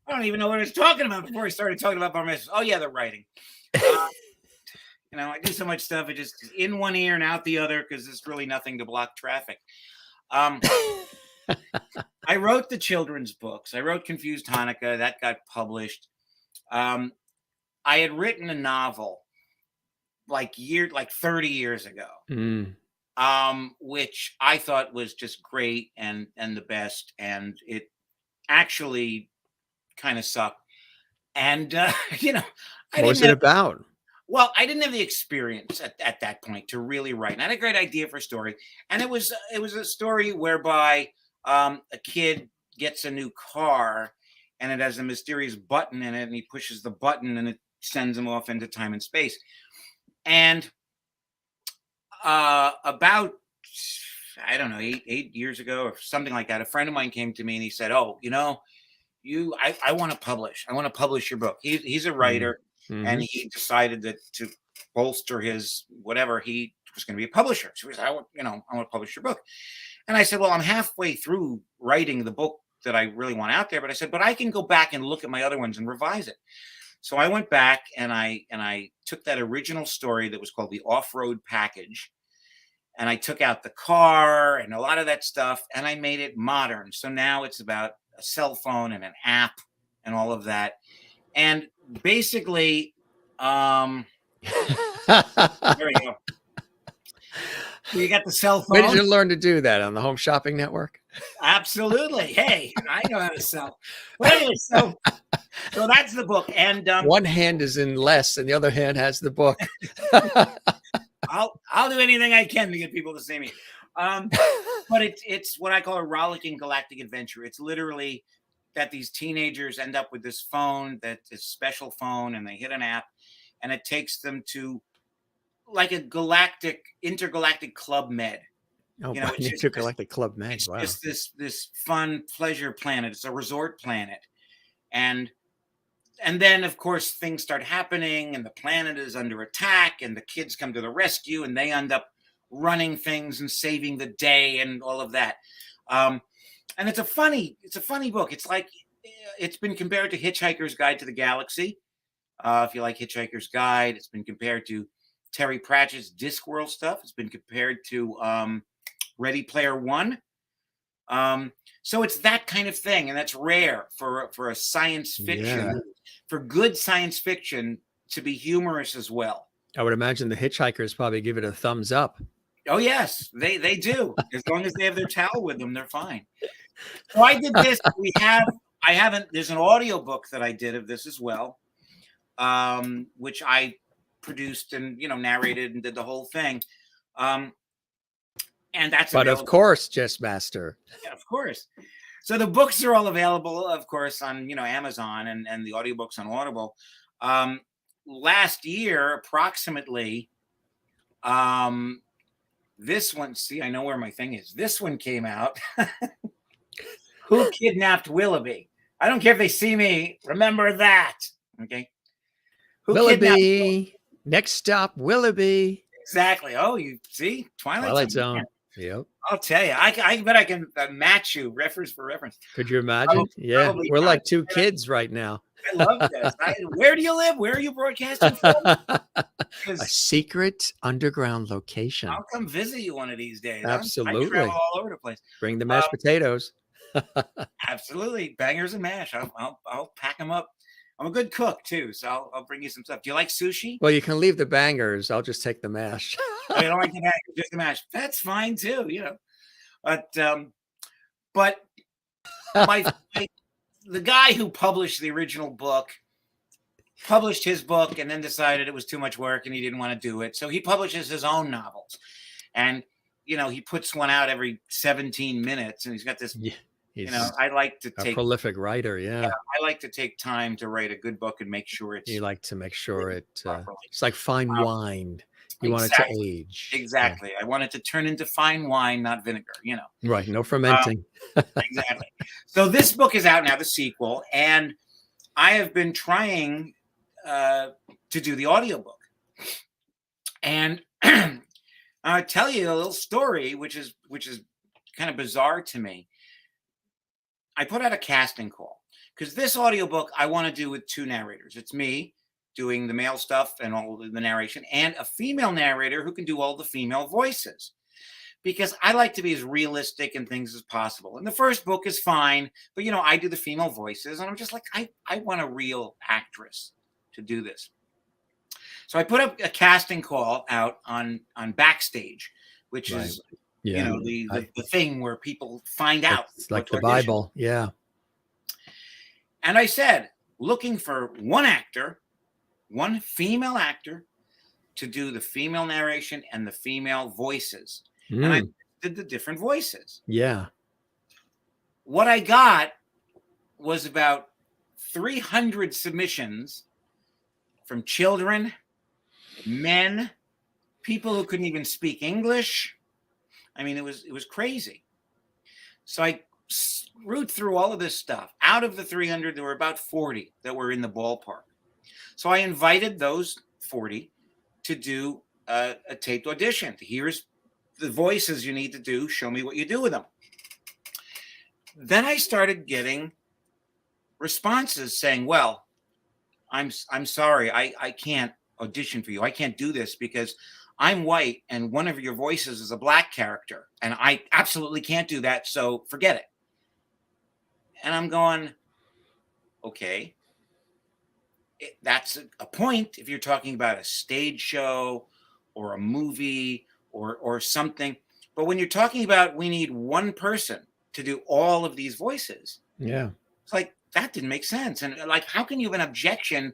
don't even know what I was talking about before I started talking about bar mitzvahs. Oh yeah, the writing. I do so much stuff. It just in one ear and out the other because there's really nothing to block traffic. I wrote the children's books. I wrote Confused Hanukkah. That got published. I had written a novel like 30 years ago, which I thought was just great and the best. And it actually kind of sucked. And, what was it about? Well, I didn't have the experience at that point to really write. And I had a great idea for a story. And it was a story whereby a kid gets a new car and it has a mysterious button in it. And he pushes the button and it sends him off into time and space. And about, I don't know, eight years ago or something like that, a friend of mine came to me and he said, oh, I want to publish. I want to publish your book. He's a writer. Mm-hmm. And he decided to bolster his whatever. He was going to be a publisher. So he said, I want to publish your book. And I said, well, I'm halfway through writing the book that I really want out there. But I said, but I can go back and look at my other ones and revise it. So I went back and I took that original story that was called The Off-Road Package, and I took out the car and a lot of that stuff, and I made it modern. So now it's about a cell phone and an app and all of that. And basically, there we go. You got the cell phone. When did you learn to do that? On the Home Shopping Network? Absolutely. Hey, I know how to sell. But anyway, so that's the book. And one hand is in less, and the other hand has the book. I'll do anything I can to get people to see me. But it's what I call a rollicking galactic adventure. It's literally that these teenagers end up with this phone, this special phone, and they hit an app, and it takes them to like a intergalactic Club Med. Oh, intergalactic Club Med. It's wow. just this fun pleasure planet. It's a resort planet, and then of course things start happening, and the planet is under attack, and the kids come to the rescue, and they end up running things and saving the day and all of that. And it's a funny book. It's like it's been compared to Hitchhiker's Guide to the Galaxy. If you like Hitchhiker's Guide, it's been compared to Terry Pratchett's Discworld stuff. It's been compared to Ready Player One. So it's that kind of thing, and that's rare for a science fiction, for good science fiction to be humorous as well. I would imagine the hitchhikers probably give it a thumbs up. Oh yes, they do. As long as they have their towel with them, they're fine. So I did this. There's an audiobook that I did of this as well, which I produced and narrated and did the whole thing. And that's available. Of course, Jess Master. Yeah, of course. So the books are all available, of course, on Amazon and the audiobooks on Audible. Last year, approximately, this one, see, I know where my thing is. This one came out. Who Kidnapped Willoughby? I don't care if they see me. Remember that. Okay. Who Willoughby. Next stop, Willoughby. Exactly. Oh, you see? Twilight Zone. Yep. I'll tell you. I bet I can match you reference for reference. Could you imagine? Probably we're like two kids right now. I love this. Where do you live? Where are you broadcasting from? A secret underground location. I'll come visit you one of these days. Absolutely. I travel all over the place. Bring the mashed potatoes. Absolutely. Bangers and mash. I'll pack them up. I'm a good cook too, so I'll bring you some stuff. Do you like sushi? Well, you can leave the bangers. I'll just take the mash. I don't like the mash, just the mash. That's fine too, But the guy who published the original book published his book and then decided it was too much work and he didn't want to do it. So he publishes his own novels, and he puts one out every 17 minutes, and he's got this. I like to take a prolific writer. Yeah, I like to take time to write a good book and make sure it's. You like to make sure it's like fine wine. You want it to age. Exactly. Yeah. I want it to turn into fine wine, not vinegar. Right. No fermenting. Exactly. So this book is out now, the sequel, and I have been trying to do the audiobook. And I'll tell you a little story, which is kind of bizarre to me. I put out a casting call because this audiobook I want to do with two narrators. It's me doing the male stuff and all the narration, and a female narrator who can do all the female voices, because I like to be as realistic in things as possible. And the first book is fine, but I do the female voices, and I'm just like, I want a real actress to do this. So I put up a casting call out on Backstage, which is the thing where people find out. It's like the Bible. Yeah. And I said, looking for one female actor to do the female narration and the female voices. And I did the different voices. Yeah. What I got was about 300 submissions from children, men, people who couldn't even speak English. I mean, it was crazy. So I root through all of this stuff. Out of the 300, there were about 40 that were in the ballpark. So I invited those 40 to do a taped audition. Here's the voices you need to do. Show me what you do with them. Then I started getting responses saying, well, I'm sorry, I can't audition for you. I can't do this because I'm white and one of your voices is a black character and I absolutely can't do that. So forget it. And I'm going, okay, that's a point if you're talking about a stage show or a movie or something. But when you're talking about we need one person to do all of these voices, Yeah. it's like that didn't make sense. And like, how can you have an objection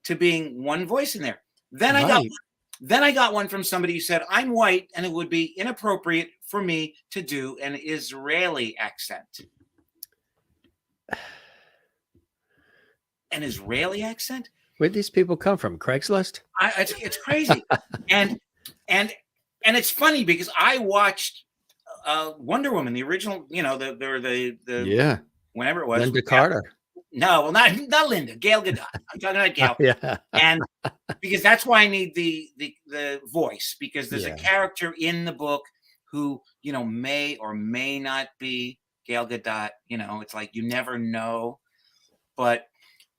to being one voice in there? Then I got one from somebody who said, I'm white and it would be inappropriate for me to do an Israeli accent. An Israeli accent? Where'd these people come from? Craigslist? It's crazy. and it's funny because I watched Wonder Woman, the original, the yeah, whenever it was. Linda Carter. No, well, not Linda, Gail Gadot. I'm talking about Gail. Yeah. And because that's why I need the voice, because there's a character in the book who, may or may not be Gail Gadot. It's like you never know. But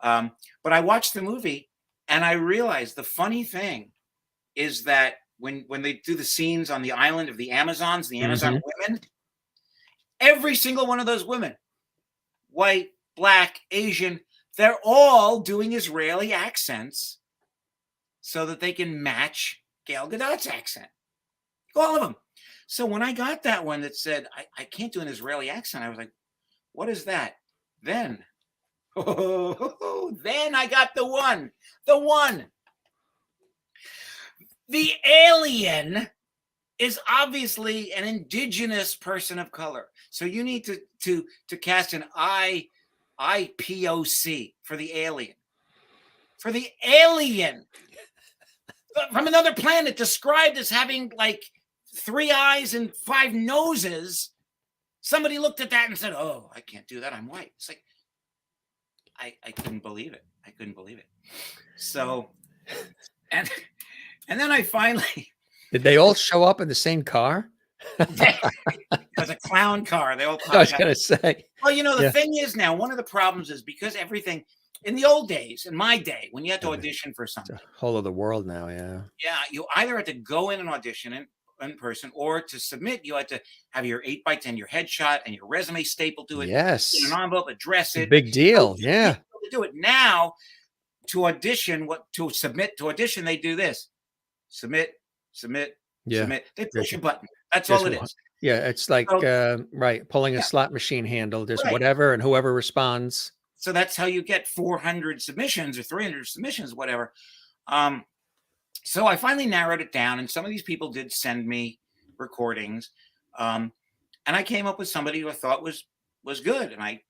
I watched the movie and I realized the funny thing is that when they do the scenes on the island of the Amazons, the Amazon women, every single one of those women, white, black, Asian, they're all doing Israeli accents so that they can match Gal Gadot's accent. All of them. So when I got that one that said, I can't do an Israeli accent, I was like, what is that? Then I got the one. The alien is obviously an indigenous person of color. So you need to cast an IPOC for the alien. For the alien from another planet described as having like 3 eyes and 5 noses. Somebody looked at that and said, oh, I can't do that. I'm white. It's like, I couldn't believe it. So, and then I finally. Did they all show up in the same car? It was a clown car. They all. I was going to say. Well, the thing is now, one of the problems is because everything in the old days, in my day, when you had to audition for something. It's a whole other world now, yeah. Yeah, you either had to go in and audition in person, or to submit, you had to have your 8x10, your headshot, and your resume stapled to it. Yes. In an envelope, address it. Big deal, yeah. To do it now, to submit to audition, they do this: submit. They push a button. That's all it is. Yeah, it's like pulling a slot machine handle. Just whatever, and whoever responds. So that's how you get 400 submissions or 300 submissions, whatever. So I finally narrowed it down, and some of these people did send me recordings, and I came up with somebody who I thought was good, and I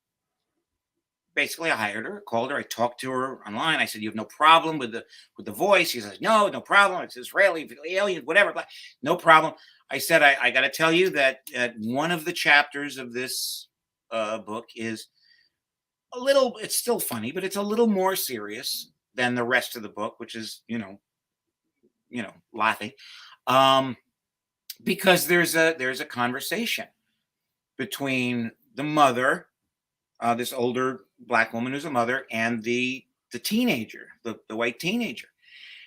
hired her, called her, I talked to her online. I said, "You have no problem with the voice?" She says, "No problem. It's Israeli, alien, whatever. But no problem." I said, "I got to tell you that one of the chapters of this book is a little. It's still funny, but it's a little more serious than the rest of the book, which is laughing, because there's a conversation between the mother, this older Black woman who's a mother, and the teenager, the white teenager,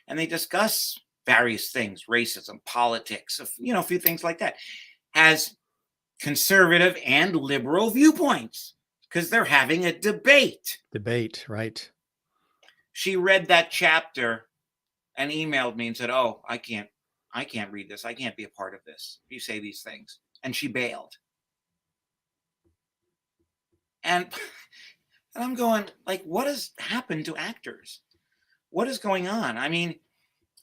and they discuss various things, racism, politics, a few things like that, has conservative and liberal viewpoints because they're having a debate. Right. She read that chapter and emailed me and said, "Oh, I can't read this. I can't be a part of this. You say these things." And she bailed. And I'm going, like, what has happened to actors? What is going on? I mean,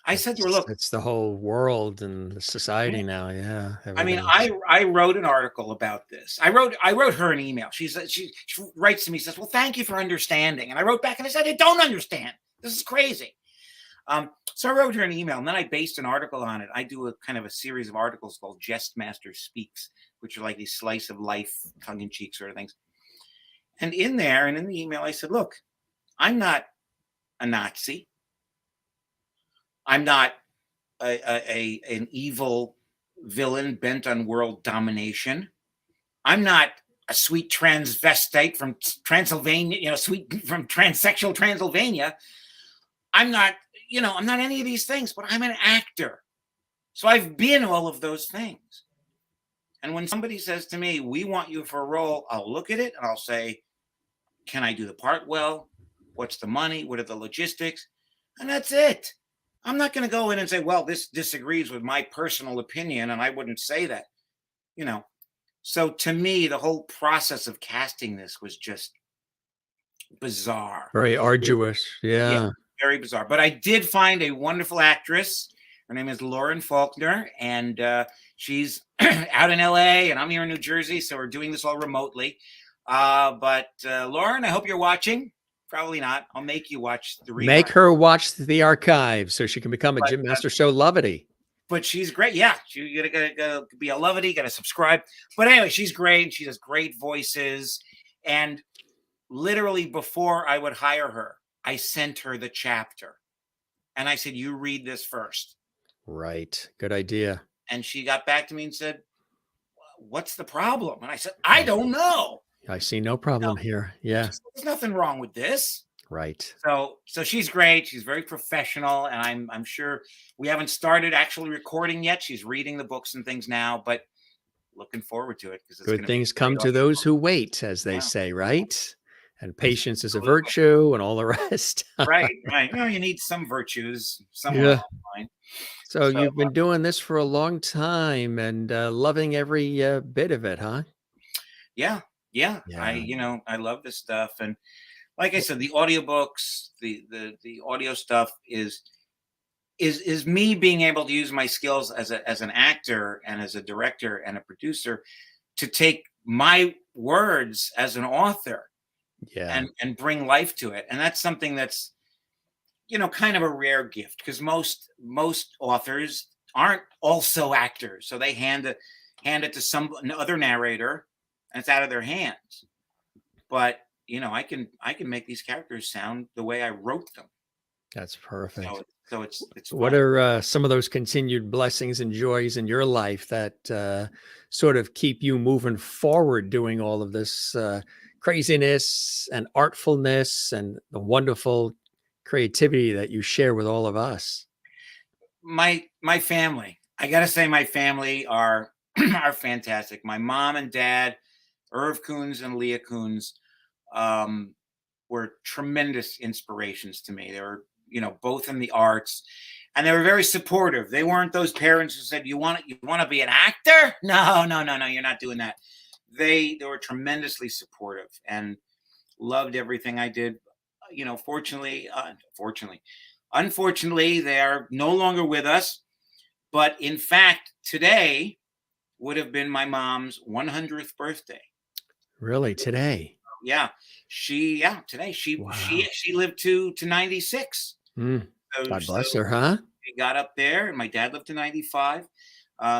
I said to her, look. It's the whole world and the society now, yeah. I mean, I wrote an article about this. I wrote her an email. She writes to me, says, "Well, thank you for understanding." And I wrote back and I said, "I don't understand. This is crazy." So I wrote her an email, and then I based an article on it. I do a kind of a series of articles called Jest Master Speaks, which are like these slice of life, tongue-in-cheek sort of things. And in there, and in the email, I said, "Look, I'm not a Nazi. I'm not an evil villain bent on world domination. I'm not a sweet transvestite from Transylvania, sweet from transsexual Transylvania. I'm not any of these things, but I'm an actor. So I've been all of those things. And when somebody says to me, we want you for a role, I'll look at it and I'll say, can I do the part well? What's the money? What are the logistics? And that's it. I'm not going to go in and say, well, this disagrees with my personal opinion, and I wouldn't say that, So to me, the whole process of casting this was just bizarre. Very arduous. Yeah. Very bizarre. But I did find a wonderful actress. Her name is Lauren Faulkner, and she's out in LA, and I'm here in New Jersey, so we're doing this all remotely. But Lauren, I hope you're watching. Probably not. I'll make you watch the replay. Make her watch the archives so she can become a Jim Master Show lovity. But she's great. Yeah, you gotta be a lovity. Gotta subscribe. But anyway, she's great. She does great voices. And literally before I would hire her, I sent her the chapter, and I said, "You read this first." Right. Good idea. And she got back to me and said, "What's the problem?" And I said, "I don't know. I see no problem here. Yeah. There's nothing wrong with this." Right. So she's great. She's very professional, and I'm sure we haven't started actually recording yet. She's reading the books and things now, but looking forward to it because good things come to those who wait, as they say, right? And patience is a virtue, and all the rest. Right. You need some virtues somewhere along the line. So you've been doing this for a long time and loving every bit of it, huh? Yeah. I love this stuff, and like I said, the audiobooks, the audio stuff is me being able to use my skills as an actor and as a director and a producer to take my words as an author and bring life to it. And that's something that's kind of a rare gift, because most authors aren't also actors, so they hand it to some other narrator and it's out of their hands. But I can make these characters sound the way I wrote them. That's perfect. So it's what fun. are some of those continued blessings and joys in your life that sort of keep you moving forward, doing all of this craziness and artfulness and the wonderful creativity that you share with all of us? My family. I gotta say, my family are fantastic. My mom and dad, Irv Koons and Leah Koons, were tremendous inspirations to me. They were, both in the arts, and they were very supportive. They weren't those parents who said, "You want to be an actor? No, you're not doing that." They were tremendously supportive and loved everything I did. Unfortunately, they are no longer with us. But in fact, today would have been my mom's 100th birthday. Really, today? Yeah, today she lived to 96. God bless her, huh? She got up there, and my dad lived to 95.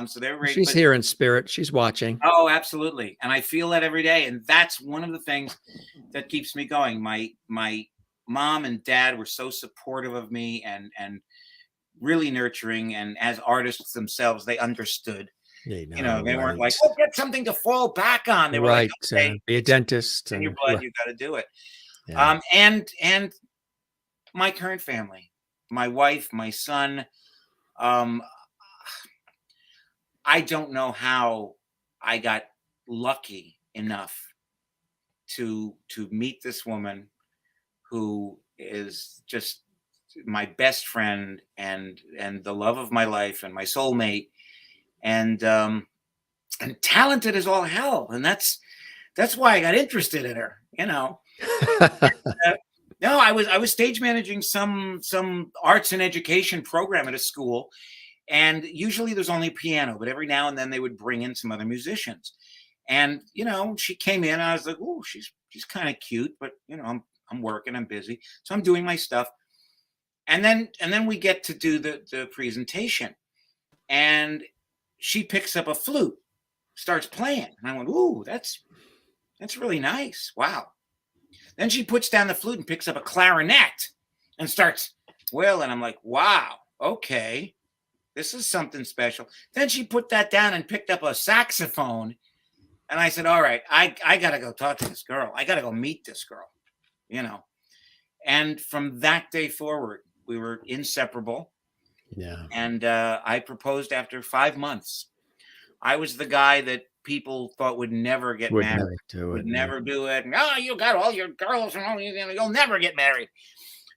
So they're great. She's here in spirit. She's watching. Oh, absolutely, and I feel that every day, and that's one of the things that keeps me going. My mom and dad were so supportive of me and really nurturing, and as artists themselves, they understood. They weren't like, "Oh, get something to fall back on." They were like, "Okay, be a dentist. In your blood, you got to do it." Yeah. And my current family, my wife, my son. I don't know how I got lucky enough to meet this woman who is just my best friend and the love of my life and my soulmate, and talented as all hell. And that's why I got interested in her, No, I was stage managing some arts and education program at a school, and usually there's only piano, but every now and then they would bring in some other musicians. And she came in, and I was like, "Oh, she's kind of cute," but I'm working, I'm busy, so I'm doing my stuff. And then we get to do the presentation, and she picks up a flute, starts playing, and I went, "Ooh, that's really nice. Wow." Then she puts down the flute and picks up a clarinet and starts, and I'm like, "Wow, okay." This is something special. Then she put that down and picked up a saxophone. And I said, all right, I got to go talk to this girl. I got to go meet this girl, you know. And from that day forward, we were inseparable. Yeah. And I proposed after 5 months. I was the guy that people thought would never get married. Never do would it. never do it. And, oh, you got all your girls and all, you'll never get married.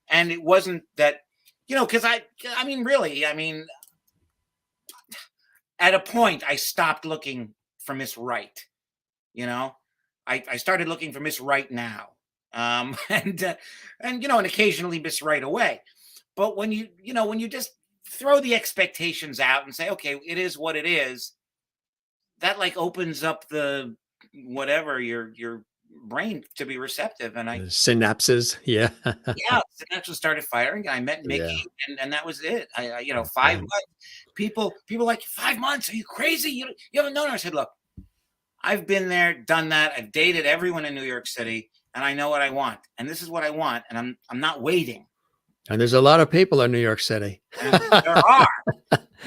And it wasn't that, you know, because I mean, really, I mean, at a point, I stopped looking for Miss Right. You know, I started looking for Miss Right now. And you know, and occasionally Miss Right away. But when you just throw the expectations out and say, okay, it is what it is, that like opens up the whatever your brain to be receptive. And I Synapses. Yeah. yeah, synapses started firing. I met Mickey, and that was it. I you know, 5 months. People like 5 months. Are you crazy? You haven't known her. I said, look, I've been there, done that. I've dated everyone in New York City, and I know what I want. And this is what I want. And I'm not waiting. And there's a lot of people in New York City. There are.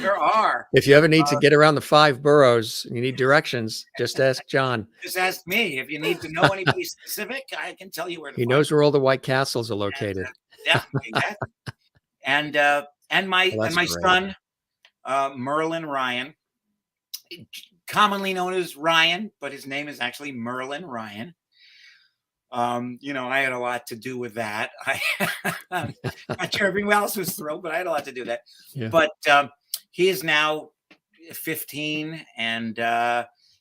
There are. If you ever need to get around the 5 boroughs and you need directions, just ask John. Just ask me. If you need to know anybody specific, I can tell you where to He find knows where all the White Castles are located. Yeah, exactly. And my son, Merlin Ryan, commonly known as Ryan, but his name is actually Merlin Ryan. You know, I had a lot to do with that. I'm not sure everyone else was thrilled, but I had a lot to do with that. Yeah. But he is now 15, and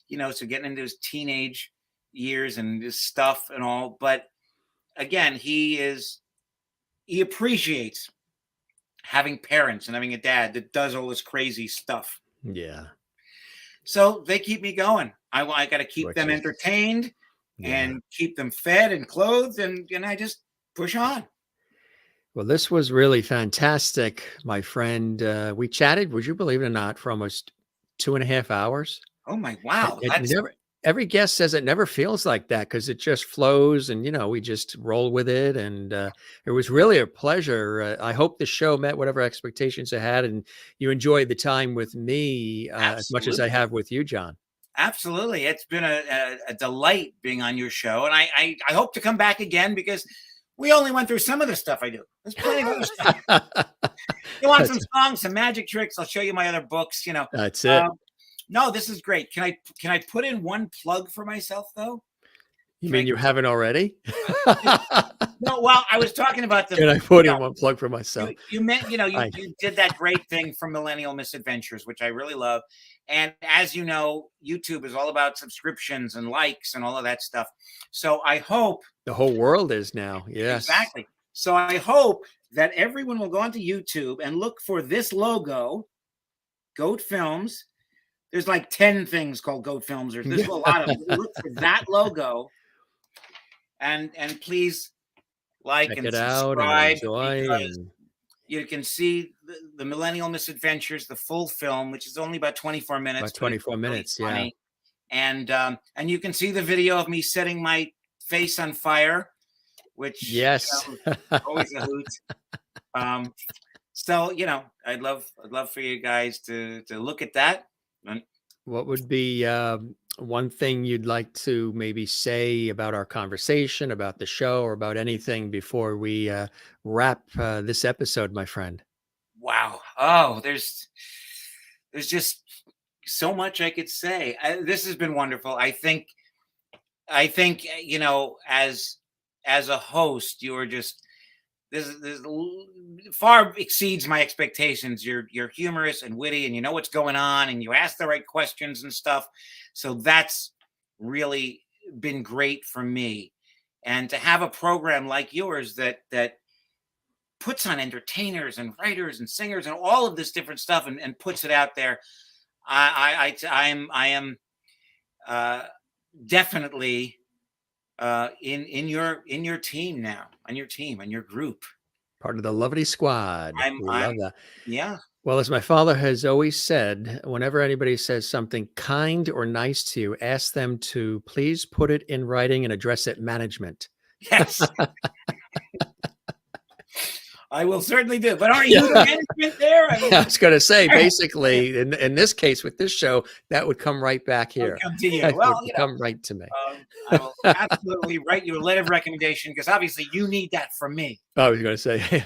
you know, so getting into his teenage years and his stuff and all. But again, he appreciates having parents and having a dad that does all this crazy stuff. Yeah. So they keep me going. I got to keep them entertained and keep them fed and clothed, and I just push on. Well, this was really fantastic, my friend. We chatted, would you believe it or not, for almost 2.5 hours. Oh my, wow. Every guest says it never feels like that because it just flows and, you know, we just roll with it. And it was really a pleasure. I hope the show met whatever expectations I had and you enjoyed the time with me as much as I have with you, John. Absolutely. It's been a delight being on your show. And I hope to come back again because we only went through some of the stuff I do. There's plenty of other stuff. You want some songs, some magic tricks? I'll show you my other books, you know. That's it. No, this is great. Can I put in one plug for myself though? You mean you haven't already? No, well, I was talking about the. Can I put in one plug for myself? You meant, you know, you did that great thing from Millennial Misadventures, which I really love. And as you know, YouTube is all about subscriptions and likes and all of that stuff. So I hope the whole world is now. Yes, exactly. So I hope that everyone will go onto YouTube and look for this logo, Goat Films. There's like 10 things called Goat Films. There's a lot of them. Look for that logo, and please like and subscribe. You can see the Millennial Misadventures, the full film, which is only about 24 minutes. About 24 minutes, yeah. And you can see the video of me setting my face on fire, which yes, always a hoot. So you know, I'd love for you guys to look at that. What would be one thing you'd like to maybe say about our conversation, about the show, or about anything before we wrap this episode, my friend? Wow. Oh, there's just so much I could say. This has been wonderful. I think, you know, as a host, you are just, this far exceeds my expectations. You're humorous and witty, and you know what's going on, and you ask the right questions and stuff. So that's really been great for me. And to have a program like yours that puts on entertainers and writers and singers and all of this different stuff and puts it out there, I am definitely in your team now, on your group, part of the lovely squad. We love that. Yeah. Well, as my father has always said, whenever anybody says something kind or nice to you, ask them to please put it in writing and address it management. Yes. I will certainly do. But are you the management there? I mean, I was going to say, basically, in this case with this show, that would come right back here. Come to you. That Well, would come right to me. I will absolutely write you a letter of recommendation because obviously you need that from me. I was going to say,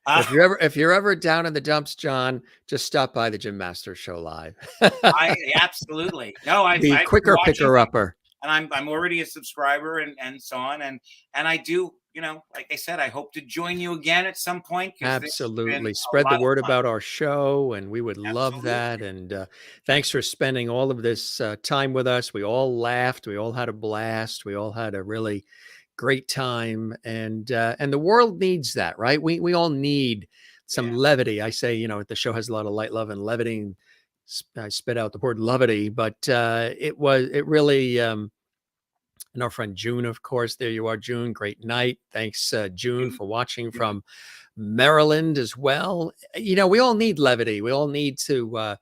if you're ever down in the dumps, John, just stop by the Jim Masters Show live. Absolutely. No, the quicker picker upper. And I'm already a subscriber and so on. And I do, like I said, I hope to join you again at some point. Absolutely. Spread the word about our show, and we would love that. And thanks for spending all of this time with us. We all laughed. We all had a blast. We all had a really great time. And the world needs that, right? We all need some levity. I say, the show has a lot of light, love, and levity. And I spit out the word levity, but it really, and our friend June, of course, there you are, June. Great night. Thanks, June, for watching from Maryland as well. We all need levity. We all need to,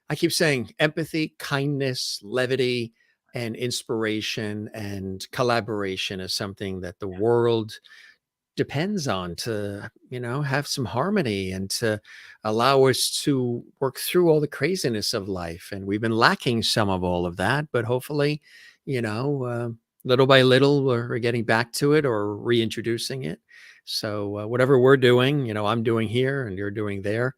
I keep saying empathy, kindness, levity, and inspiration and collaboration is something that the world depends on to, have some harmony and to allow us to work through all the craziness of life. And we've been lacking some of all of that, but hopefully, little by little, we're getting back to it or reintroducing it. So whatever we're doing, I'm doing here and you're doing there.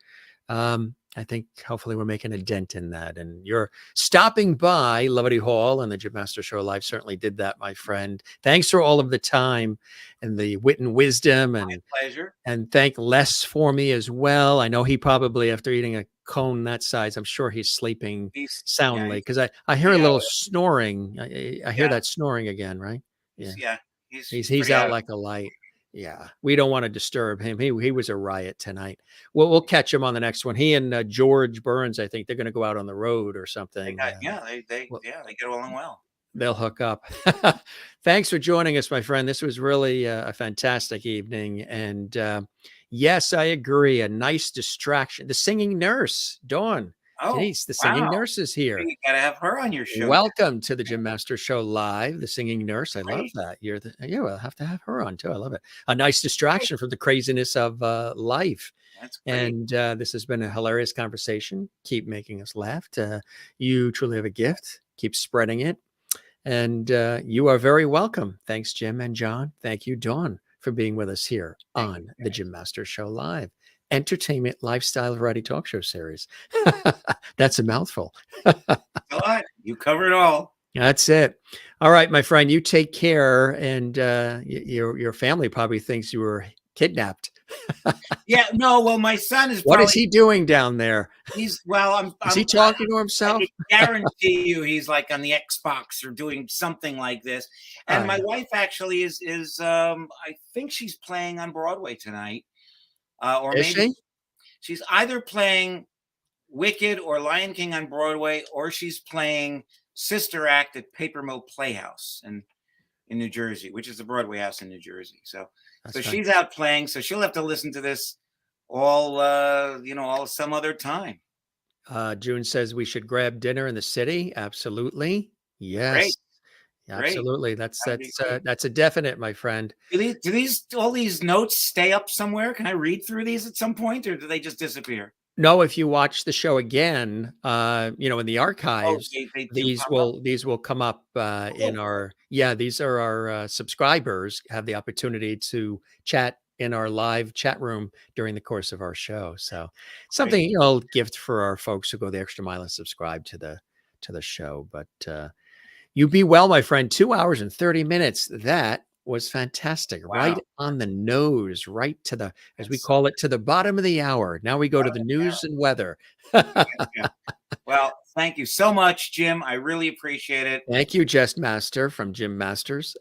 I think hopefully we're making a dent in that. And you're stopping by Levity Hall and the Jim Master Show Live certainly did that, my friend. Thanks for all of the time and the wit and wisdom. And my pleasure. And thank Les for me as well. I know he probably, after eating a cone that size, I'm sure he's sleeping soundly because I hear a little snoring. I hear that snoring again, right? Yeah. He's out like a light. Yeah, we don't want to disturb him. He was a riot tonight. We'll catch him on the next one. He and George Burns, I think they're going to go out on the road or something. They get along well. They'll hook up. Thanks for joining us, my friend. This was really a fantastic evening. And yes, I agree. A nice distraction. The singing nurse, Dawn. Oh, Denise, the singing nurse is here. You gotta have her on your show. Welcome to the Jim Master Show Live, the singing nurse. I love that. We'll have to have her on too. I love it. A nice distraction from the craziness of life. That's great. And this has been a hilarious conversation. Keep making us laugh. You truly have a gift. Keep spreading it. And you are very welcome. Thanks, Jim and John. Thank you, Dawn, for being with us here on the Jim Master Show Live. Entertainment, lifestyle, variety talk show series. That's a mouthful. You cover it all. That's it. All right, my friend, you take care. And your family probably thinks you were kidnapped. Yeah, no, well, my son is What is he doing down there? Is he talking to himself? I guarantee you he's like on the Xbox or doing something like this. And my wife actually is I think she's playing on Broadway tonight. Or maybe she's either playing Wicked or Lion King on Broadway, or she's playing Sister Act at Paper Mill Playhouse in New Jersey, which is a Broadway house in New Jersey. So she's out playing. So she'll have to listen to this all some other time. June says we should grab dinner in the city. Absolutely. Yes. Great. Absolutely. That's a definite, my friend. Do all these notes stay up somewhere? Can I read through these at some point, or do they just disappear? No, if you watch the show again, in the archives, these will come up in our. Yeah, these are our subscribers have the opportunity to chat in our live chat room during the course of our show. So something gift for our folks who go the extra mile and subscribe to the show. But you be well, my friend. 2 hours and 30 minutes. That was fantastic. Wow. Right on the nose, right to the, as we call it, to the bottom of the hour. Now we go to the news and weather. Well, thank you so much, Jim. I really appreciate it. Thank you, Jest Master from Jim Masters.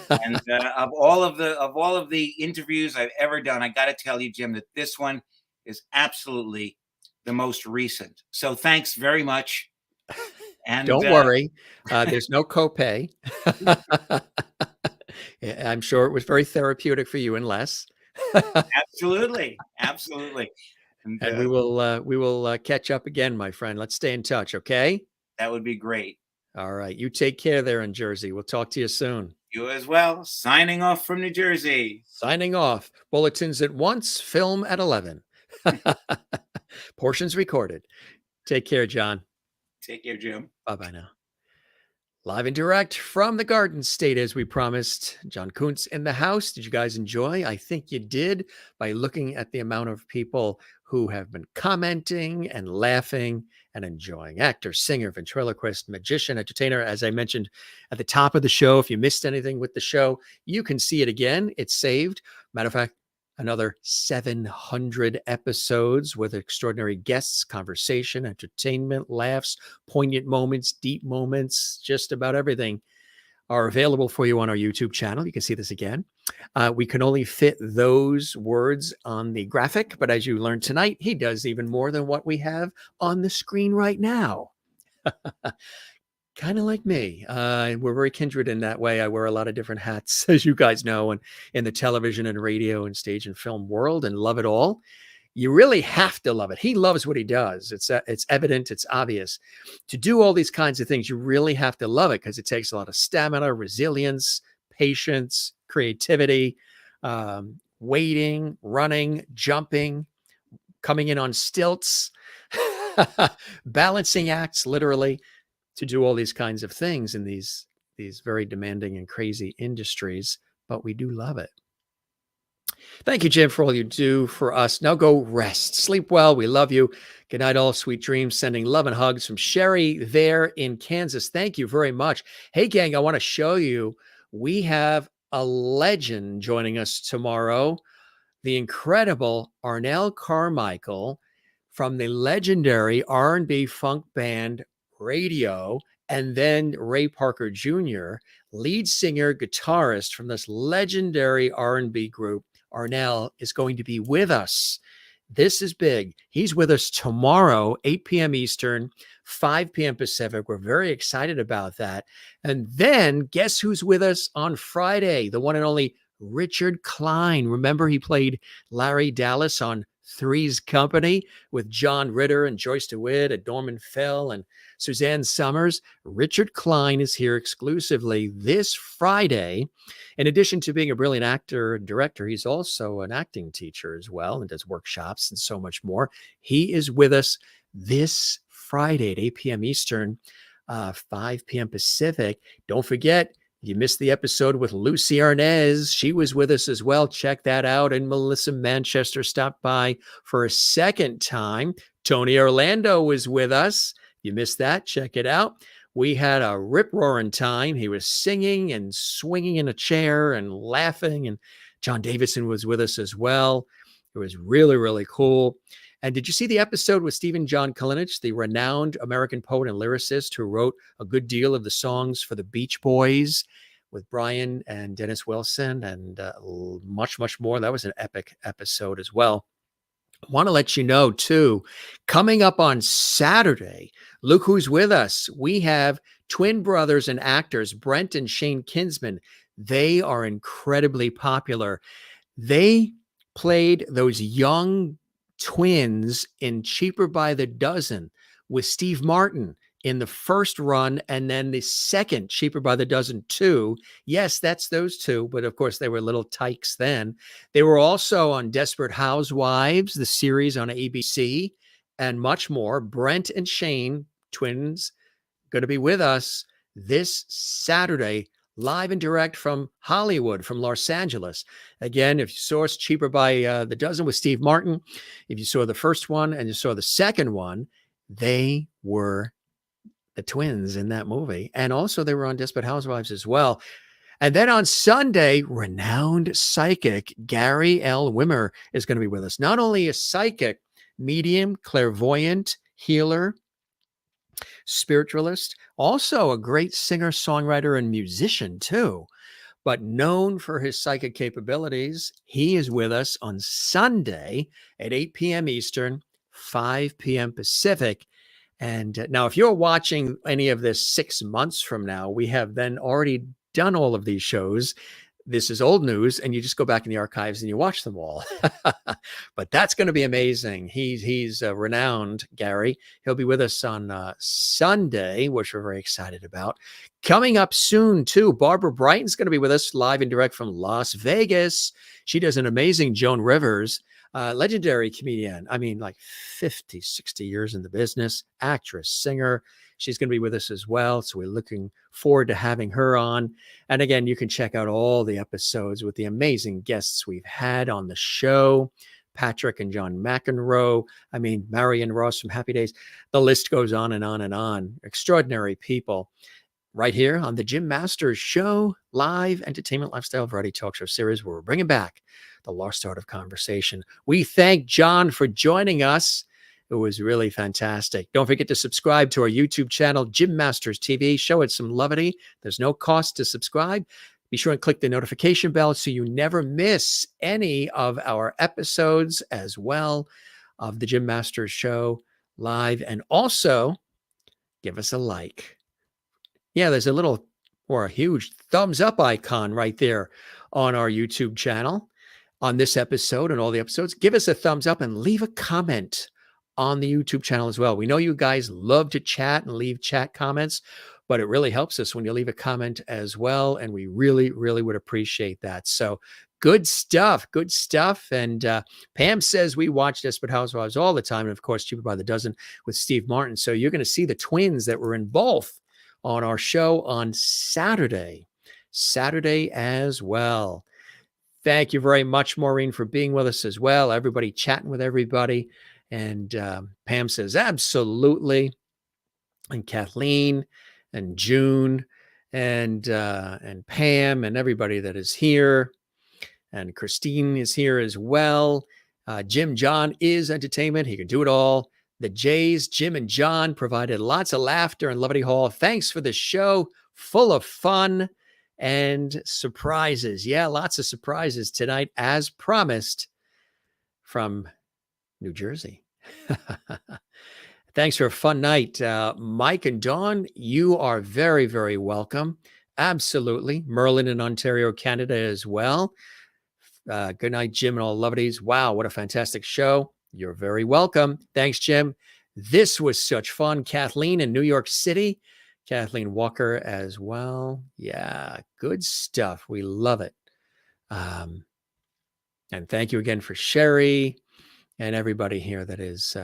And of all of the interviews I've ever done, I got to tell you, Jim, that this one is absolutely the most recent. So thanks very much. And don't worry, there's no copay. I'm sure it was very therapeutic for you and Les. Absolutely. And we will catch up again, my friend. Let's stay in touch, okay? That would be great. All right. You take care there in Jersey. We'll talk to you soon. You as well. Signing off from New Jersey. Signing off. Bulletins at once, film at 11. Portions recorded. Take care, John. Take care, Jim. Bye-bye now. Live and direct from the Garden State, as we promised. Jon Koons in the house. Did you guys enjoy? I think you did, by looking at the amount of people who have been commenting and laughing and enjoying. Actor, singer, ventriloquist, magician, entertainer. As I mentioned at the top of the show, if you missed anything with the show, you can see it again. It's saved. Matter of fact, another 700 episodes with extraordinary guests, conversation, entertainment, laughs, poignant moments, deep moments, just about everything are available for you on our YouTube channel. You can see this again. We can only fit those words on the graphic, but as you learned tonight, he does even more than what we have on the screen right now. Kind of like me. We're very kindred in that way. I wear a lot of different hats, as you guys know, and in the television and radio and stage and film world, and love it all. You really have to love it. He loves what he does. It's evident. It's obvious. To do all these kinds of things, you really have to love it, because it takes a lot of stamina, resilience, patience, creativity, waiting, running, jumping, coming in on stilts, balancing acts, literally, to do all these kinds of things in these very demanding and crazy industries, but we do love it. Thank you, Jim, for all you do for us. Now go rest. Sleep well. We love you. Good night, all. Sweet dreams. Sending love and hugs from Sherry there in Kansas. Thank you very much. Hey, gang, I want to show you, we have a legend joining us tomorrow, the incredible Arnell Carmichael from the legendary R&B funk band Radio, and then Ray Parker Jr., lead singer, guitarist from this legendary R&B group. Arnell is going to be with us. This is big. He's with us tomorrow, 8 p.m. Eastern, 5 p.m. Pacific. We're very excited about that. And then guess who's with us on Friday? The one and only Richard Klein. Remember, he played Larry Dallas on Three's Company with John Ritter and Joyce DeWitt and Norman Fell and Suzanne Summers. Richard Klein is here exclusively this Friday. In addition to being a brilliant actor and director, he's also an acting teacher as well and does workshops and so much more. He is with us this Friday at 8 p.m. Eastern, 5 p.m. Pacific. Don't forget, you missed the episode with Lucy Arnaz. She was with us as well. Check that out. And Melissa Manchester stopped by for a second time. Tony Orlando was with us. You missed that? Check it out. We had a rip-roaring time. He was singing and swinging in a chair and laughing. And John Davidson was with us as well. It was really, really cool. And did you see the episode with Stephen John Kalinich, the renowned American poet and lyricist who wrote a good deal of the songs for the Beach Boys with Brian and Dennis Wilson and much, much more? That was an epic episode as well. I want to let you know, too, coming up on Saturday, look who's with us. We have twin brothers and actors, Brent and Shane Kinsman. They are incredibly popular. They played those young twins in Cheaper by the Dozen with Steve Martin in the first run, and then the second Cheaper by the Dozen 2. Yes, that's those two, but of course they were little tykes then. They were also on Desperate Housewives, the series on ABC, and much more. Brent and Shane, twins, going to be with us this Saturday, live and direct from Hollywood, from Los Angeles. Again, if you saw us Cheaper by the Dozen with Steve Martin, if you saw the first one and you saw the second one, they were the twins in that movie. And also they were on Desperate Housewives as well. And then on Sunday, renowned psychic Gary L. Wimmer is going to be with us. Not only a psychic, medium, clairvoyant, healer, spiritualist, also a great singer, songwriter, and musician too, but known for his psychic capabilities. He is with us on Sunday at 8 p.m. Eastern, 5 p.m. Pacific. And now, if you're watching any of this 6 months from now, we have then already done all of these shows. this is old news, and you just go back in the archives and you watch them all. But that's going to be amazing. He's renowned, Gary. He'll be with us on Sunday, which we're very excited about. Coming up soon, too, Barbara Brighton's going to be with us live and direct from Las Vegas. She does an amazing Joan Rivers, legendary comedian. I mean, like 50, 60 years in the business, actress, singer. She's going to be with us as well. So we're looking forward to having her on. And again, you can check out all the episodes with the amazing guests we've had on the show. Patrick and John McEnroe. I mean, Marion Ross from Happy Days. The list goes on and on and on. Extraordinary people. Right here on the Jim Masters Show, live entertainment, lifestyle, variety talk show series, where we're bringing back the lost art of conversation. We thank John for joining us. It was really fantastic. Don't forget to subscribe to our YouTube channel, Jim Masters TV. Show it some levity. There's no cost to subscribe. Be sure and click the notification bell so you never miss any of our episodes as well of the Jim Masters Show live. And also, give us a like. Yeah, there's a little or a huge thumbs up icon right there on our YouTube channel on this episode and all the episodes. Give us a thumbs up and leave a comment on the YouTube channel as well. We know you guys love to chat and leave chat comments, but it really helps us when you leave a comment as well. And we really, really would appreciate that. So good stuff, good stuff. And Pam says we watch Desperate Housewives all the time. And of course, Cheaper by the Dozen with Steve Martin. So you're going to see the twins that were in both on our show on Saturday as well. Thank you very much, Maureen, for being with us as well. Everybody chatting with everybody. And Pam says, absolutely. And Kathleen and June and Pam and everybody that is here. And Christine is here as well. John is entertainment. He can do it all. The Jays, Jim and John, provided lots of laughter in Levity Hall. Thanks for the show. Full of fun and surprises. Yeah, lots of surprises tonight, as promised, from New Jersey. Thanks for a fun night. Mike and Dawn, you are very, very welcome. Absolutely. Merlin in Ontario, Canada as well. Good night, Jim and all Lovities. Wow, what a fantastic show. You're very welcome. Thanks, Jim. This was such fun. Kathleen in New York City. Kathleen Walker as well. Yeah, good stuff. We love it. And thank you again for Sherry and everybody here that is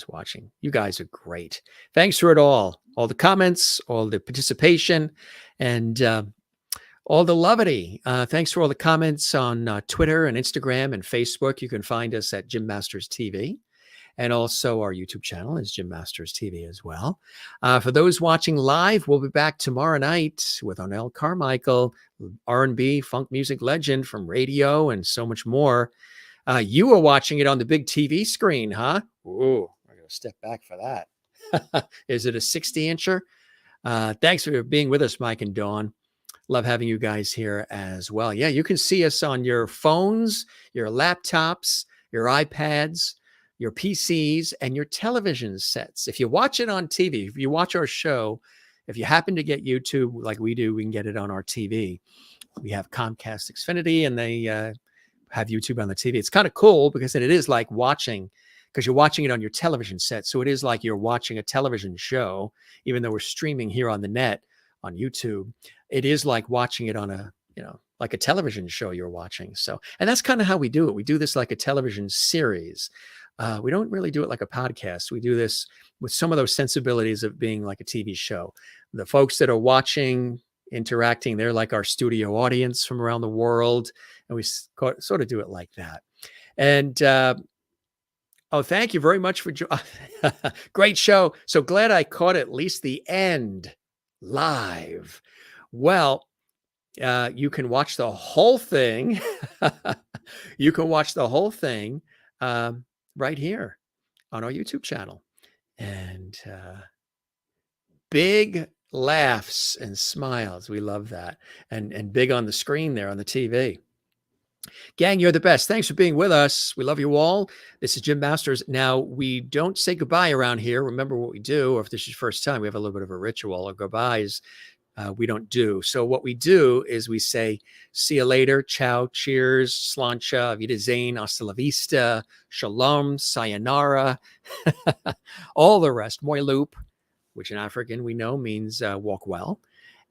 watching. You guys are great. Thanks for it all the comments, all the participation, and all the levity. Thanks for all the comments on Twitter and Instagram and Facebook. You can find us at Jim Masters TV. And also our YouTube channel is Jim Masters TV as well. For those watching live, we'll be back tomorrow night with Ornell Carmichael, R&B, funk music legend from radio and so much more. You were watching it on the big TV screen, huh? Ooh, I'm going to step back for that. Is it a 60-incher? Thanks for being with us, Mike and Dawn. Love having you guys here as well. Yeah, you can see us on your phones, your laptops, your iPads, your PCs, and your television sets. If you watch it on TV, if you watch our show, if you happen to get YouTube like we do, we can get it on our TV. We have Comcast Xfinity, and they have YouTube on the TV. It's kind of cool because it is like watching, because you're watching it on your television set. So it is like you're watching a television show, even though we're streaming here on the net on YouTube. It is like watching it on a, like a television show you're watching. So, and that's kind of how we do it. We do this like a television series. We don't really do it like a podcast. We do this with some of those sensibilities of being like a TV show. The folks that are watching, interacting, they're like our studio audience from around the world. And we sort of do it like that. And, thank you very much for great show. So glad I caught at least the end live. Well, you can watch the whole thing. You can watch the whole thing right here on our YouTube channel. And big laughs and smiles. We love that. And big on the screen there on the TV. Gang, you're the best. Thanks for being with us. We love you all. This is Jim Masters. Now, we don't say goodbye around here. Remember what we do, or if this is your first time, we have a little bit of a ritual. Our goodbyes we don't do. So what we do is we say, see you later, ciao, cheers, sláinte, vida zane, hasta la vista, shalom, sayonara, all the rest, moi loop, which in African we know means walk well.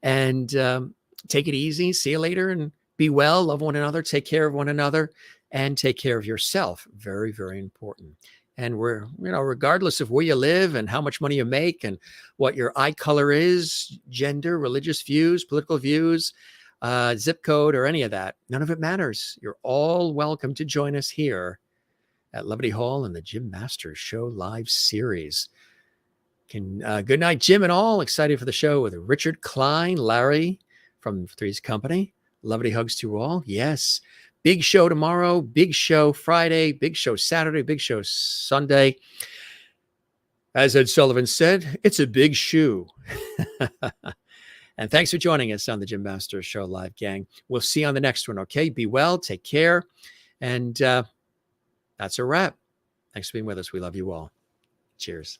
And take it easy, see you later, and be well, love one another, take care of one another, and take care of yourself. Very, very important. And regardless of where you live and how much money you make and what your eye color is, gender, religious views, political views, zip code, or any of that, none of it matters. You're all welcome to join us here at Levity Hall in the Jim Masters Show live series. Good night, Jim and all. Excited for the show with Richard Klein, Larry from Three's Company. Levity hugs to you all. Yes. Big show tomorrow, big show Friday, big show Saturday, big show Sunday. As Ed Sullivan said, it's a big shoe. And thanks for joining us on the Jim Masters Show live, gang. We'll see you on the next one, okay? Be well, take care. And that's a wrap. Thanks for being with us. We love you all. Cheers.